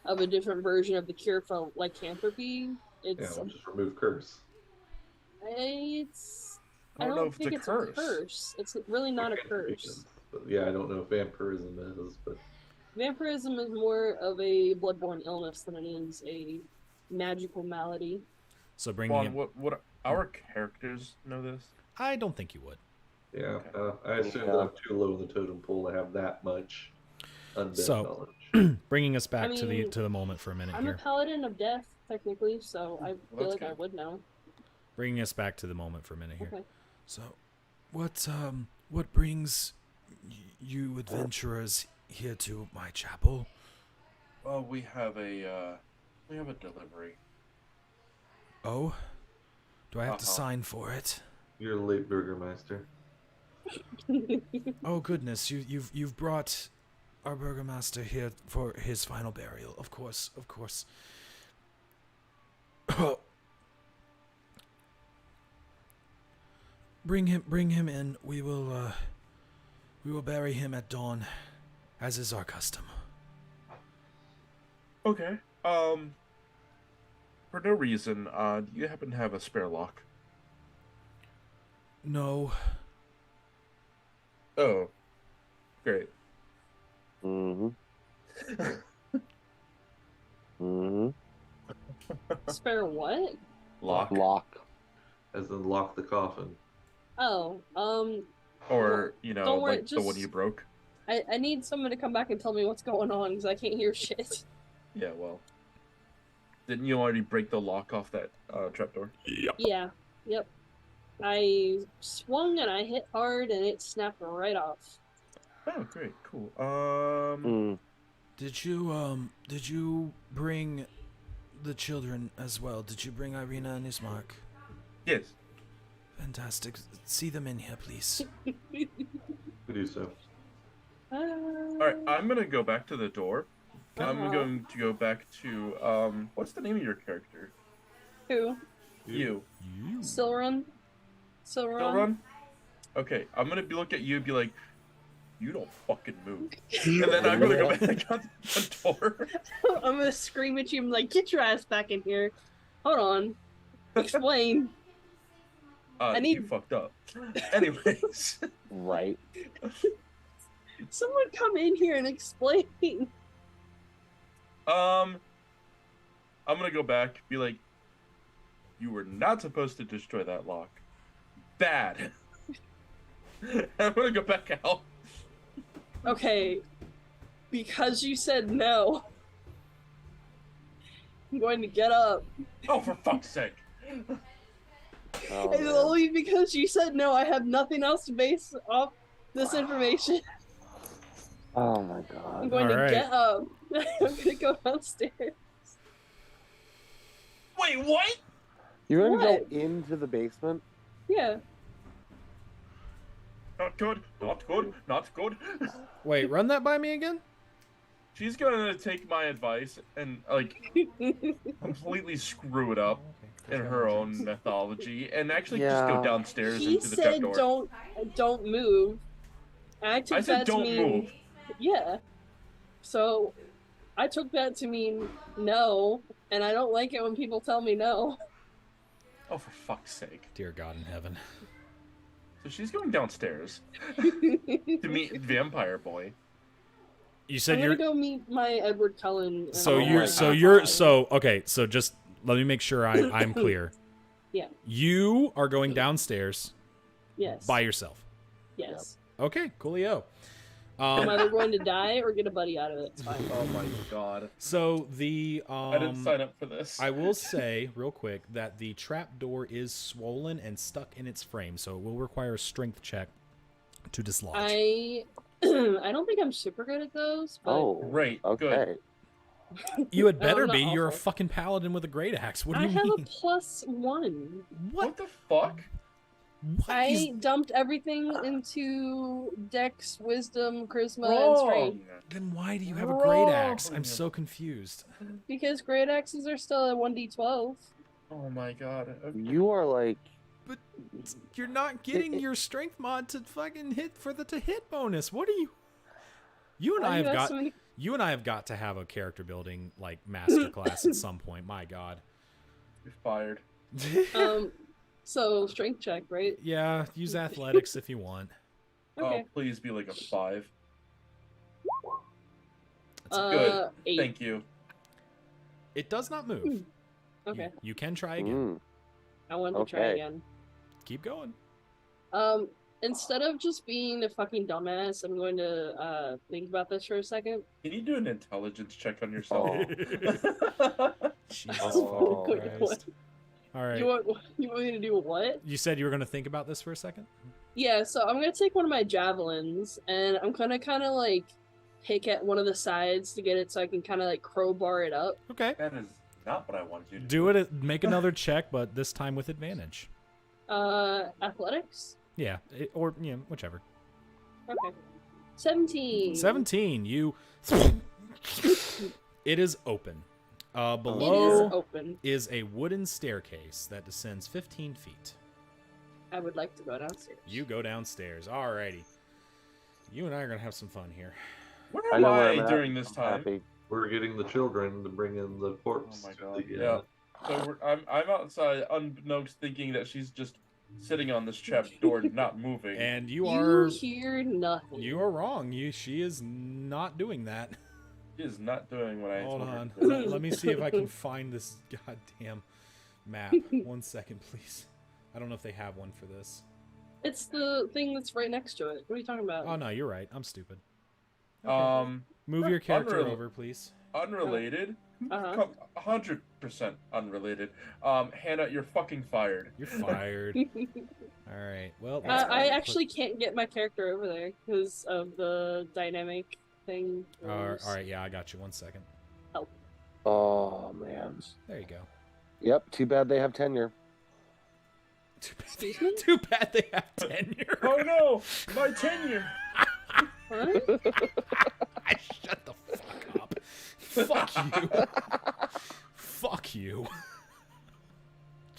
of a different version of the cure for lycanthropy, it's... Yeah, we'll just remove curse. I don't know don't if think it's it's a a curse. It's really not a curse. But yeah, I don't know if vampirism is, but Vampirism is more of a bloodborne illness than it is a magical malady. So bringing him... what our characters know this? I don't think you would. yeah, Okay. I assume that I'm too low in the totem pole to have that much undead knowledge. Bringing us back to the moment for a minute I'm here. a paladin of death, technically, so I Well, feel like that's I would know. Bringing us back to the moment for a minute here. Okay. So, what brings you adventurers here to my chapel? Well, we have a delivery. Oh, do I have to sign for it? You're the late Burgermeister. Oh goodness, you've brought our burgomaster here for his final burial. Of course. Bring him in. We will bury him at dawn, as is our custom. Okay. For no reason, do you happen to have a spare lock? No. Oh, great. Spare what? Lock. As in lock the coffin. Oh, Or, don't worry, like the one you broke? I need someone to come back and tell me what's going on, because I can't hear shit. Yeah, well. Didn't you already break the lock off that trapdoor? Yep. Yeah, yep. I swung and I hit hard and it snapped right off. Oh, great, cool. Did you bring the children as well? Did you bring Irina and Ismark? Yes. Fantastic. See them in here, please. We do so. Alright, I'm gonna go back to the door. I'm going to go back to, what's the name of your character? Who? You. Still run? Still run? Okay, I'm gonna look at you and be like, you don't fucking move. And then I'm gonna go back on the door. I'm gonna scream at you and be like, get your ass back in here. Hold on. Explain. I need... You fucked up. Anyways. Right. Someone come in here and explain. I'm gonna go back, be like, you were not supposed to destroy that lock. Bad. I'm gonna go back out. Okay. Because you said no. I'm going to get up. Oh, for fuck's sake. Oh, It's man. only because you said no. I have nothing else to base off this information. Oh my I'm god. going to Alright. get up. I'm gonna go downstairs. Wait, what? You're gonna What? go into the basement? Yeah. Not good, not good, not good. Wait, run that by me again? She's gonna take my advice and, like, completely screw it up in her own mythology and actually just go Yeah. downstairs He into the said trapdoor. don't move. And I took I said that to don't mean move. yeah. So I took that to mean no, and I don't like it when people tell me no. Oh, for fuck's sake. Dear God in heaven. So she's going downstairs to meet Vampire Boy. You I'm said gonna you're go meet my Edward Cullen. so Oh you're my so God. you're so okay, so just let me make sure I'm clear. Yeah. You are going downstairs Yes. by yourself. Yes. Okay, coolio. I'm either going to die or get a buddy out of it. It's fine. Oh my god. So the I didn't sign up for this. I will say real quick that the trap door is swollen and stuck in its frame, so it will require a strength check to dislodge. I don't think I'm super good at those, but Oh. Great, Okay. good. You had better not be. You're a awful. fucking paladin with a great axe. What do I you have mean? a +1. What the fuck? What I is- dumped everything into Dex, Wisdom, Charisma, and Wrong. Strength. Then why do you have a great axe? I'm Wrong. so confused. Because great axes are still at 1d12. Oh my god. Okay. You are like But you're not getting your strength mod to fucking hit for the to hit bonus. What are you? You and Why I do you have ask got so many- you and I have got to have a character building like masterclass at some point. My God. You're fired. So strength check, right? Yeah, use athletics if you want. Okay. Oh, please be like a 5. That's good. 8. Thank you. It does not move. Okay. You can try again. mm, I want to try okay. again. Keep going. Instead of just being a fucking dumbass, I'm going to think about this for a second. Can you do an intelligence check on yourself? Jesus Oh. fucking Christ. All right. You want me to do what? You said you were going to think about this for a second? Yeah, so I'm gonna take one of my javelins and I'm gonna kind of like pick at one of the sides to get it so I can kind of like crowbar it up. Okay. That is not what I wanted you to Do it. Make another check, but this time with advantage. Athletics. Yeah, or yeah, whichever. Okay. 17. 17. You. It is open. It is Below open. is a wooden staircase that descends 15 feet. I would like to go downstairs. You go downstairs. Alrighty. You and I are gonna have some fun here. Where I am know where I I'm at. during this I'm time? happy. We're getting the children to bring in the corpse. Oh my to God, the, yeah. So I'm outside, unbeknownst, thinking that she's just sitting on this trap door, not moving. And You you hear nothing. are wrong. She is not doing that. She is not doing what I Hold told her on. to do. Let me see if I can find this goddamn map. 1 second, please. I don't know if they have one for this. It's the thing that's right next to it. What are you talking about? Oh no, you're right. I'm stupid. Move Move your character unreal. over, please. Unrelated. Uh-huh. 100% unrelated. Hannah, you're fucking fired. You're fired. All right. Well, that's I fine. actually can't get my character over there because of the dynamic thing. All right. Yeah, I got you. 1 second. Oh man. There you go. Yep. Too bad they have tenure. Excuse me? Too bad they have tenure. Oh no! My tenure! What? Shut the fuck up. Fuck you. Fuck you.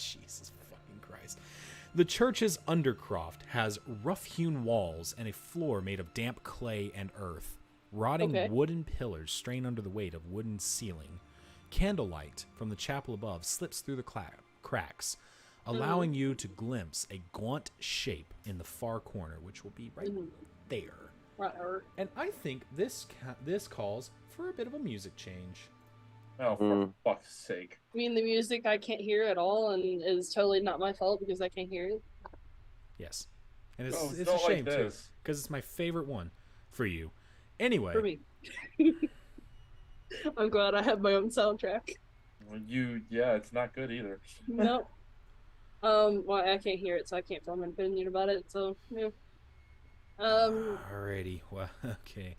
Jesus fucking Christ. The church's undercroft has rough-hewn walls and a floor made of damp clay and earth. Rotting wooden pillars strain under the weight of wooden ceiling. Candlelight from the chapel above slips through the cracks, allowing you to glimpse a gaunt shape in the far corner, which will be right there. And I think this calls for a bit of a music change. Oh, for fuck's sake. I mean, the music I can't hear at all, and is totally not my fault because I can't hear it. Yes. And it's a shame, too, because it's my favorite one for you. Anyway. For me. I'm glad I have my own soundtrack. Well, it's not good either. No. Well, I can't hear it, so I can't form an opinion about it, so, yeah. Alrighty. Well, okay.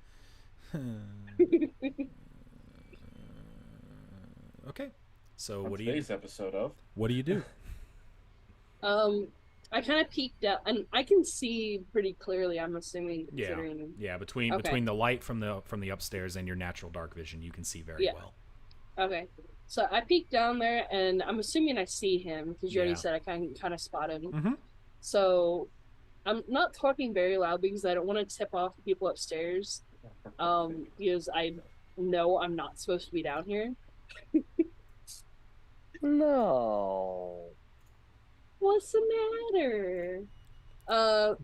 Okay. So what do you... Today's episode of... What do you do? I kind of peeked out, and I can see pretty clearly, I'm assuming, considering... Yeah, between the light from the upstairs and your natural dark vision, you can see very well. Okay. So I peeked down there, and I'm assuming I see him, because you already said I can kind of spot him. Mm-hmm. So I'm not talking very loud, because I don't want to tip off the people upstairs, because I know I'm not supposed to be down here. No. What's the matter? I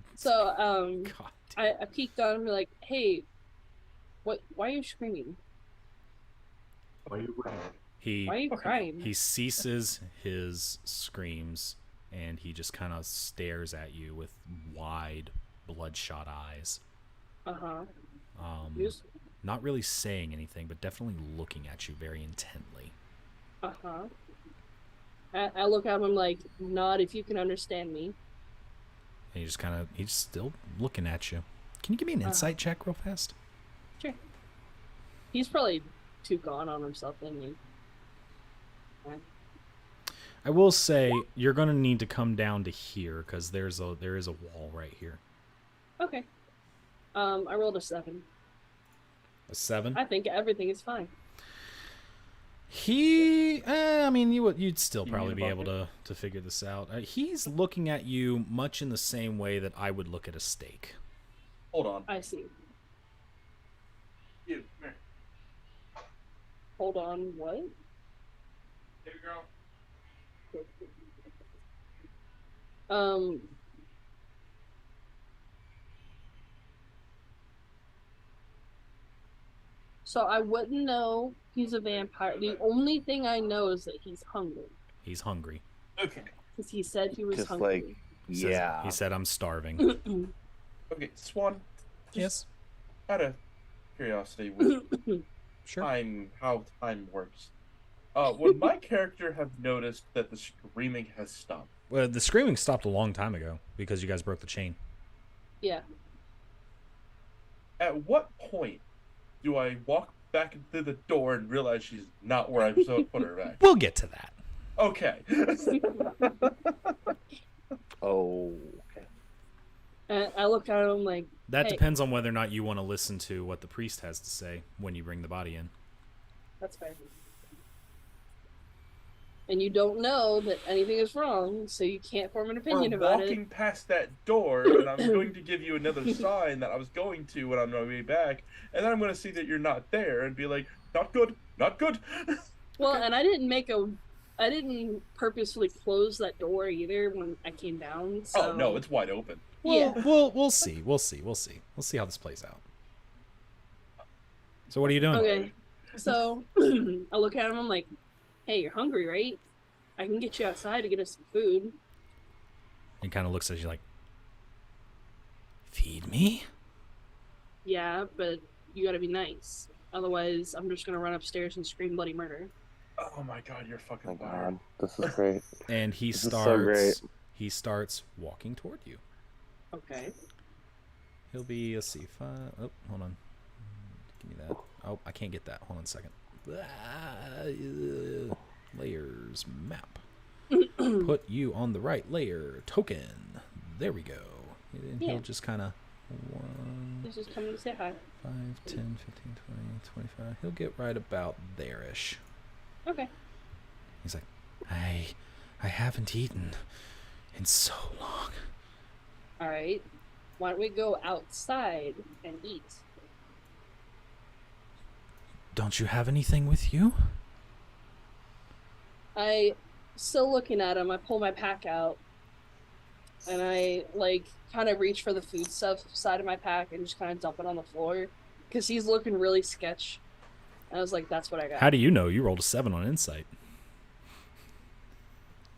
peeked on him and be like, hey, why are you screaming? Why are you crying? Why are you crying? He ceases his screams and he just kind of stares at you with wide, bloodshot eyes. Not really saying anything, but definitely looking at you very intently. I look at him like, nod if you can understand me. And he's still looking at you. Can you give me an insight check real fast? Sure. He's probably too gone on himself, isn't he? I will say you're going to need to come down to here because there is a wall right here. Okay. I rolled a 7. A 7? I think everything is fine. You'd still probably be able to figure this out. He's looking at you much in the same way that I would look at a steak. Hold on. I see. You, come here. Hold on, what? Baby girl. So I wouldn't know he's a vampire. The only thing I know is that he's hungry. He's hungry. Okay. Because he said he was Just hungry. He said, I'm starving. Okay, Swan. Yes. Out of curiosity, with Sure. how time works, would my character have noticed that the screaming has stopped? Well, the screaming stopped a long time ago because you guys broke the chain. Yeah. At what point do I walk back through the door and realize she's not where I'm supposed to put her back? We'll get to that. Okay. Oh. And I look at him like... That depends on whether or not you want to listen to what the priest has to say when you bring the body in. That's fair. And you don't know that anything is wrong, so you can't form an opinion about it. Walking past that door, and I'm going to give you another sign that I was going to when I'm on my way back, and then I'm going to see that you're not there and be like, not good, not good. Well, and I didn't purposefully close that door either when I came down. So... Oh no, it's wide open. Well, we'll see. We'll see how this plays out. So what are you doing? Okay. So I look at him. I'm like, "Hey, you're hungry, right? I can get you outside to get us some food." He kind of looks at you like, "Feed me?" Yeah, but you gotta be nice. Otherwise, I'm just gonna run upstairs and scream bloody murder. Oh my god, you're fucking Oh my fired. god, this is great. And he This is so great. starts walking toward you. Okay. He'll be a C5. Oh, hold on. Give me that. Oh, I can't get that. Hold on a second. Layers map. Put you on the right layer. Token. There we go. And he'll just kind of 1, This is coming to say hi. 5, 10, 15, 20, 25. He'll get right about there-ish. Okay. He's like, I I haven't eaten in so long. All right. Why don't we go outside and eat? Don't you have anything with you? I, still looking at him, I pull my pack out. And I, like, kind of reach for the food stuff side of my pack and just kind of dump it on the floor. Because he's looking really sketch. And I was like, that's what I got. How do you know? You rolled a 7 on insight.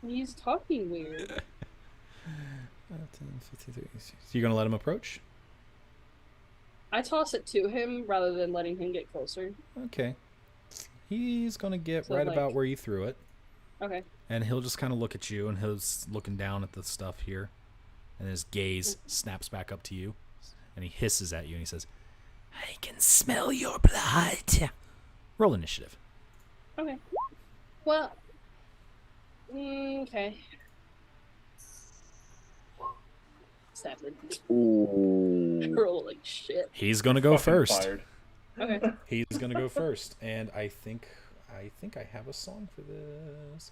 He's talking weird. So you're going to let him approach? I toss it to him rather than letting him get closer. Okay. He's going to get So, right like- about where you threw it. Okay. And he'll just kind of look at you, and he's looking down at the stuff here. And his gaze snaps back up to you. And he hisses at you, and he says, I can smell your blood. Roll initiative. Okay. Well. Okay. Seven. Ooh. Roll like shit. He's going to go Fucking first. fired. Okay. He's going to go first. And I think I have a song for this.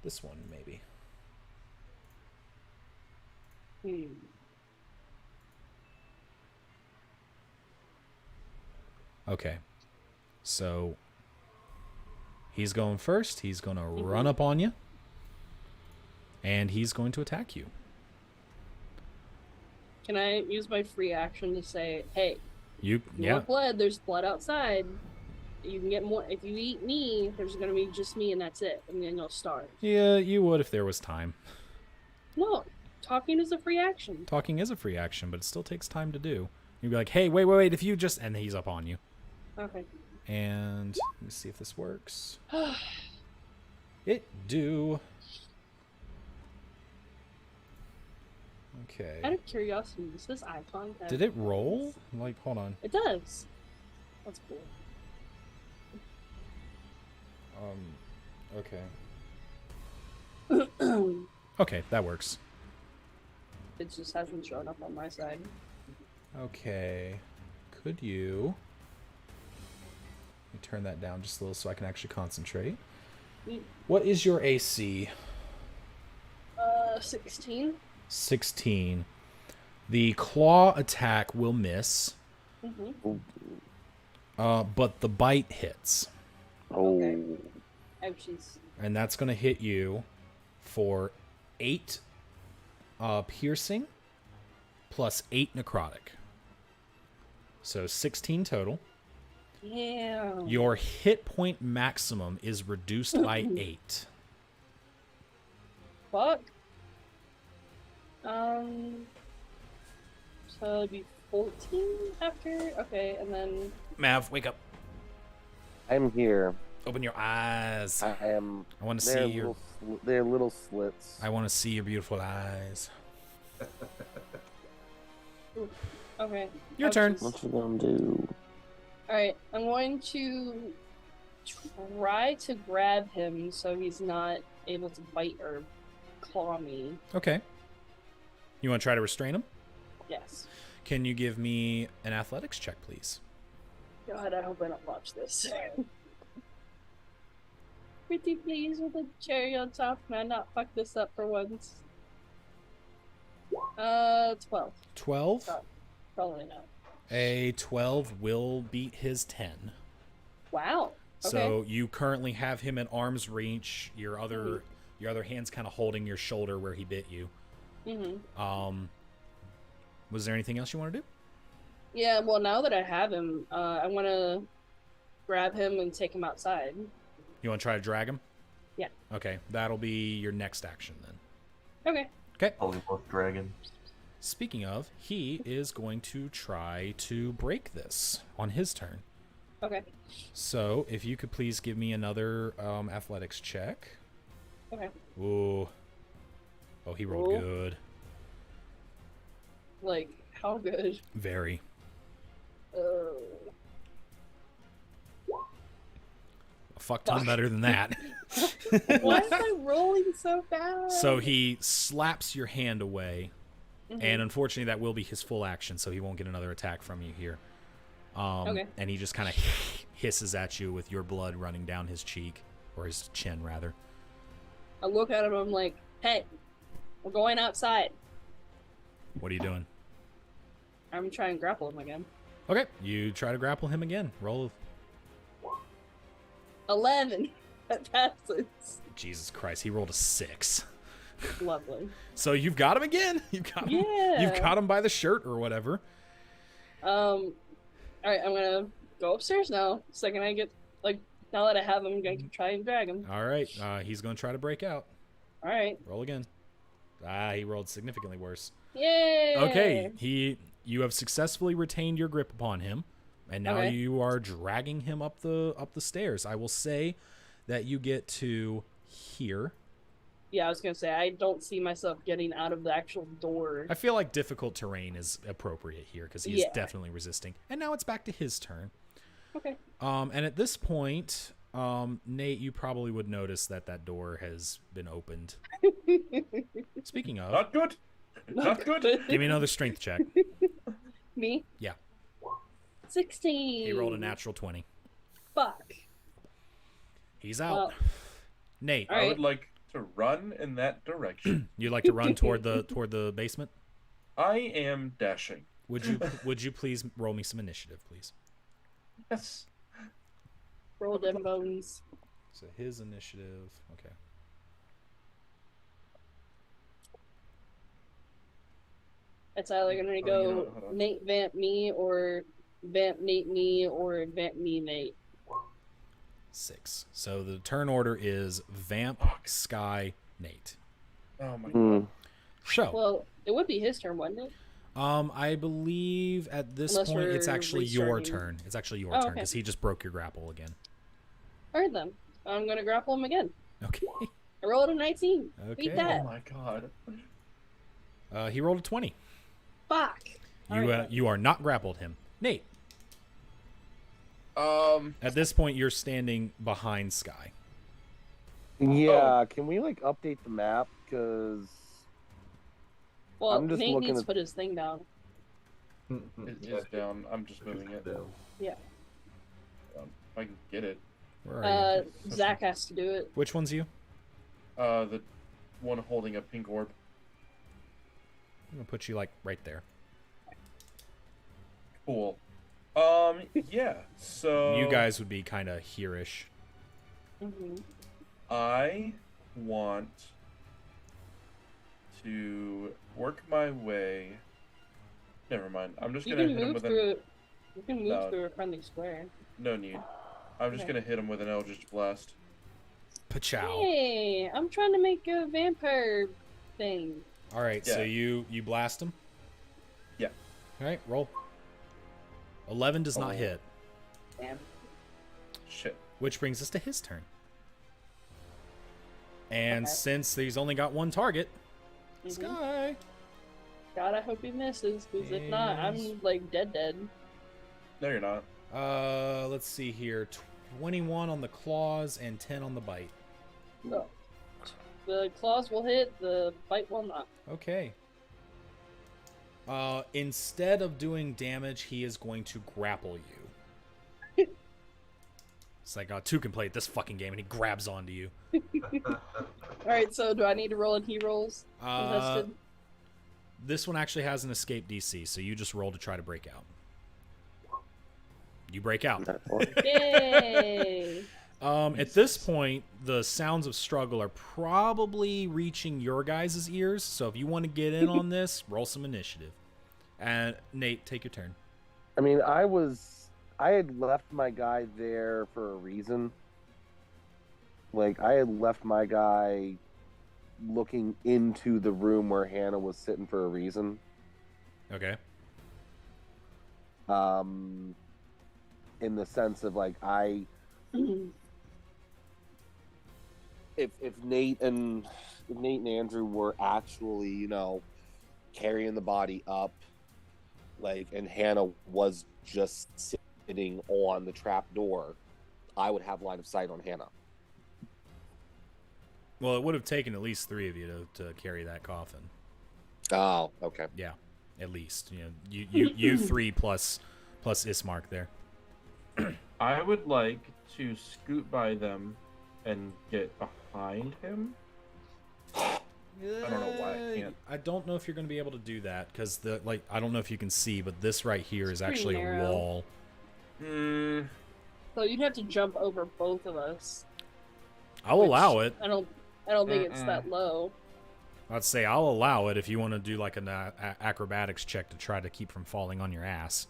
This one, maybe. Okay. So he's going first. He's going to run up on you. And he's going to attack you. Can I use my free action to say, hey, You you yeah. want blood, there's blood outside. You can get more. If you eat me, there's going to be just me and that's it. And then you'll starve. Yeah, you would if there was time. No, talking is a free action. Talking is a free action, but it still takes time to do. You'd be like, hey, wait, if you just... And he's up on you. Okay. And let me see if this works. It do. Okay. Out of curiosity, does this icon have... Did it roll? Like, hold on. It does. That's cool. Okay. Okay, that works. It just hasn't shown up on my side. Okay. Could you... Let me turn that down just a little so I can actually concentrate. What is your AC? 16. 16. The claw attack will miss, Mm-hmm. but the bite hits. Oh. Okay. Ouchies. And that's going to hit you for 8 piercing plus 8 necrotic. So 16 total. Yeah. Your hit point maximum is reduced by 8. Fuck. So it'd be 14 after? Okay, and then... Mav, wake up. I'm here. Open your eyes. I am. I want to They're see your... they're little slits. I want to see your beautiful eyes. Okay. Your turn. Ouchies. What you gonna do? Alright, I'm going to try to grab him so he's not able to bite or claw me. Okay. You want to try to restrain him? Yes. Can you give me an athletics check, please? God, I hope I don't watch this. Pretty please with a cherry on top, man. Not fuck this up for once. 12. 12? Probably not. A 12 will beat his 10. Wow. Okay. So you currently have him at arm's reach. Your other hand's kind of holding your shoulder where he bit you. Mm-hmm. Was there anything else you want to do? Yeah, well, now that I have him, I want to grab him and take him outside. You want to try to drag him? Yeah. Okay, that'll be your next action then. Okay. Okay. Polymorph dragon. Speaking of, he is going to try to break this on his turn. Okay. So, if you could please give me another athletics check. Okay. Ooh. Oh, he rolled Ooh. good. Like, how good? Very. A fuck ton better than that. Why am I rolling so bad? So he slaps your hand away, Mhm. and unfortunately that will be his full action, so he won't get another attack from you here. Okay. And he just kind of hisses at you with your blood running down his cheek. or his chin rather. I look at him. I'm like, "Hey, we're going outside." What are you doing? I'm trying to grapple him again. Okay, you try to grapple him again. Roll. 11. That passes. Jesus Christ, he rolled a 6. Lovely. So you've got him again. You've got him. Yeah. You've got him by the shirt or whatever. All right, I'm gonna go upstairs now. Second I get, now that I have him, I'm gonna try and drag him. All right, he's going to try to break out. All right. Roll again. He rolled significantly worse. Yay! Okay, you have successfully retained your grip upon him, and now Okay. you are dragging him up the stairs. I will say that you get to here. Yeah, I was gonna say, I don't see myself getting out of the actual door. I feel like difficult terrain is appropriate here because he is Yeah. definitely resisting. And now it's back to his turn. Okay. And at this point, Nate, you probably would notice that door has been opened. Speaking of, Not good. Not good. give me another strength check. Me? Yeah. 16. He rolled a natural 20. Fuck. He's out. Well, Nate, all I right. would like to run in that direction. you'd like to run toward the basement? I am dashing. Would you please roll me some initiative, please? Yes. Roll them bones. So his initiative. Okay. It's either gonna Oh, you go know what, hold on. Nate vamp me, or vamp Nate me, or vamp me Nate. 6. So the turn order is Vamp, Sky, Nate. Oh my god. Hmm. So, Well, it would be his turn, wouldn't it? I believe at this Unless point it's we're actually your restarting. turn. It's actually your Oh, turn okay. because he just broke your grapple again. Alright then. I'm gonna grapple him again. Okay. I rolled a 19. Okay. Beat that. Oh my god. He rolled a 20. Fuck. Alright. You are not grappled him. Nate, at this point you're standing behind Sky. Yeah, can we update the map? Because Well, I'm just Nate looking needs at- to put his thing down. It is down. I'm just moving it. Yeah. If I can get it. Where are you? Zach has to do it. Which one's you? The one holding a pink orb. I'm gonna put you right there. Cool. Yeah. So You guys would be kind of here-ish. Mm-hmm. I want to work my way. Never mind. I'm just You gonna can hit him move with through. You can move No. through a friendly square. no need. I'm just Okay. gonna hit him with an Eldritch Blast. Pachow. Hey, I'm trying to make a vampire thing. All right, so Yeah. you blast him. Yeah. All right, roll. 11 does not Oh. hit, Damn. Shit. which brings us to his turn. And Okay. since he's only got one target, Mhm. Sky. God, I hope he misses, because if not, I'm dead. No, you're not. Let's see here. 21 on the claws and 10 on the bite. No. The claws will hit, the bite will not. Okay. Instead of doing damage, he is going to grapple you. It's like, two can play at this fucking game, and he grabs onto you. Alright, so do I need to roll and he rolls? Contested? This one actually has an escape DC, so you just roll to try to break out. You break out. Yay! At this point, the sounds of struggle are probably reaching your guys' ears, so if you want to get in on this, roll some initiative. And Nate, take your turn. I mean, I had left my guy there for a reason. I had left my guy looking into the room where Hannah was sitting for a reason. Okay. In the sense of if Nate and Andrew were actually, carrying the body up, and Hannah was just sitting on the trap door, I would have line of sight on Hannah. Well, it would have taken at least 3 of you to carry that coffin. Oh, okay. Yeah, at least. You 3 plus Ismark there. I would like to scoot by them and get behind him. I don't know why I can't. I don't know if you're going to be able to do that because I don't know if you can see, but this right here is pretty actually narrow. a wall. So you'd have to jump over both of us. I'll which allow it. I don't think it's that low. I'd say I'll allow it if you want to do like an acrobatics check to try to keep from falling on your ass.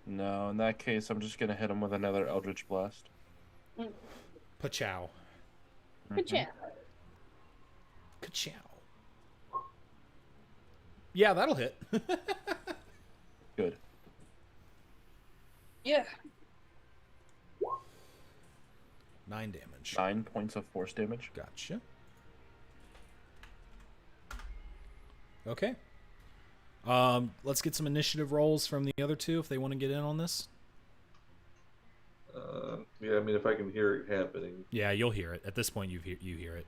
No, in that case, I'm just gonna hit him with another Eldritch Blast. Pachow. Good job. Ka-chow. Yeah, that'll hit. Good. Yeah. 9 damage. 9 points of force damage. Gotcha. Okay. Let's get some initiative rolls from the other two if they want to get in on this. Yeah, I mean, if I can hear it happening. Yeah, you'll hear it. At this point, you hear it.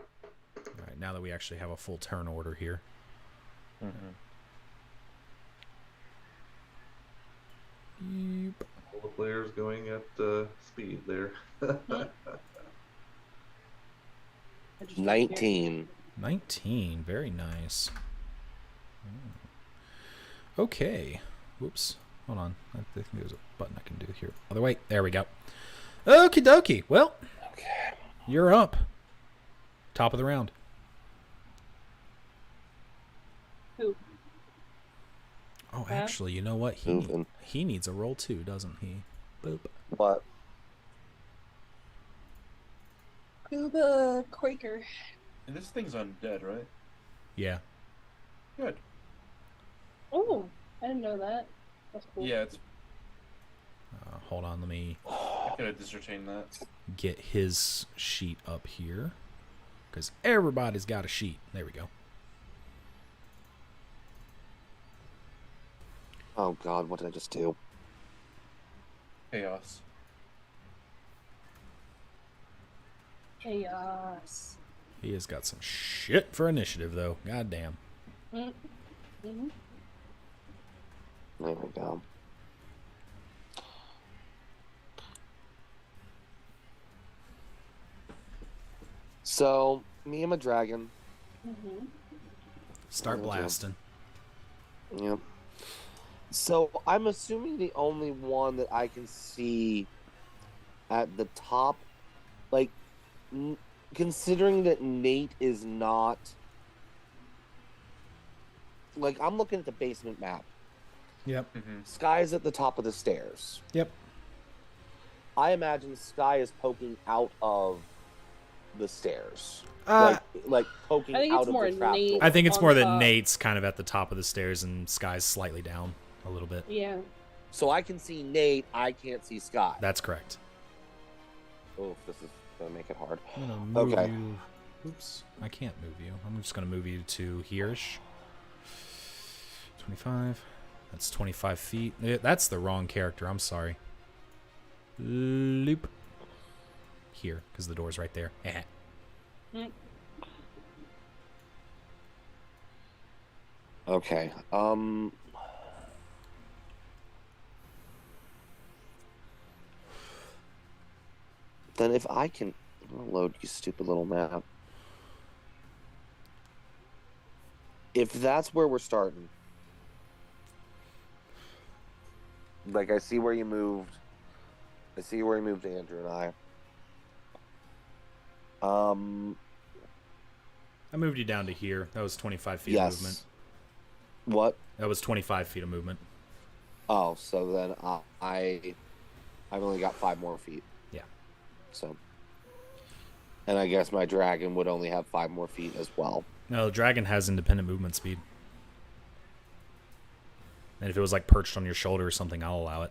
All right, now that we actually have a full turn order here. Yep. All the players going at speed there. 19. 19. Very nice. Okay. Whoops. Hold on. I think there's a button I can do here. Other way. There we go. Okie dokie. Well, Okay. you're up. Top of the round. Who? Oh, Yeah. actually, you know what? Moving. He needs a roll too, doesn't he? Boop. What? Who the Quaker? And this thing's undead, right? Yeah. Good. Oh, I didn't know that. That's cool. Yeah, it's. Hold on. Let me I could have discertained that. get his sheet up here. Because everybody's got a sheet. There we go. Oh God, what did I just do? Chaos. Chaos. He has got some shit for initiative, though. God damn. Mm-hmm. There we go. So, me and my dragon. Mm-hmm. Start Okay. blasting. Yep. So, I'm assuming the only one that I can see at the top, like, considering that Nate is not. Like, I'm looking at the basement map. Yep. Sky's at the top of the stairs. Yep. I imagine Sky is poking out of the stairs. Like poking I think out it's of more the trap Nate. door. I think it's On more that top. Nate's kind of at the top of the stairs and Sky's slightly down a little bit. Yeah. So I can see Nate, I can't see Sky. That's correct. Oof, this is gonna make it hard. I'm gonna move Okay. you. Oops, I can't move you. I'm just gonna move you to here-ish. 25. That's 25 feet. That's the wrong character. I'm sorry. Loop. Here, because the door's right there. Mm. Okay. Then if I can load you stupid little map. If that's where we're starting. Like I see where you moved. I see where you moved Andrew and I. I moved you down to here. That was 25 feet Yes. of movement. What? That was 25 feet of movement. Oh, so then I've only got 5 more feet. Yeah. So, and I guess my dragon would only have 5 more feet as well. No, the dragon has independent movement speed. And if it was like perched on your shoulder or something, I'll allow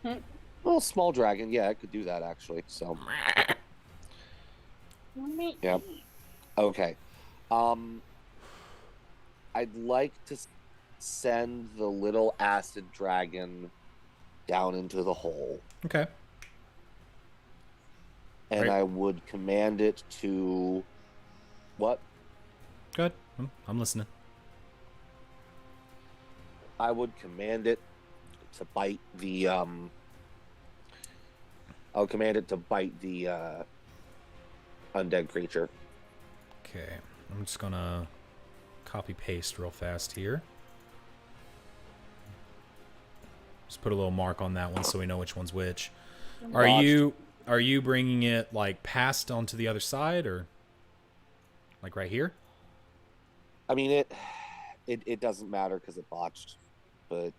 it. Well, small dragon, yeah, it could do that actually. So, yeah. Okay. I'd like to send the little acid dragon down into the hole, Okay. and Right. I would command it to what? Good. I'm listening. I would command it to bite the I'll command it to bite the undead creature. Okay, I'm just gonna copy paste real fast here. Just put a little mark on that one so we know which one's which. Are you bringing it like past onto the other side, or like right here? I mean it doesn't matter because it botched, but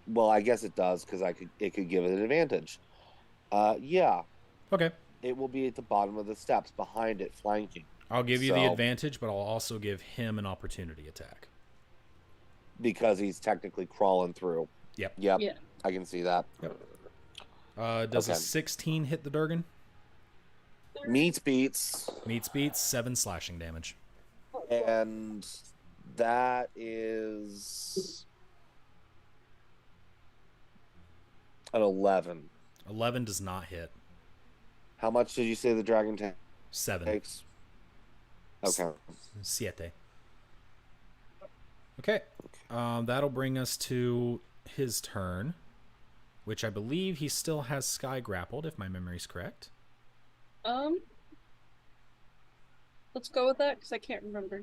well, I guess it does because it could give it an advantage. Yeah, Okay. it will be at the bottom of the steps behind it, flanking. I'll give you the advantage, but I'll also give him an opportunity attack. Because he's technically crawling through. Yep. Yeah. I can see that. Yep. Does a 16 hit the Durgan? Meets beats. 7 slashing damage. And that is an 11. 11 does not hit. How much did you say the dragon 7. takes? Okay. 7. Okay. That'll bring us to his turn, which I believe he still has Sky grappled, if my memory's correct. Let's go with that because I can't remember.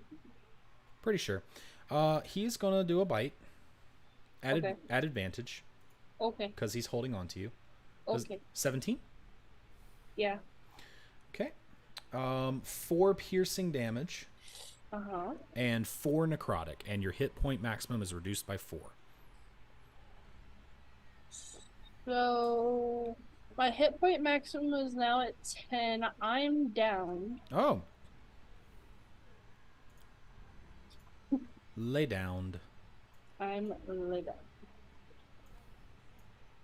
Pretty sure. He's gonna do a bite at Okay. at advantage Okay. because he's holding on to you. Okay. 17. Yeah. Okay. 4 piercing damage and 4 necrotic, and your hit point maximum is reduced by 4. So my hit point maximum is now at 10. I'm down. Oh. Lay down. I'm laid down.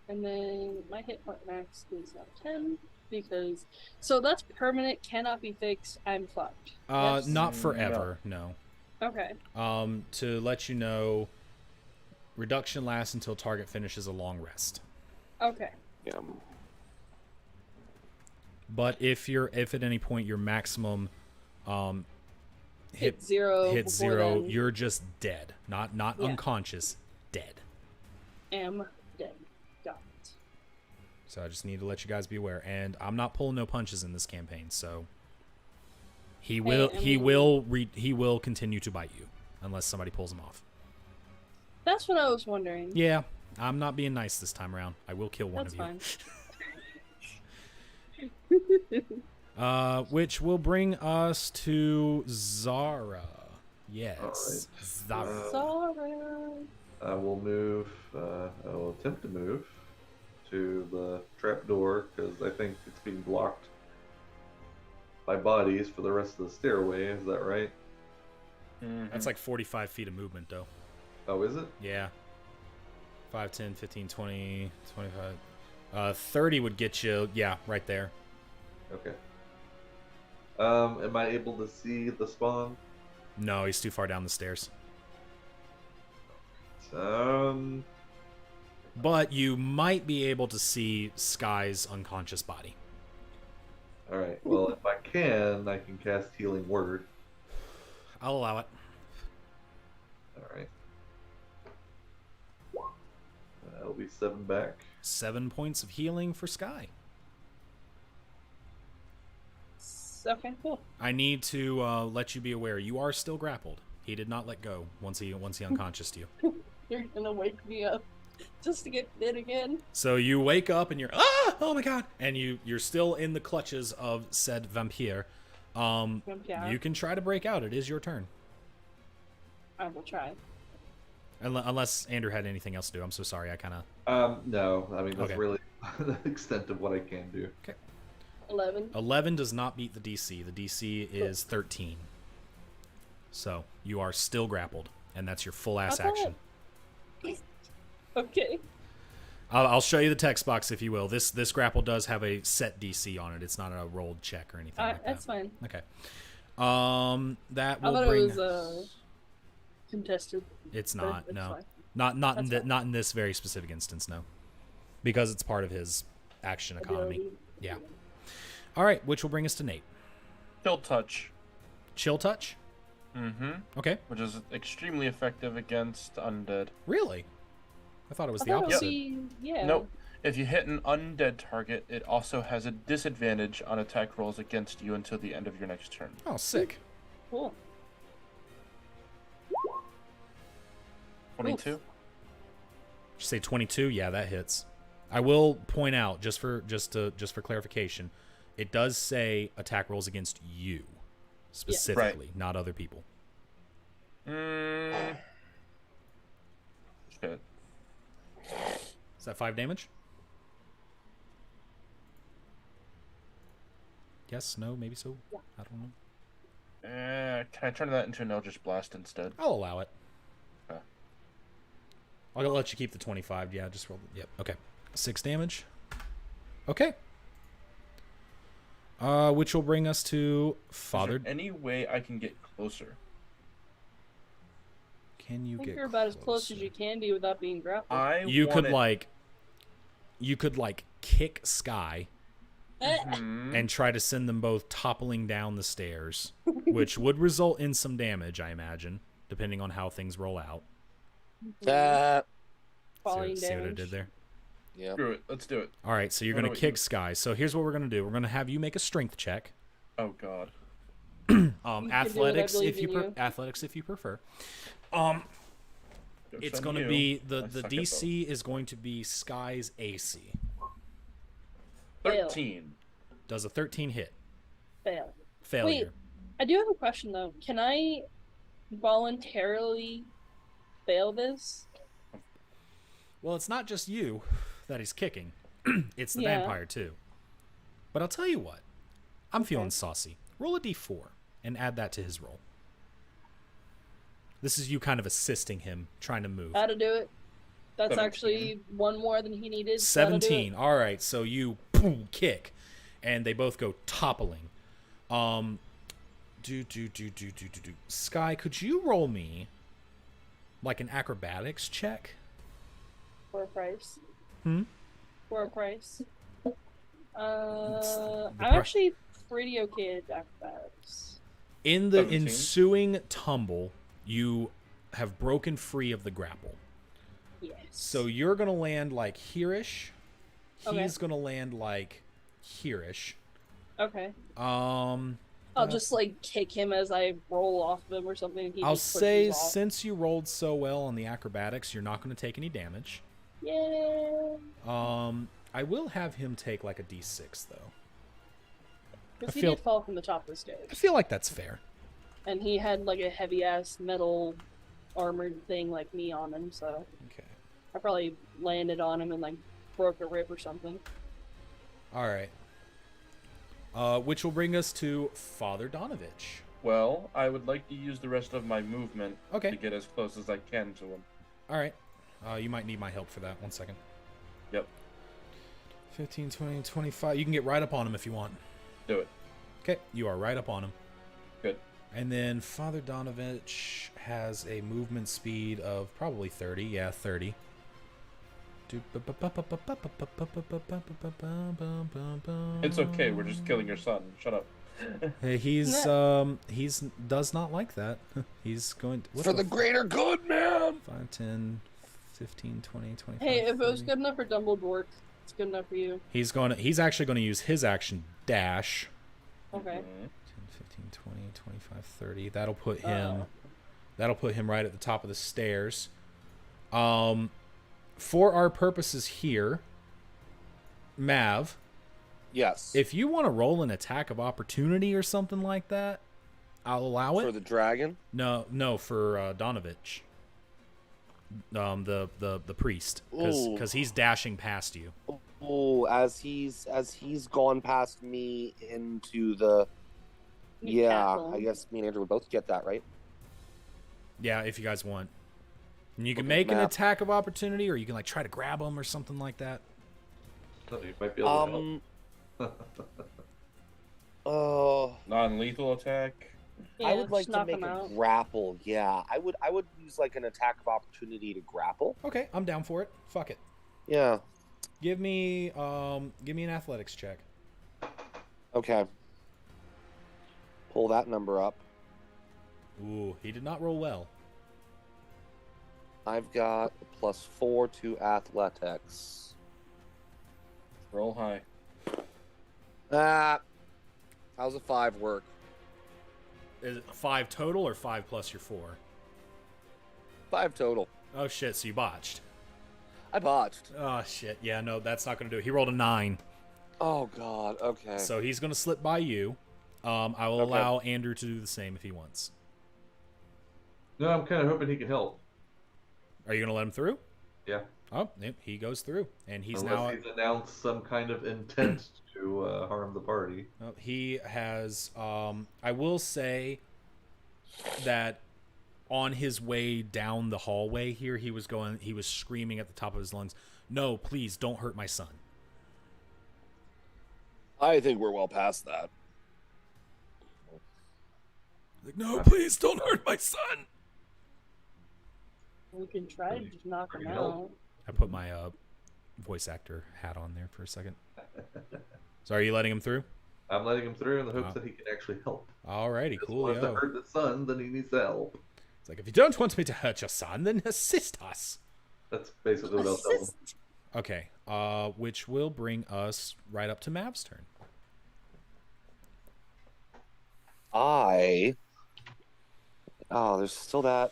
And then my hit point max is now 10 because so that's permanent, cannot be fixed. I'm fucked. Yes? Not forever, no. Okay. To let you know, reduction lasts until target finishes a long rest. Okay. Yeah. But if at any point your maximum Hit zero. zero, you're just dead. Not Yeah. unconscious, dead. Am dead. Got it. So I just need to let you guys be aware. And I'm not pulling no punches in this campaign, so he will he will continue to bite you unless somebody pulls him off. That's what I was wondering. Yeah, I'm not being nice this time around. I will kill one That's of you. fine. Which will bring us to Zara. Yes, Alright. Zara. Sorry. I will move. I will attempt to move to the trapdoor because I think it's being blocked by bodies for the rest of the stairway. Is that right? That's like 45 feet of movement, though. Oh, is it? Yeah. 5, 10, 15, 20, 25. 30 would get you, yeah, right there. Okay. Am I able to see the spawn? No, he's too far down the stairs. But you might be able to see Sky's unconscious body. All right. Well, if I can cast Healing Word. I'll allow it. All right. That'll be 7 back. 7 points of healing for Sky. Okay, cool. I need to let you be aware you are still grappled. He did not let go once he unconscioused you. You're gonna wake me up just to get bit again. So you wake up and you're oh my god, and you're still in the clutches of said vampire. You can try to break out. It is your turn. I will try. Unless Andrew had anything else to do. I'm so sorry. I kind of. No. I mean, that's Okay. really the extent of what I can do. Okay. 11. 11 does not beat the DC. The DC is 13. So you are still grappled, and that's your full ass Okay. action. Okay. I'll show you the text box if you will. This grapple does have a set DC on it. It's not a rolled check or anything like that. That's fine. Okay. That I will thought bring. it was contested. It's but not. it's No. fine. Not That's in this very specific instance. No. Because it's part of his action economy. Ability. Yeah. All right, which will bring us to Nate. Chill touch. Chill touch. Mm-hmm. Okay. Which is extremely effective against undead. Really? I thought it was I the thought it would opposite. be, yeah. Nope. If you hit an undead target, it also has a disadvantage on attack rolls against you until the end of your next turn. Oh, sick. Cool. 22. Did you say 22? Yeah, that hits. I will point out just for clarification, it does say attack rolls against you specifically, not other people. Shit. Is that 5 damage? Yes, no, maybe so. Yeah. I don't know. Can I turn that into an Eldritch Blast instead? I'll allow it. Okay. I'll let you keep the 25. Yeah, just roll. Yep. Okay. 6 damage. Okay. Which will bring us to Father. Is there any way I can get closer? Can you I think get you're about as close closer? as you can be without being grappled. You could kick Sky and try to send them both toppling down the stairs, which would result in some damage, I imagine, depending on how things roll out. Falling See what I damage. did there? Yeah. Screw it. Let's do it. All right, so you're going to kick Sky. So here's what we're going to do. We're going to have you make a strength check. Oh God. Athletics I if believe in you. athletics if you prefer. It's on going to you. be I the suck at DC is going to be Sky's AC. both. Fail. 13. Does a 13 hit? Fail. Failure. I do have a question though. Can I voluntarily fail this? Well, it's not just you that he's kicking. It's the Yeah. vampire too. But I'll tell you what. I'm feeling saucy. Roll a d4 and add that to his roll. This is you kind of assisting him trying to move. That'll do it. That's 17. actually one more than he needed. That'll do it. 17. All right, so you kick, and they both go toppling. Sky, could you roll me like an acrobatics check? For a price. Hmm? For a price. the I'm pri- actually pretty okay at acrobatics. In the 17. ensuing tumble, you have broken free of the grapple. Yes. So you're going to land like here-ish. Okay. He's going to land like here-ish. Okay. Um, I'll just like kick him as I roll off of him or something. And he I'll just pushes say off. since you rolled so well on the acrobatics, you're not going to take any damage. Yeah. I will have him take like a d6 though. Because he feel- did fall from the top of the I stairs. feel like that's fair. And he had like a heavy ass metal armored thing like me on him, so Okay. I probably landed on him and like broke a rib or something. All right. Which will bring us to Father Donovich. Well, I would like to use the rest of my movement Okay. to get as close as I can to him. All right. You might need my help for that. 1 second. Yep. 15, 20, 25. You can get right up on him if you want. Do it. Okay. You are right up on him. Good. And then Father Donovich has a movement speed of probably 30. Yeah, 30. It's okay. We're just killing your son. Shut up. Hey, he's does not like that. He's going to, what For the greater good, man. 5, 10, 15, 20, 25. Hey, if it was 30. good enough for Dumbledore, it's good enough for you. He's actually going to use his action dash. Okay. 10, 15, 20, 25, 30. That'll put him right at the top of the stairs. For our purposes here, Mav, Yes. if you want to roll an attack of opportunity or something like that, I'll allow it. For the dragon. No, for Donovich. The priest, Ooh. because he's dashing past you. Oh, as he's gone past me into the. You Yeah, tackle. I guess me and Andrew would both get that, right? Yeah, if you guys want. And you can Okay, make an Mav. attack of opportunity, or you can like try to grab him or something like that. So you might be able to help. Oh, Non-lethal attack. Yeah, I would like just to knock make him a out. grapple. Yeah, I would use like an attack of opportunity to grapple. Okay, I'm down for it. Fuck it. Yeah. Give me an athletics check. Okay. Pull that number up. Ooh, he did not roll well. I've got a +4 to athletics. Roll high. How's a 5 work? Is it 5 total or 5 plus your 4? 5 total. Oh shit, so you botched. I botched. Oh shit, yeah, no, that's not gonna do it. He rolled a 9. Oh god, okay. So he's gonna slip by you. I will allow Andrew to do the same if he wants. No, I'm kind of hoping he can help. Are you gonna let him through? Yeah. Oh, yep, he goes through, and he's Unless now. he's announced some kind of intent to harm the party. Oh, he has. I will say that on his way down the hallway here, he was screaming at the top of his lungs, "No, please don't hurt my son." I think we're well past that. Like, no, please don't hurt my son. We can try to just knock him Help. out. I put my voice actor hat on there for a second. So are you letting him through? I'm letting him through in the hopes that he can actually help. Alrighty, If he cool. wants to hurt the son, then he needs the help. It's like, if you don't want me to hurt your son, then assist us. That's basically what I'll tell him. Okay, which will bring us right up to Mav's turn. There's still that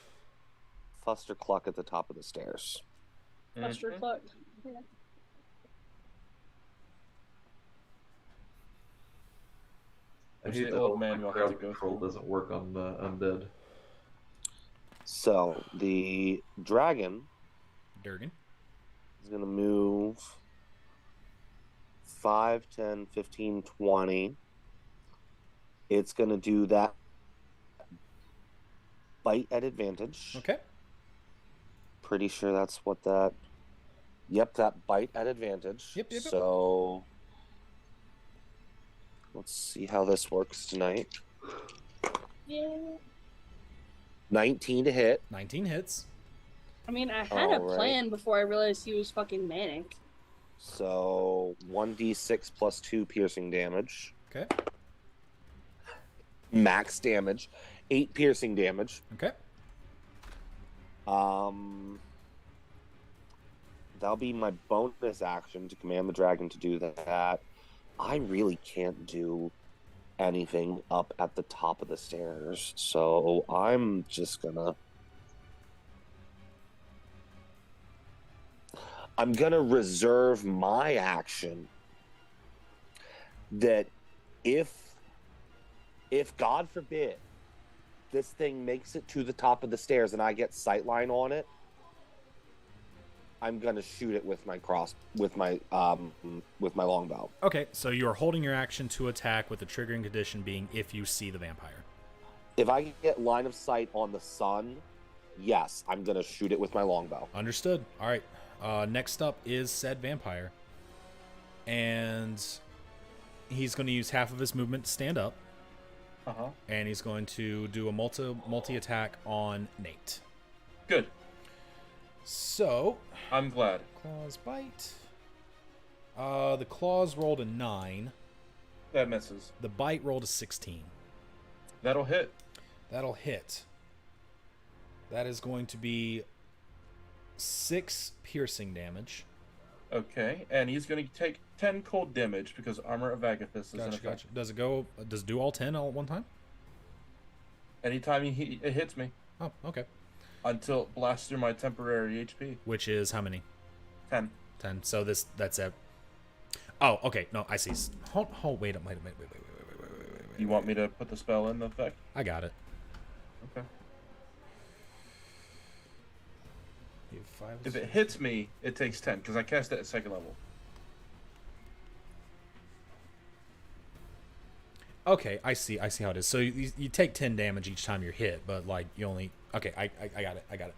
Fuster Cluck at the top of the stairs. Buster Cluck. Yeah. I Which hate the that old all man my will have to crowd go control through. doesn't work on undead. So the dragon Durgan. is going to move 5, 10, 15, 20. It's going to do that bite at advantage. Okay. Pretty sure that's what that... Yep, that bite at advantage. Yep. So let's see how this works tonight. Yeah. 19 to hit. 19 hits. I mean, I had a Alright. plan before I realized he was fucking manic. So 1d6 plus 2 piercing damage. Okay. Max damage. 8 piercing damage. Okay. That'll be my bonus action to command the dragon to do that. I really can't do anything up at the top of the stairs, so I'm just gonna... I'm gonna reserve my action that if God forbid this thing makes it to the top of the stairs and I get sightline on it, I'm gonna shoot it with my longbow. Okay, so you are holding your action to attack with the triggering condition being if you see the vampire. If I get line of sight on the sun, yes, I'm gonna shoot it with my longbow. Understood. All right. Next up is said vampire. And he's going to use half of his movement to stand up. Uh-huh. And he's going to do a multi-attack on Nate. Good. So, I'm glad. claws bite. The claws rolled a 9. That misses. The bite rolled a 16. That'll hit. That'll hit. That is going to be 6 piercing damage. Okay, and he's going to take 10 cold damage because Armor of Agathis is in effect. Gotcha. Does it do all 10 all at one time? Anytime it hits me Oh, okay. until it blasts through my temporary HP. Which is how many? 10. 10. So that's it. Oh, okay. No, I see. Wait. You want me to put the spell in effect? I got it. Okay. You have 5. If it hits me, it takes 10 because I cast it at second level. Okay, I see how it is. So you take 10 damage each time you're hit, but like you only. Okay, I got it.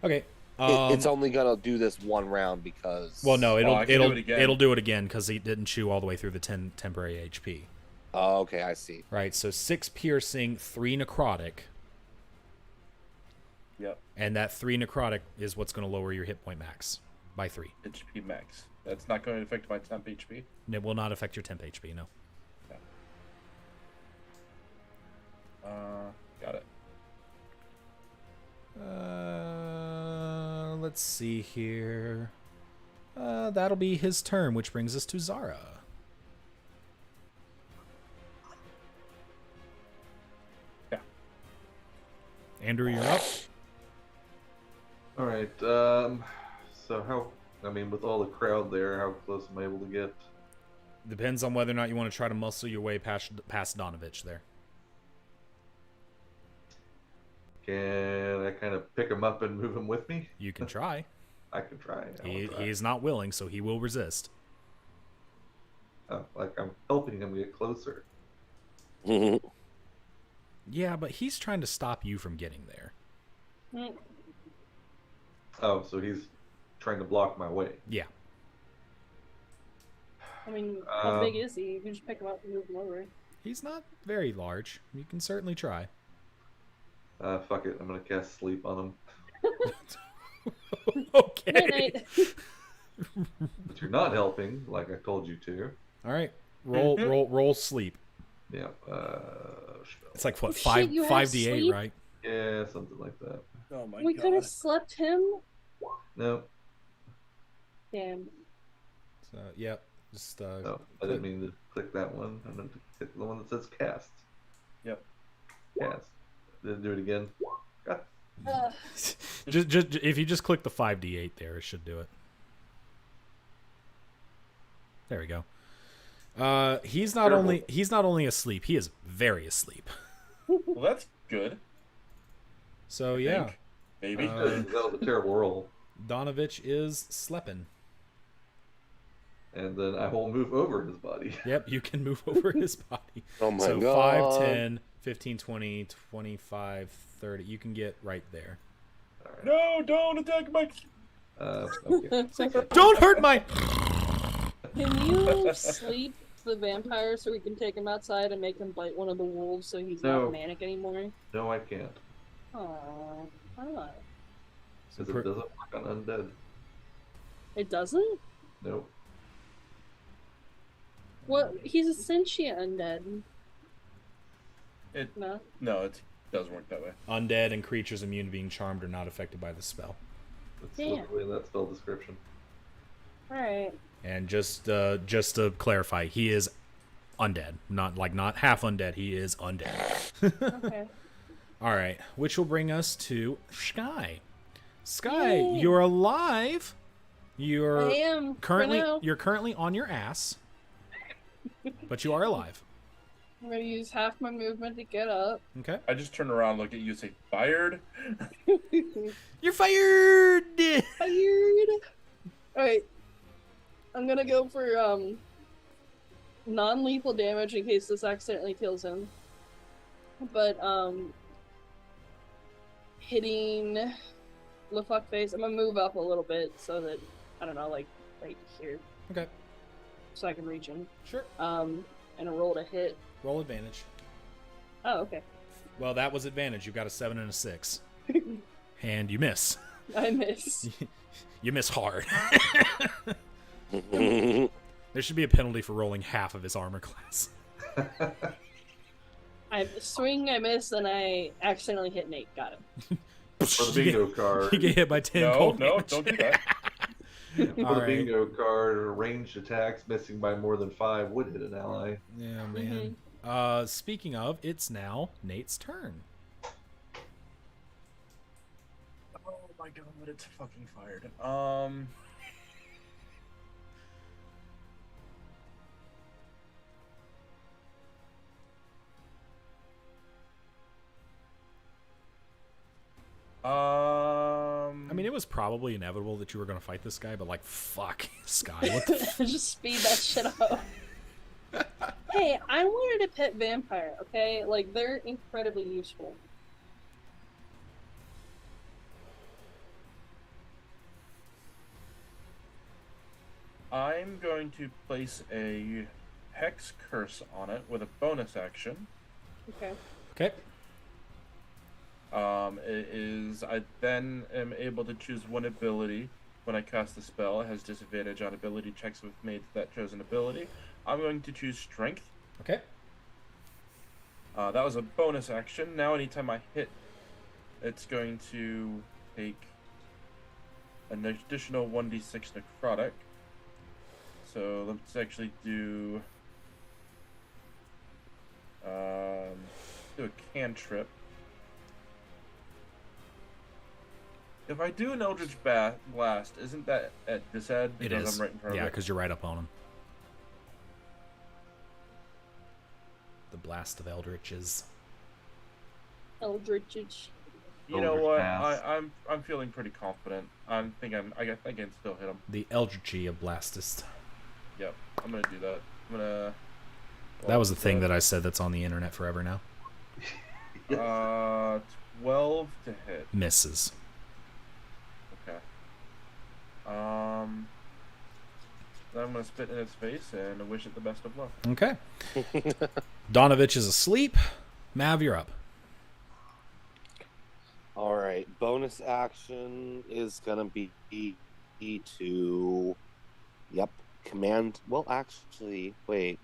Okay. It's only gonna do this one round because. Well, no, I can do it again. it'll do it again because he didn't chew all the way through the 10 temporary HP. Oh, okay, I see. Right. So 6 piercing, 3 necrotic, Yep. and that 3 necrotic is what's going to lower your hit point max by 3. HP max. That's not going to affect my temp HP. And it will not affect your temp HP. No. Got it. let's see here. That'll be his turn, which brings us to Zara. Yeah. Andrew, you're up. All right. So how? I mean, with all the crowd there, how close am I able to get? Depends on whether or not you want to try to muscle your way past Donovich there. Can I kind of pick him up and move him with me? You can try. I can try. He is not willing, so he will resist. Oh, like I'm helping him get closer. Yeah, but he's trying to stop you from getting there. Oh, so he's trying to block my way. Yeah. I mean, how big is he? You can just pick him up and move him over. He's not very large. You can certainly try. Fuck it. I'm gonna cast sleep on him. Okay. Night. But you're not helping, like I told you to. All right. Roll sleep. Yeah. It's like what, Oh, shit, you have 5d8, sleep? right? Yeah, something like that. Oh my We god. could have slept him. No, Damn. So yeah, just no, I didn't mean to click that one. I meant to click the one that says cast. Yep. Cast. Didn't do it again. God. just if you just click the 5d8 there, it should do it. There we go. He's not only asleep, he is very asleep. Well, that's good. So I yeah, think. Maybe. That was a terrible roll. Donovich is sleeping. And then I will move over his body. Yep, you can move over his body. Oh my so god. 5, 10, 15, 20, 25, 30. You can get right there. All right. No, don't attack my. Okay. Don't hurt my... Can you sleep the vampire so we can take him outside and make him bite one of the wolves so he's No. not manic anymore? No, I can't. Aww. Why not? Because it doesn't work on undead. It doesn't? Nope. What? He's a sentient undead. No? No, it doesn't work that way. Undead and creatures immune to being charmed are not affected by the spell. That's Damn. literally in that spell description. Alright. And just to clarify, he is undead. Not half undead. He is undead. Okay. All right, which will bring us to Sky. Sky, Yay. you're alive. I You're am. currently For now. you're currently on your ass, but you are alive. I'm gonna use half my movement to get up. Okay. I just turn around, look at you, say, fired. You're fired. Fired. Alright. I'm gonna go for non-lethal damage in case this accidentally kills him. But hitting the fuckface, I'm gonna move up a little bit so that I don't know, like right here, Okay. so I can reach him. Sure. And a roll to hit. Roll advantage. Oh, okay. Well, that was advantage. You got a 7 and a 6, and you miss. I miss. You miss hard. There should be a penalty for rolling half of his armor class. I swing, I miss, and I accidentally hit Nate. Got it. For the bingo card. You get hit by 10 No, cold no, damage. don't do that. For All the right. bingo card, ranged attacks missing by more than 5 would hit an ally. Yeah, man. Speaking of, it's now Nate's turn. Oh my god, it's fucking fired. I mean, it was probably inevitable that you were going to fight this guy, but like, fuck, Sky. What the Just speed that shit up. Hey, I wanted a pet vampire, okay? Like, they're incredibly useful. I'm going to place a hex curse on it with a bonus action. Okay. Okay. It is I then am able to choose one ability when I cast the spell. It has disadvantage on ability checks with made that chosen ability. I'm going to choose Strength. Okay. That was a bonus action. Now anytime I hit, it's going to take an additional 1d6 necrotic. So let's actually do a cantrip. If I do an Eldritch Blast, isn't that at disad? It Because is. I'm right in front Yeah, of it. because you're right up on him. The blast of Eldritches. Eldritch. You know Eldritch what? Blast. I'm feeling pretty confident. I think I can still hit him. The Eldritchy of Blastist. Yep, I'm gonna do that. I'm gonna. That was the thing that I said that's on the internet forever now. 12 to hit. Misses. Okay. Then I'm gonna spit in its face and wish it the best of luck. Okay. Donovich is asleep. Mav, you're up. All right. Bonus action is gonna be to. Yep. Command. Well, actually, wait.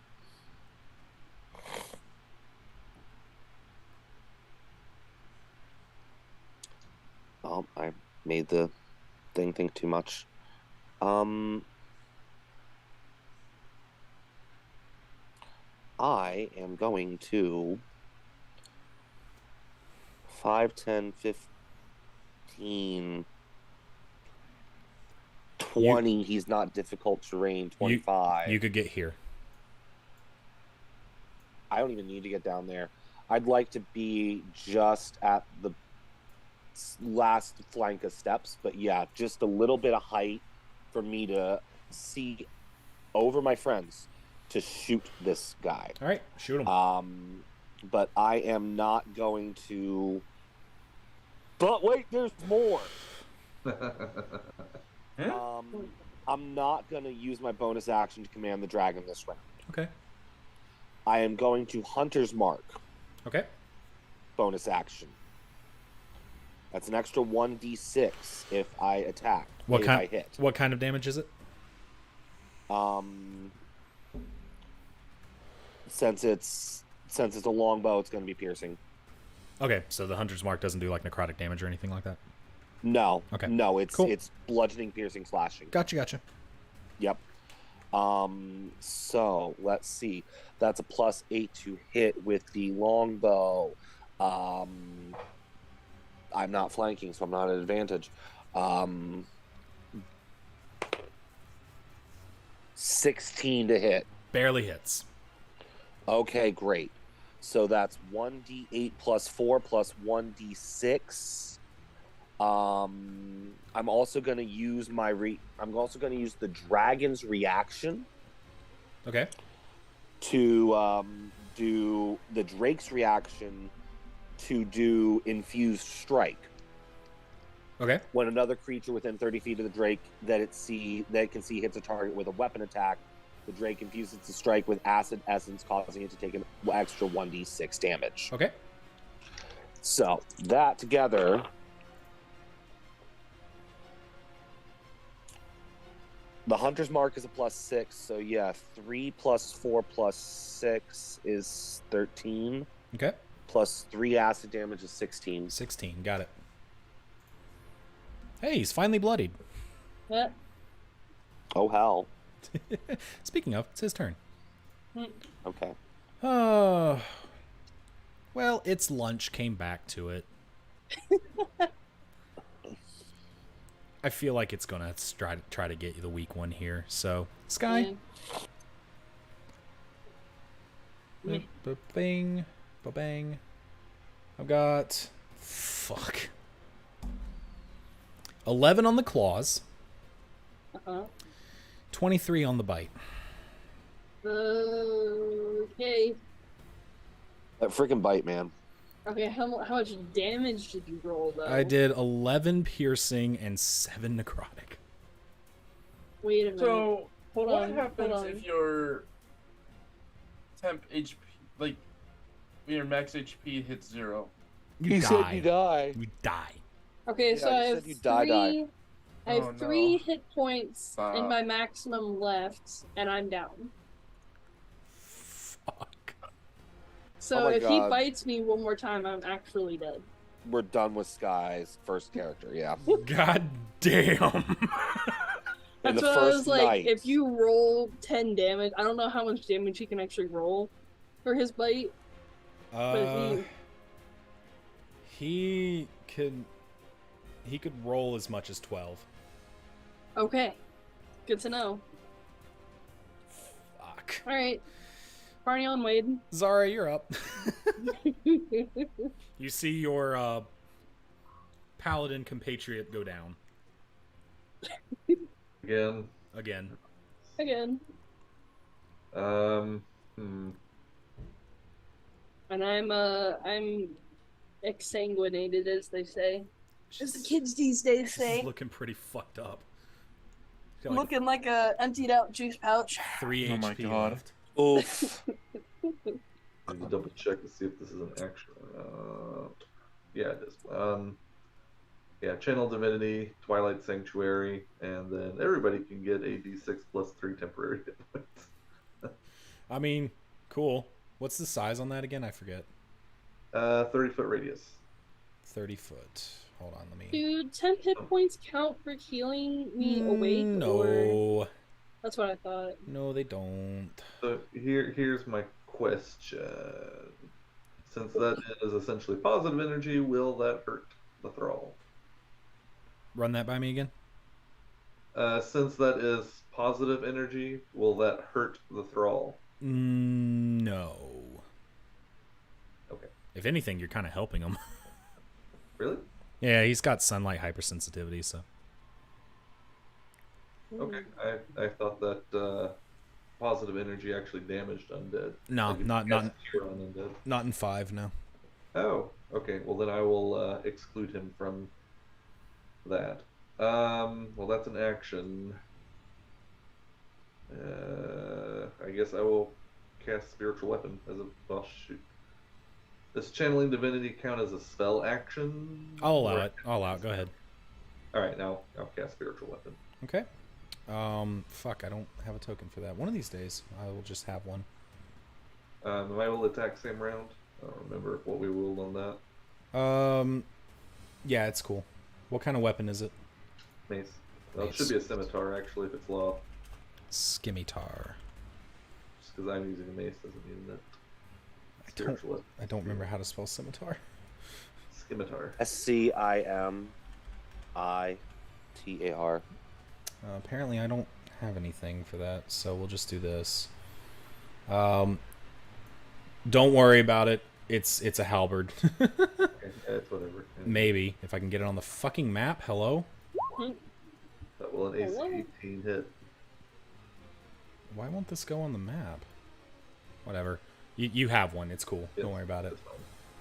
Oh, I made the thing think too much. I am going to 5, 10, 15, 20. He's not difficult terrain. 25. You could get here. I don't even need to get down there. I'd like to be just at the last flank of steps, but yeah, just a little bit of height for me to see over my friends to shoot this guy. All right, shoot him. But I am not going to. But wait, there's more. I'm not going to use my bonus action to command the dragon this round. Okay. I am going to Hunter's Mark. Okay. Bonus action. That's an extra 1d6 if I attack. What if kind? I hit. What kind of damage is it? Since it's a longbow, it's going to be piercing. Okay, so the Hunter's Mark doesn't do like necrotic damage or anything like that. No. Okay. No, it's Cool. it's bludgeoning, piercing, slashing. Gotcha. Yep. So let's see. That's a +8 to hit with the longbow. I'm not flanking, so I'm not at advantage. 16 to hit. Barely hits. Okay, great. So that's 1d8 plus 4 plus 1d6. I'm also going to use the dragon's reaction Okay. to do the drake's reaction to do infused strike. Okay. When another creature within 30 feet of the drake that it can see hits a target with a weapon attack, the drake infuses the strike with acid essence, causing it to take an extra 1d6 damage. Okay. So that together, the Hunter's Mark is a +6. So yeah, 3 plus 4 plus 6 is 13. Okay. Plus 3 acid damage is 16. 16. Got it. Hey, he's finally bloodied. Yep. Oh hell. Speaking of, it's his turn. Okay. Well, it's lunch. Came back to it. I feel like it's gonna try to get you the weak one here. So, Sky. Yeah. Bing, bang. I've got 11 on the claws. 23 on the bite. Okay. That freaking bite, man. Okay, how much damage did you roll, though? I did 11 piercing and 7 necrotic. Wait a minute. So, Hold what on, happens hold on. if your temp HP, like, your max HP hits 0? You die. you die. You die. Okay, Yeah, so you I said have you three. die. I have Oh, no. 3 hit points Fuck. and my maximum left, and I'm down. Fuck. So Oh my if he God. bites me one more time, I'm actually dead. we're done with Sky's first character. Yeah. God damn. That's the what I first was like. night. If you roll 10 damage, I don't know how much damage he can actually roll for his bite. But he could roll as much as 12. okay, good to know. Fuck. All right, party on, Wade. Zara, you're up. You see your paladin compatriot go down Again. Again. And I'm exsanguinated, as they say. As the kids these days say. She's looking pretty fucked up. Got Looking like a emptied out juice pouch. 3 Oh my HP God. left. Oof. I need to double check to see if this is an action. Yeah, it is. Yeah, Channel Divinity, Twilight Sanctuary, and then everybody can get a D6 plus 3 temporary hit points. I mean, cool. What's the size on that again? I forget. 30-foot radius. 30 foot. Hold on, let me. Do 10 hit points count for healing me awake? No. Or... That's what I thought. No, they don't. So here's my question. Since that is essentially positive energy, will that hurt the thrall? Run that by me again. Since that is positive energy, will that hurt the thrall? No. Okay. If anything, you're kind of helping him. Really? Yeah, he's got sunlight hypersensitivity, so. Okay. I thought that positive energy actually damaged undead. No, Like, not cast cure on undead. not in 5, no. Oh, okay. Well, then I will exclude him from that. Well, that's an action. I guess I will cast Spiritual Weapon as a... Well, shoot. Does Channeling Divinity count as a spell action? I'll allow it. I'll allow it. Go ahead. Alright, now I'll cast Spiritual Weapon. Okay. Fuck, I don't have a token for that. One of these days, I will just have one. Am I able to attack same round? I don't remember what we ruled on that. Yeah, it's cool. What kind of weapon is it? Mace. Well, it should be a scimitar, actually, if it's law. Scimitar. Just because I'm using a mace doesn't mean that. Spiritual Weapon. I don't remember how to spell scimitar. Scimitar. SCIMITAR. Apparently, I don't have anything for that, so we'll just do this. Don't worry about it. It's a halberd. Okay, yeah, it's whatever. Yeah. Maybe if I can get it on the fucking map. Hello. That will an AC 18 hit. Why won't this go on the map? Whatever. You have one. It's cool. Yes, Don't worry about it. that's fine.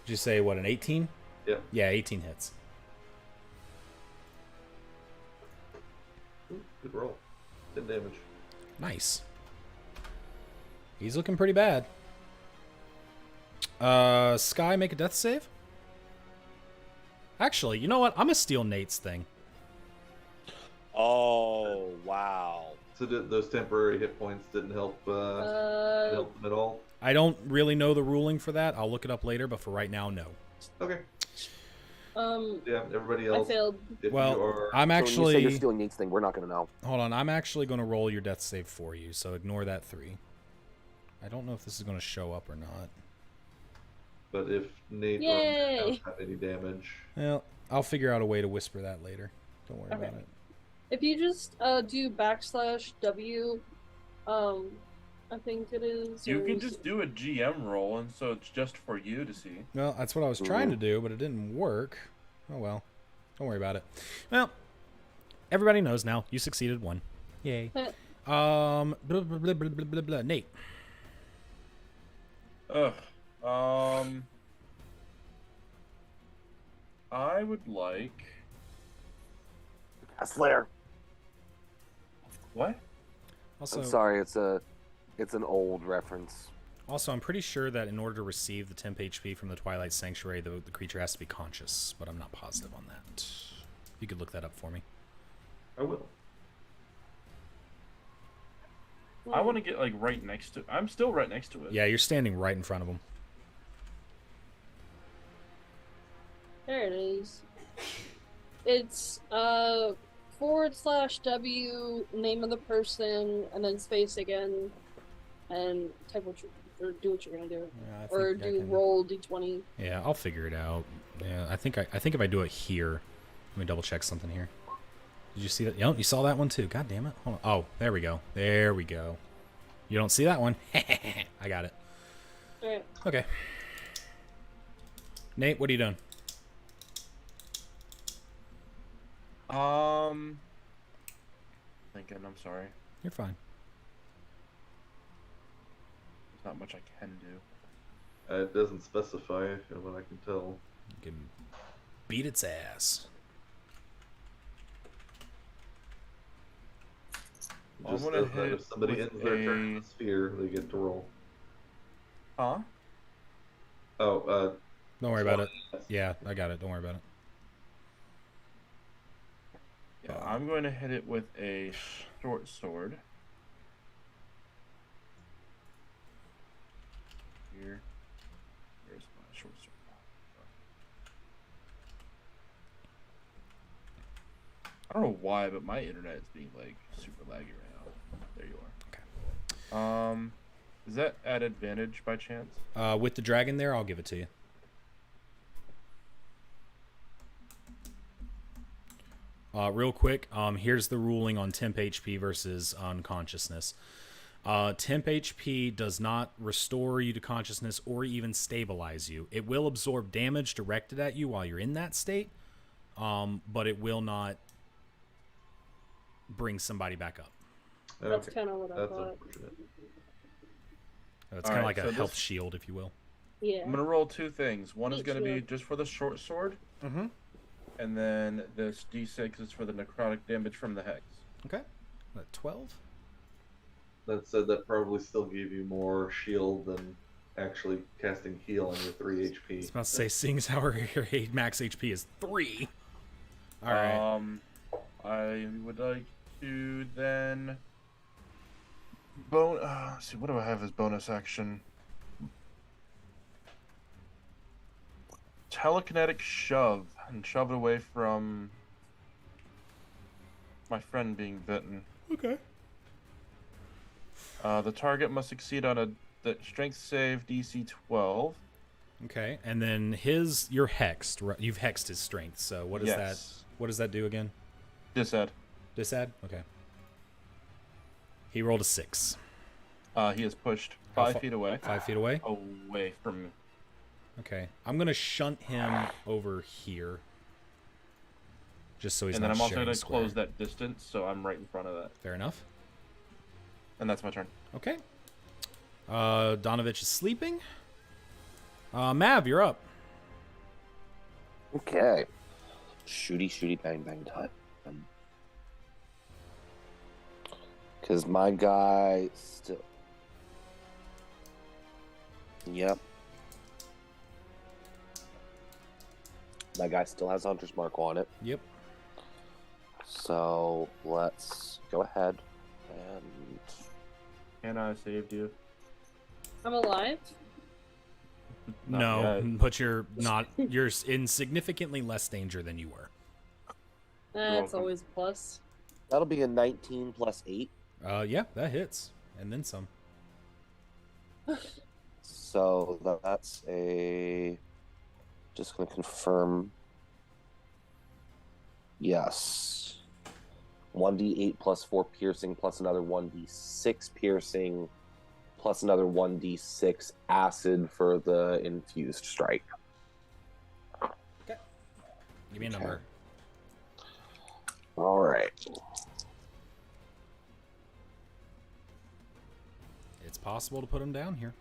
Did you say what, an 18? Yeah. Yeah, 18 hits. Ooh, good roll. 10 damage. Nice. He's looking pretty bad. Sky, make a death save. Actually, you know what? I'm gonna steal Nate's thing. Oh, wow. So those temporary hit points didn't help, didn't help them at all? I don't really know the ruling for that. I'll look it up later, but for right now, no. Okay. Yeah, everybody I else. failed. If Well, you are... I'm So when you say actually... you're stealing Nate's thing, we're not going to know. Hold on, I'm actually going to roll your death save for you, so ignore that 3. I don't know if this is going to show up or not. But if Nate Yay! don't have any damage... Well, I'll figure out a way to whisper that later. Don't worry Okay. about it. If you just do /W, I think it is. You or can is just it- do a GM roll, and so it's just for you to see. Well, that's what I was trying to do, but it didn't work. Oh well. Don't worry about it. Well, everybody knows now. You succeeded 1. Yay. Blah, blah, blah, blah, blah, blah, blah. Nate. Ugh. I would like... Slayer. What? Also, I'm sorry, it's an old reference. Also, I'm pretty sure that in order to receive the temp HP from the Twilight Sanctuary, the creature has to be conscious, but I'm not positive on that. You could look that up for me. I will. I want to get, like, right next to... I'm still right next to it. Yeah, you're standing right in front of him. There it is. It's /W, name of the person, and then space again, and type what you or do what you're gonna do, Yeah, I or think I do can- roll d20. Yeah, I'll figure it out. Yeah, I think if I do it here, let me double check something here. Did you see that? Yep, you saw that one too. God damn it. Hold on. Oh, there we go. There we go. You don't see that one? I got it. All right. Okay. Nate, what are you doing? Thinking. I'm sorry. You're fine. There's not much I can do. It doesn't specify, from what I can tell. You can beat its ass. I'm Just gonna says that hit if somebody with ends their turn in a- the sphere, they get to roll. Huh? Oh, Don't worry about it. Yeah, I got it. Don't worry about it. Yeah, I'm going to hit it with a short sword. Here. Where's my short sword? I don't know why, but my internet is being like super laggy right now. There you are. Okay. Is that at advantage by chance? With the dragon there, I'll give it to you. Real quick, here's the ruling on temp HP versus unconsciousness. Temp HP does not restore you to consciousness or even stabilize you. It will absorb damage directed at you while you're in that state, but it will not bring somebody back up. That's kind of what I that's thought. unfortunate. It's kind of Alright, like a so health this- shield, if you will. Yeah. I'm gonna roll two things. One is Me gonna be too. just for the short sword, Mm-hmm. and then this D6 is for the necrotic damage from the hex. Okay. 12? That said, that probably still gave you more shield than actually casting heal on your 3 HP. I was about to say, seeing as how her max HP is 3. All right. I would like to then let's see, what do I have as bonus action? Telekinetic shove and shove it away from my friend being bitten. Okay. The target must succeed on the strength save DC 12. Okay, and then you're hexed. Right? You've hexed his strength. So what is that? Yes. What does that do again? Disad. Disad? Okay. He rolled a 6. He is pushed How 5 feet away. 5 feet away? Away from me. Okay. I'm going to shunt him over here. Just so he's And not then I'm also sharing going to square. close that distance, so I'm right in front of that. Fair enough. And that's my turn. Okay. Donovich is sleeping. Mav, you're up. Okay. Shooty, bang, bang time. Because my guy still. Yep. My guy still has Hunter's Mark on it. Yep. So let's go ahead and. And I saved you. I'm alive. Not No, yet. but you're not. You're in significantly less danger than you were. That's welcome. always a plus. That'll be a 19 plus 8. Yeah, that hits, and then some. So that's a. Just going to confirm. Yes. 1d8 plus 4 piercing plus another 1d6 piercing plus another 1d6 acid for the infused strike. Give me a Okay. number. All right. It's possible to put him down here.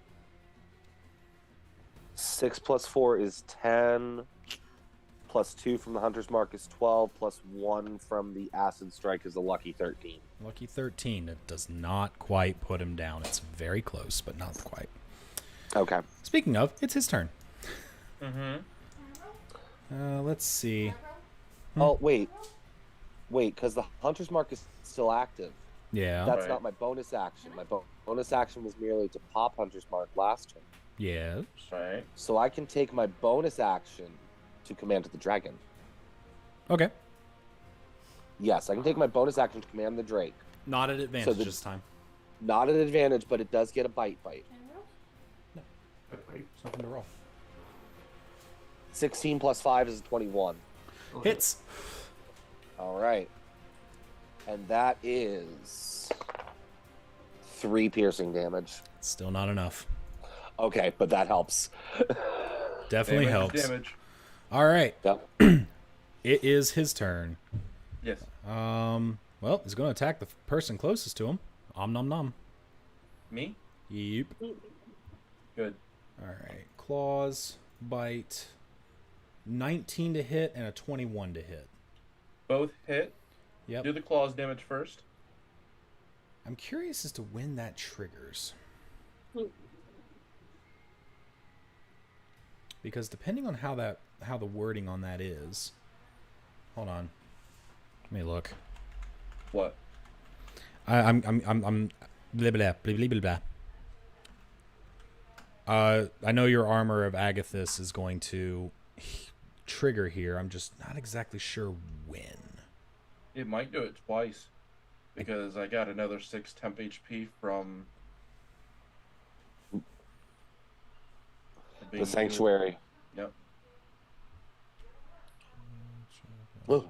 6 plus 4 is 10. Plus 2 from the Hunter's Mark is 12. Plus 1 from the acid strike is a lucky 13. Lucky 13. It does not quite put him down. It's very close, but not quite. Okay. Speaking of, it's his turn. Mm-hmm. Let's see. Oh, wait, because the Hunter's Mark is still active. Yeah. That's Right. not my bonus action. My bonus action was merely to pop Hunter's Mark last turn. Yes. Right. So I can take my bonus action to command the dragon. Okay. Yes, I can take my bonus action to command the Drake. Not at advantage this time. Not an advantage, but it does get a bite. No. There's nothing to roll. 16 plus 5 is 21. Hits. All right. And that is 3 piercing damage. Still not enough. Okay, but that helps. Definitely helps. Damage. All right. Yep. It is his turn. Yes. Well, he's going to attack the person closest to him. Om nom nom. Me? Yep. Good. All right. Claws, bite. 19 to hit and a 21 to hit. Both hit. Yep. Do the claws damage first. I'm curious as to when that triggers. Because depending on how the wording on that is. Hold on. Let me look. What? I'm blah blah blah blah blah. I know your Armor of Agathis is going to trigger here. I'm just not exactly sure when. It might do it twice. Because I got another 6 temp HP from The sanctuary. Yep. Oh.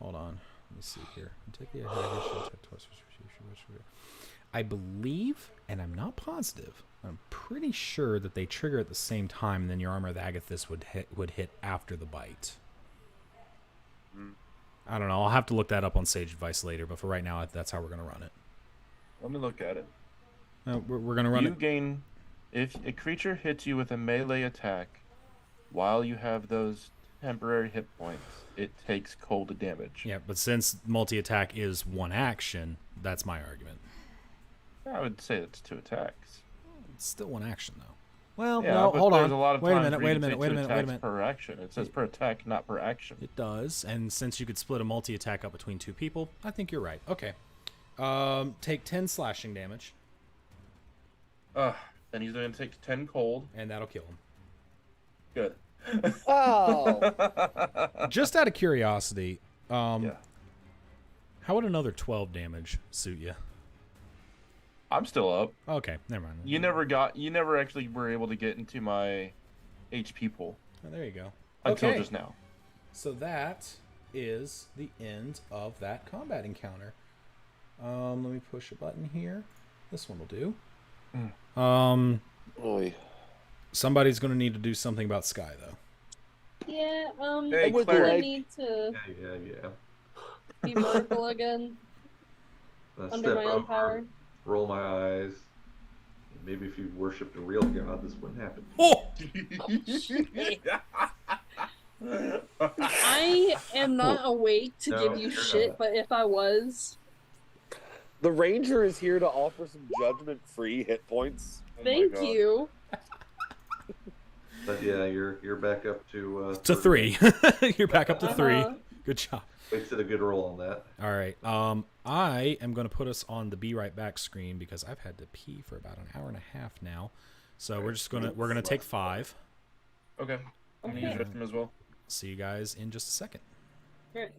Hold on. Let me see here. Take the attack twice. I believe, and I'm not positive, I'm pretty sure that they trigger at the same time, and then your Armor of Agathis would hit after the bite. I don't know. I'll have to look that up on Sage Advice later, but for right now, that's how we're going to run it. Let me look at it. We're going to run it. You gain... If a creature hits you with a melee attack while you have those temporary hit points, it takes cold damage. Yeah, but since multi-attack is one action, that's my argument. I would say it's 2 attacks. It's still one action, though. Well, Yeah, no, but hold there's on. a lot of Wait a times minute, where wait you a minute, say wait a 2 minute, wait a attacks minute. per action. It says per attack, not per action. It does, and since you could split a multi-attack up between 2 people, I think you're right. Okay. Take 10 slashing damage. Then he's going to take 10 cold. And that'll kill him. Good. Oh. Just out of curiosity, Yeah. how would another 12 damage suit you? I'm still up. Okay, never mind. You never actually were able to get into my HP pool Oh, there you go. until Okay. just now. So that is the end of that combat encounter. Let me push a button here. This one will do. Oy. Somebody's going to need to do something about Sky, though. Yeah, Hey, I would Claire. need to Yeah. be mindful again under Step my own over, power. roll my eyes. Maybe if you worshipped a real god, this wouldn't happen. Oh! I am not awake to No, give you you're shit, not. but if I was, The ranger is here to offer some judgment-free hit points. Oh my thank God. you. But yeah, you're back up to To 3. You're back up to 3. Uh-huh. Good job. Wasted a good roll on that. All right. I am going to put us on the Be Right Back screen because I've had to pee for about an hour and a half now. So we're going to take 5. Okay. I'm going to use restroom as well. See you guys in just a second. Right.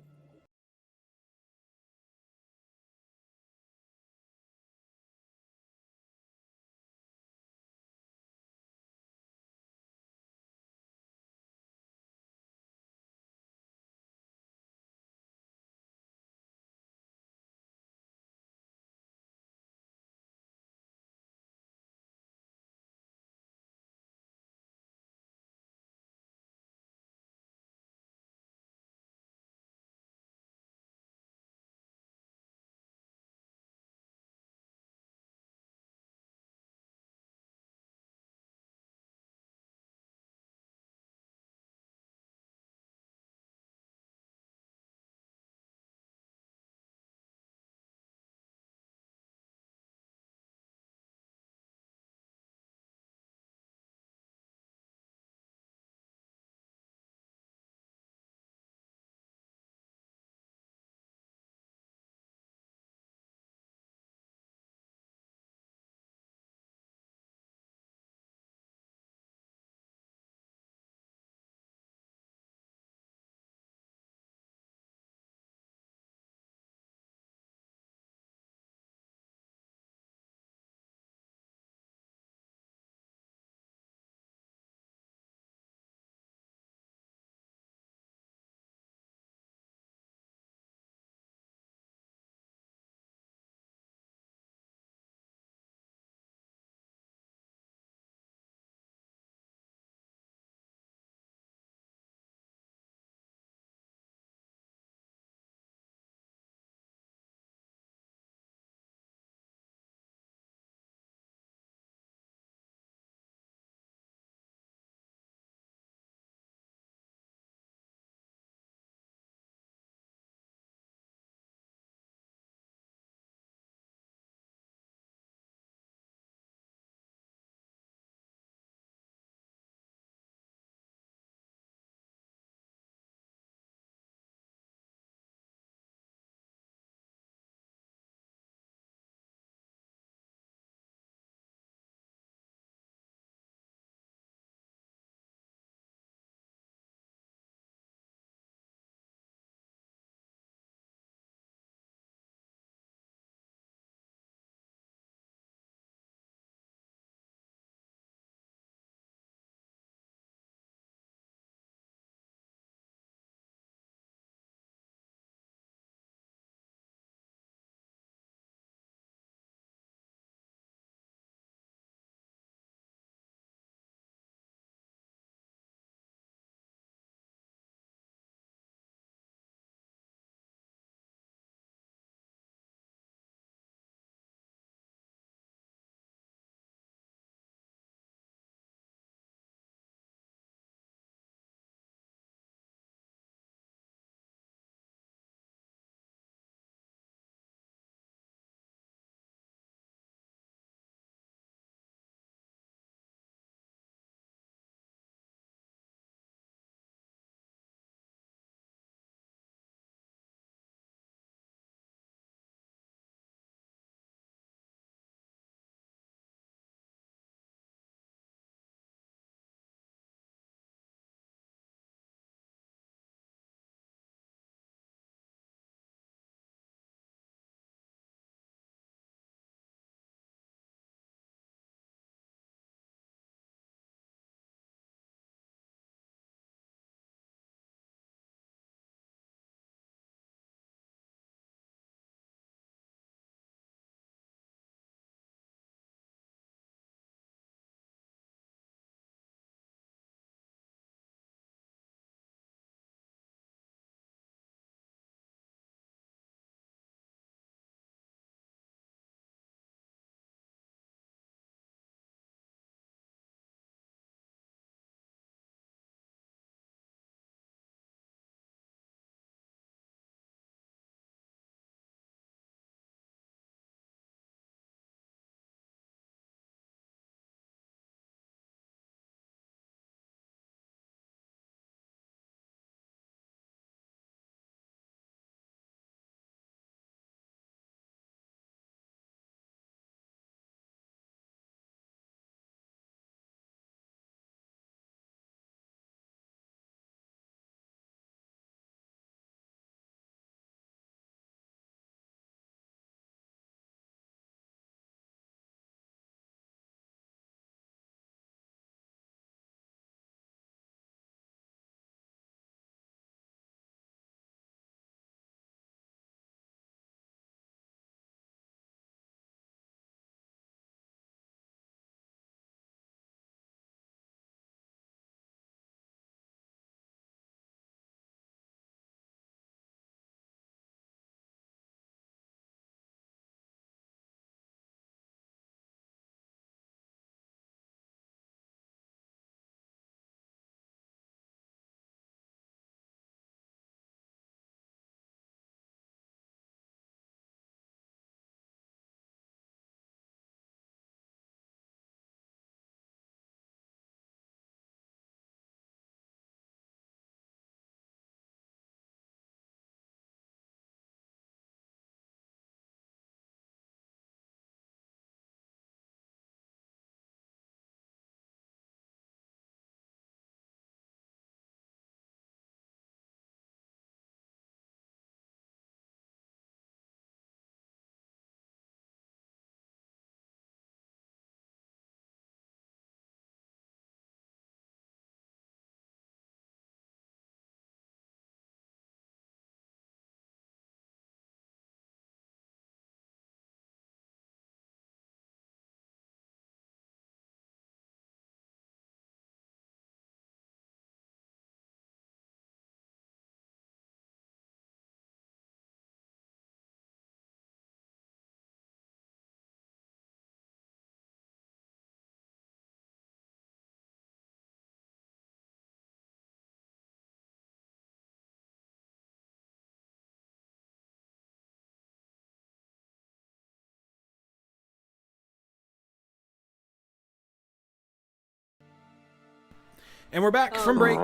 And we're back from break.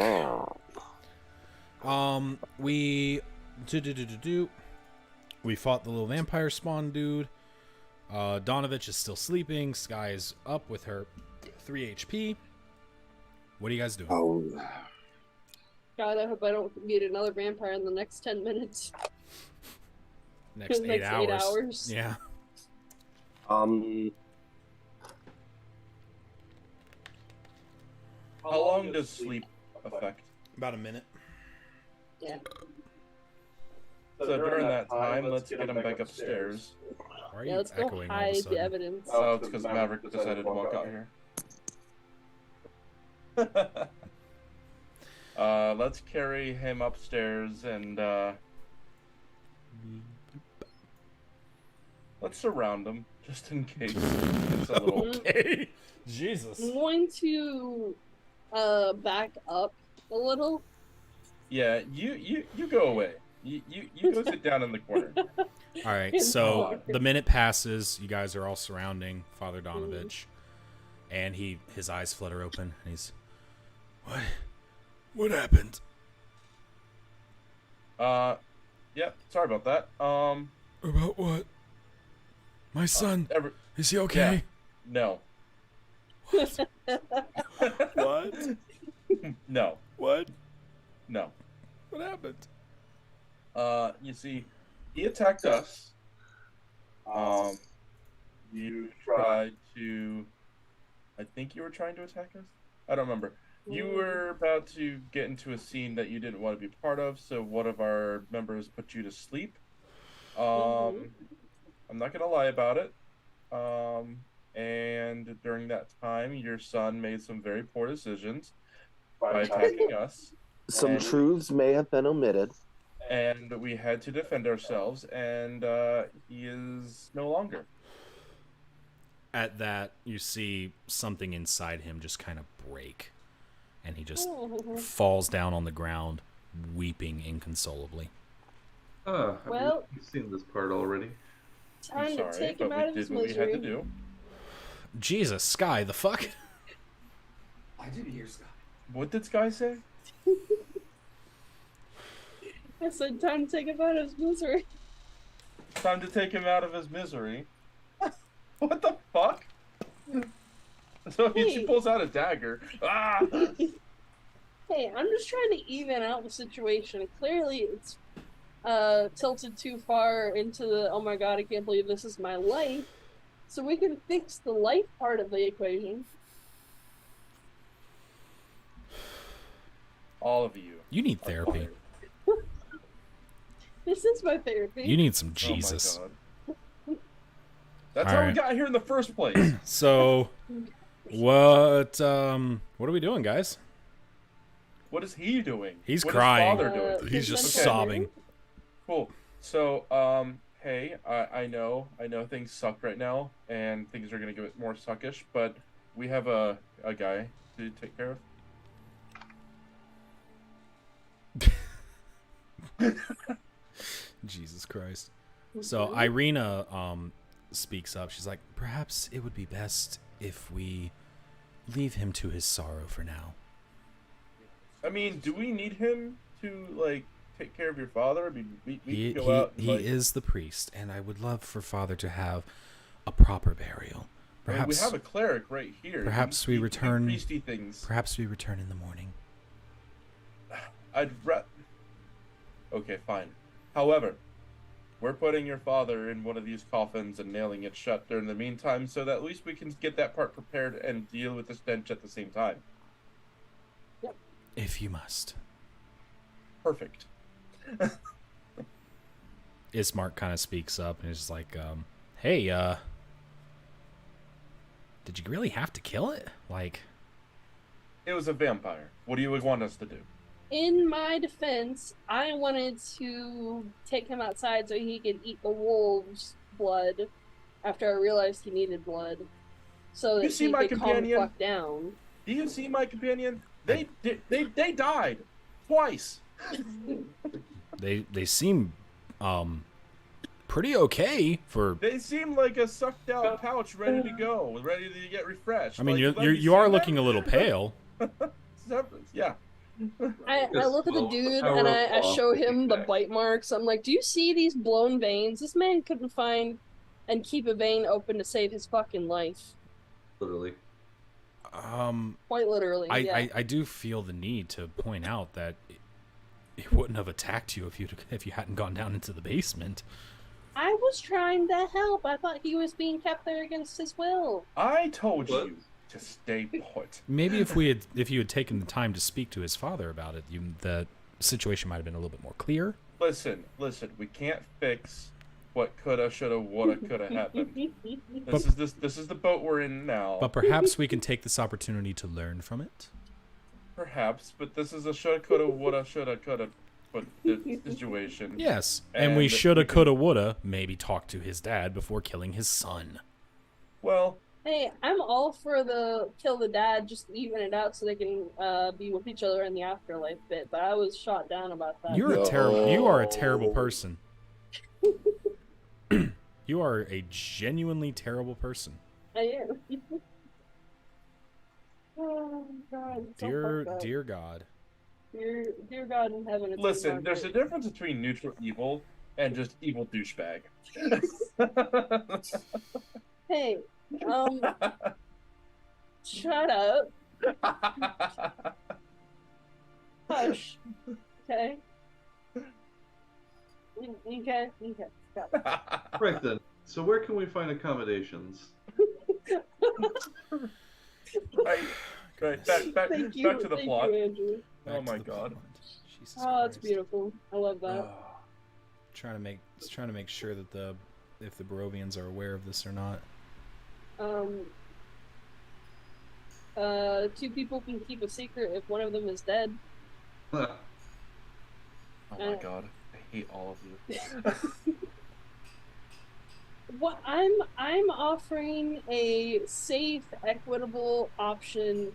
Oh. We fought the little vampire spawn dude. Donovich is still sleeping. Sky is up with her 3 HP. What are you guys doing? Oh. God, I hope I don't meet another vampire in the next 10 minutes. Next 8 hours. 8 hours. Yeah. How long does sleep affect? About a minute. Yeah. So during that time, let's get him back upstairs. Why are Yeah, you let's go echoing all of a hide the sudden? evidence. Oh, it's because Maverick decided to walk out here. Let's carry him upstairs and let's surround him just in case it's a little. Okay. Jesus. I'm going to back up a little. Yeah, you go away. You go sit down in the corner. All right, so the minute passes. You guys are all surrounding Father Donovich, and his eyes flutter open, and he's, what happened? Yeah, sorry about that. About what? My son, is he Yeah, okay? no, What? no, What? no. What happened? You see, he attacked us. You tried to. I think you were trying to attack us. I don't remember. You were about to get into a scene that you didn't want to be part of, so one of our members put you to sleep. I'm not gonna lie about it. And during that time, your son made some very poor decisions by attacking us, Some truths may have been omitted. and we had to defend ourselves, and he is no longer. At that, you see something inside him just kind of break, and he just falls down on the ground, weeping inconsolably. Well- you've seen this part already. I'm Time sorry, to take but him out we of his did what we had to misery. do. Jesus, Sky, the fuck? I didn't hear Scott. What did Sky say? I said time to take him out of his misery. Time to take him out of his misery. What the fuck? So she Hey. pulls out a dagger. Ah! Hey, I'm just trying to even out the situation. Clearly, it's tilted too far into the, oh my god, I can't believe this is my life. So we can fix the life part of the equation. All of you. You need are therapy. fired. This is my therapy. You need some Oh my Jesus. God. That's All how right. we got here in the first place. So, what are we doing, guys? What is he doing? He's What crying. Is father doing? He's just Okay. sobbing. Cool. So, hey, I know things suck right now, and things are gonna get more suckish, but we have a guy to take care of. Jesus Christ. So Irina speaks up. She's like, perhaps it would be best if we leave him to his sorrow for now. I mean, do we need him to like take care of your father? I mean, we He, can go out. And, he like, is the priest, and I would love for Father to have a proper burial. I mean, Perhaps we have a cleric right here. perhaps we He can do return- priesty things. perhaps we return in the morning. Okay, fine. However, we're putting your father in one of these coffins and nailing it shut during the meantime, so that at least we can get that part prepared and deal with the stench at the same time. If you must. Perfect. Ismark kind of speaks up and is like, hey, did you really have to kill it? Like, It was a vampire. What do you want us to do? In my defense, I wanted to take him outside so he could eat the wolves' blood after I realized he needed blood. So that You see he my could calm the companion? fuck down. Do you see my companion? They died twice. they seem pretty okay for. They seem like a sucked out pouch ready to go, ready to get refreshed. I mean, Like, you have are seen looking that? a little pale. happens. Yeah. I look at the Well, the dude power and of I law show taking him the back. bite marks. I'm like, do you see these blown veins? This man couldn't find and keep a vein open to save his fucking life. Literally. Quite literally, yeah. I do feel the need to point out that it wouldn't have attacked you if you hadn't gone down into the basement. I was trying to help. I thought he was being kept there against his will. I told What? you to stay put. Maybe if you had taken the time to speak to his father about it, the situation might have been a little bit more clear. Listen. We can't fix what coulda, shoulda, woulda, coulda happened. This is the boat we're in now. But perhaps we can take this opportunity to learn from it. Perhaps, but this is a shoulda, coulda, woulda, shoulda, coulda, but the situation. Yes, and we And shoulda, we can- coulda, woulda maybe talk to his dad before killing his son. Well, Hey, I'm all for the kill the dad, just even it out so they can be with each other in the afterlife bit. But I was shot down about that. You are a terrible person. You are a genuinely terrible person. I am. Oh God, it's so fucked up. Dear God. Dear God in heaven. It's listen, Margaret. there's a difference between neutral evil and just evil douchebag. Hey, shut up. Hush. Okay. Okay. Stop. Right then. So where can we find accommodations? Right. Back Thank you. to the Thank plot. you, Andrew. Back Oh to my the God. point. Jesus Oh, it's Christ. beautiful. I love that. Trying to make sure that if the Barovians are aware of this or not. Two people can keep a secret if one of them is dead. Oh my God. I hate all of you. What I'm offering a safe, equitable option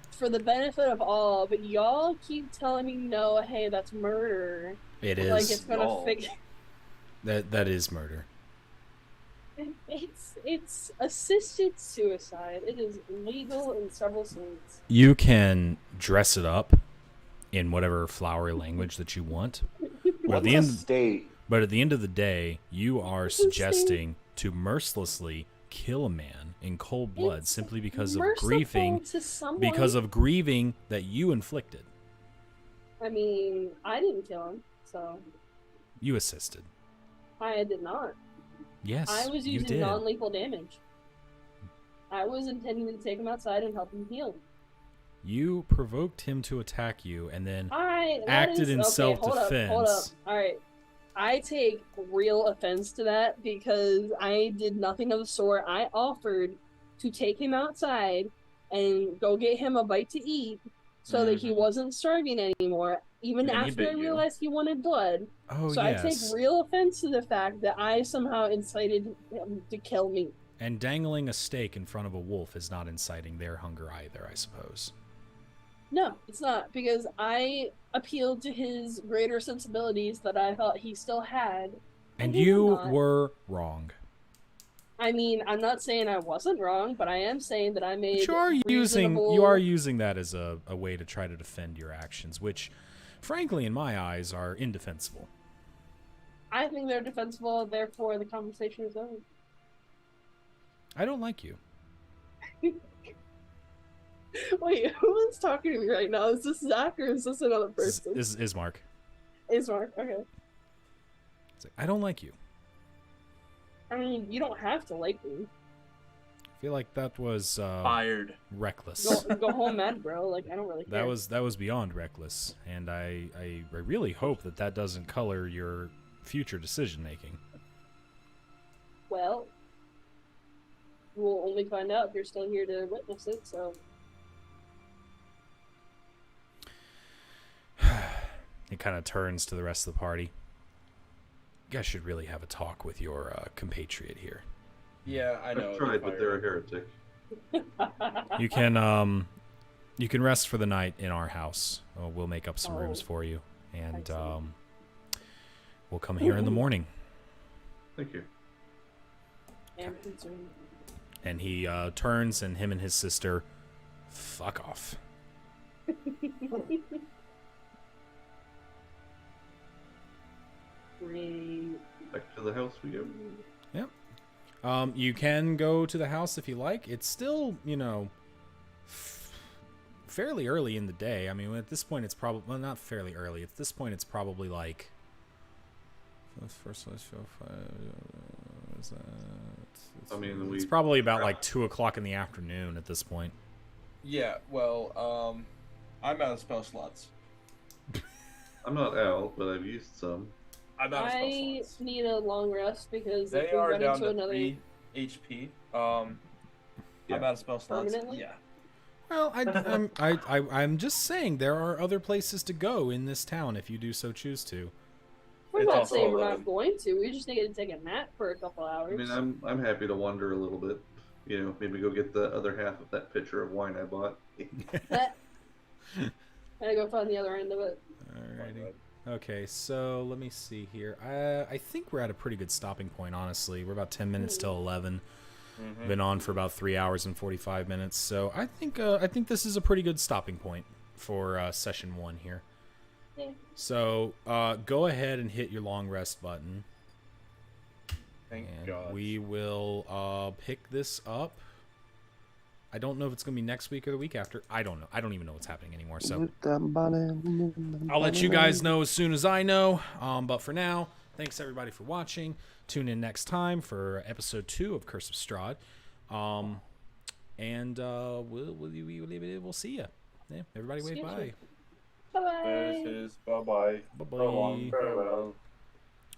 for the benefit of all, but y'all keep telling me no. Hey, that's murder. It is. Like it's gonna y'all. fix. That is murder. It's assisted suicide. It is legal in several states. You can dress it up in whatever flowery language that you want. But at the end, state? but at the end of the day, you are What's the suggesting to mercilessly kill a man in cold blood It's simply because of merciful grieving, to someone. because of grieving that you inflicted. I mean, I didn't kill him, so You assisted. I did not. Yes, I was you using did. non-lethal damage. I was intending to take him outside and help him heal. You provoked him to attack you, and then I acted in Hold up. self-defense. All right. I take real offense to that because I did nothing of the sort. I offered to take him outside and go get him a bite to eat so that he wasn't starving anymore, even And he after I bit you. realized he wanted blood. Oh So yes, I take real offense to the fact that I somehow incited him to kill me. and dangling a steak in front of a wolf is not inciting their hunger either, I suppose. No, it's not, because I appealed to his greater sensibilities that I thought he still had. And he did you not. were wrong. I mean, I'm not saying I wasn't wrong, but I am saying that I made But you are reasonable... using that as a way to try to defend your actions, which, frankly, in my eyes, are indefensible. I think they're defensible, therefore the conversation is over. I don't like you. Wait, who is talking to me right now? Is this Zach or is this another person? Is Mark? It's Mark, okay. It's like, I don't like you. I mean, you don't have to like me. I feel like that was Fired. reckless. Go home mad, bro. Like, I don't really care. That was beyond reckless, and I really hope that doesn't color your future decision making. Well, we'll only find out if you're still here to witness it, so... He kind of turns to the rest of the party. You guys should really have a talk with your compatriot here. Yeah, I know. I've tried, but they're a heretic. You can rest for the night in our house. We'll make up some rooms for you, and Excellent. we'll come here in the morning. Thank you. I'm concerned. And he turns, and him and his sister fuck off. Great. Back to the house we go. Yep. You can go to the house if you like. It's still, you know, fairly early in the day. I mean, at this point, it's probably, well, not fairly early. At this point, it's probably like, first let's show 5. Is that? I mean, It's probably about like 2 o'clock in the afternoon at this point. Yeah, well, I'm out of spell slots. I'm not out, but I've used some. I'm out of spell I slots. need a long rest because They if we are run down into to another 3 HP. Yeah. I'm out of spell slots. Permanently? Yeah. Well, I'm just saying there are other places to go in this town if you do so choose to. we're It's not also saying we're 11. not going to. We just need to take a nap for a couple hours. I mean, I'm happy to wander a little bit. You know, maybe go get the other half of that pitcher of wine I bought. Gotta go find the other end of it. Alrighty. Okay, so let me see here. I think we're at a pretty good stopping point, honestly. We're about 10 minutes till 11. Mm-hmm. Been on for about 3 hours and 45 minutes, so I think this is a pretty good stopping point for session 1 here. Yeah. So go ahead and hit your long rest button, Thank and God. we will pick this up. I don't know if it's gonna be next week or the week after. I don't know. I don't even know what's happening anymore. So I'll let you guys know as soon as I know. But for now, thanks everybody for watching. Tune in next time for episode 2 of Curse of Strahd. And we'll see you. Yeah, everybody wave See you bye. Bye bye. This is bye-bye. Bye-bye. So long, farewell.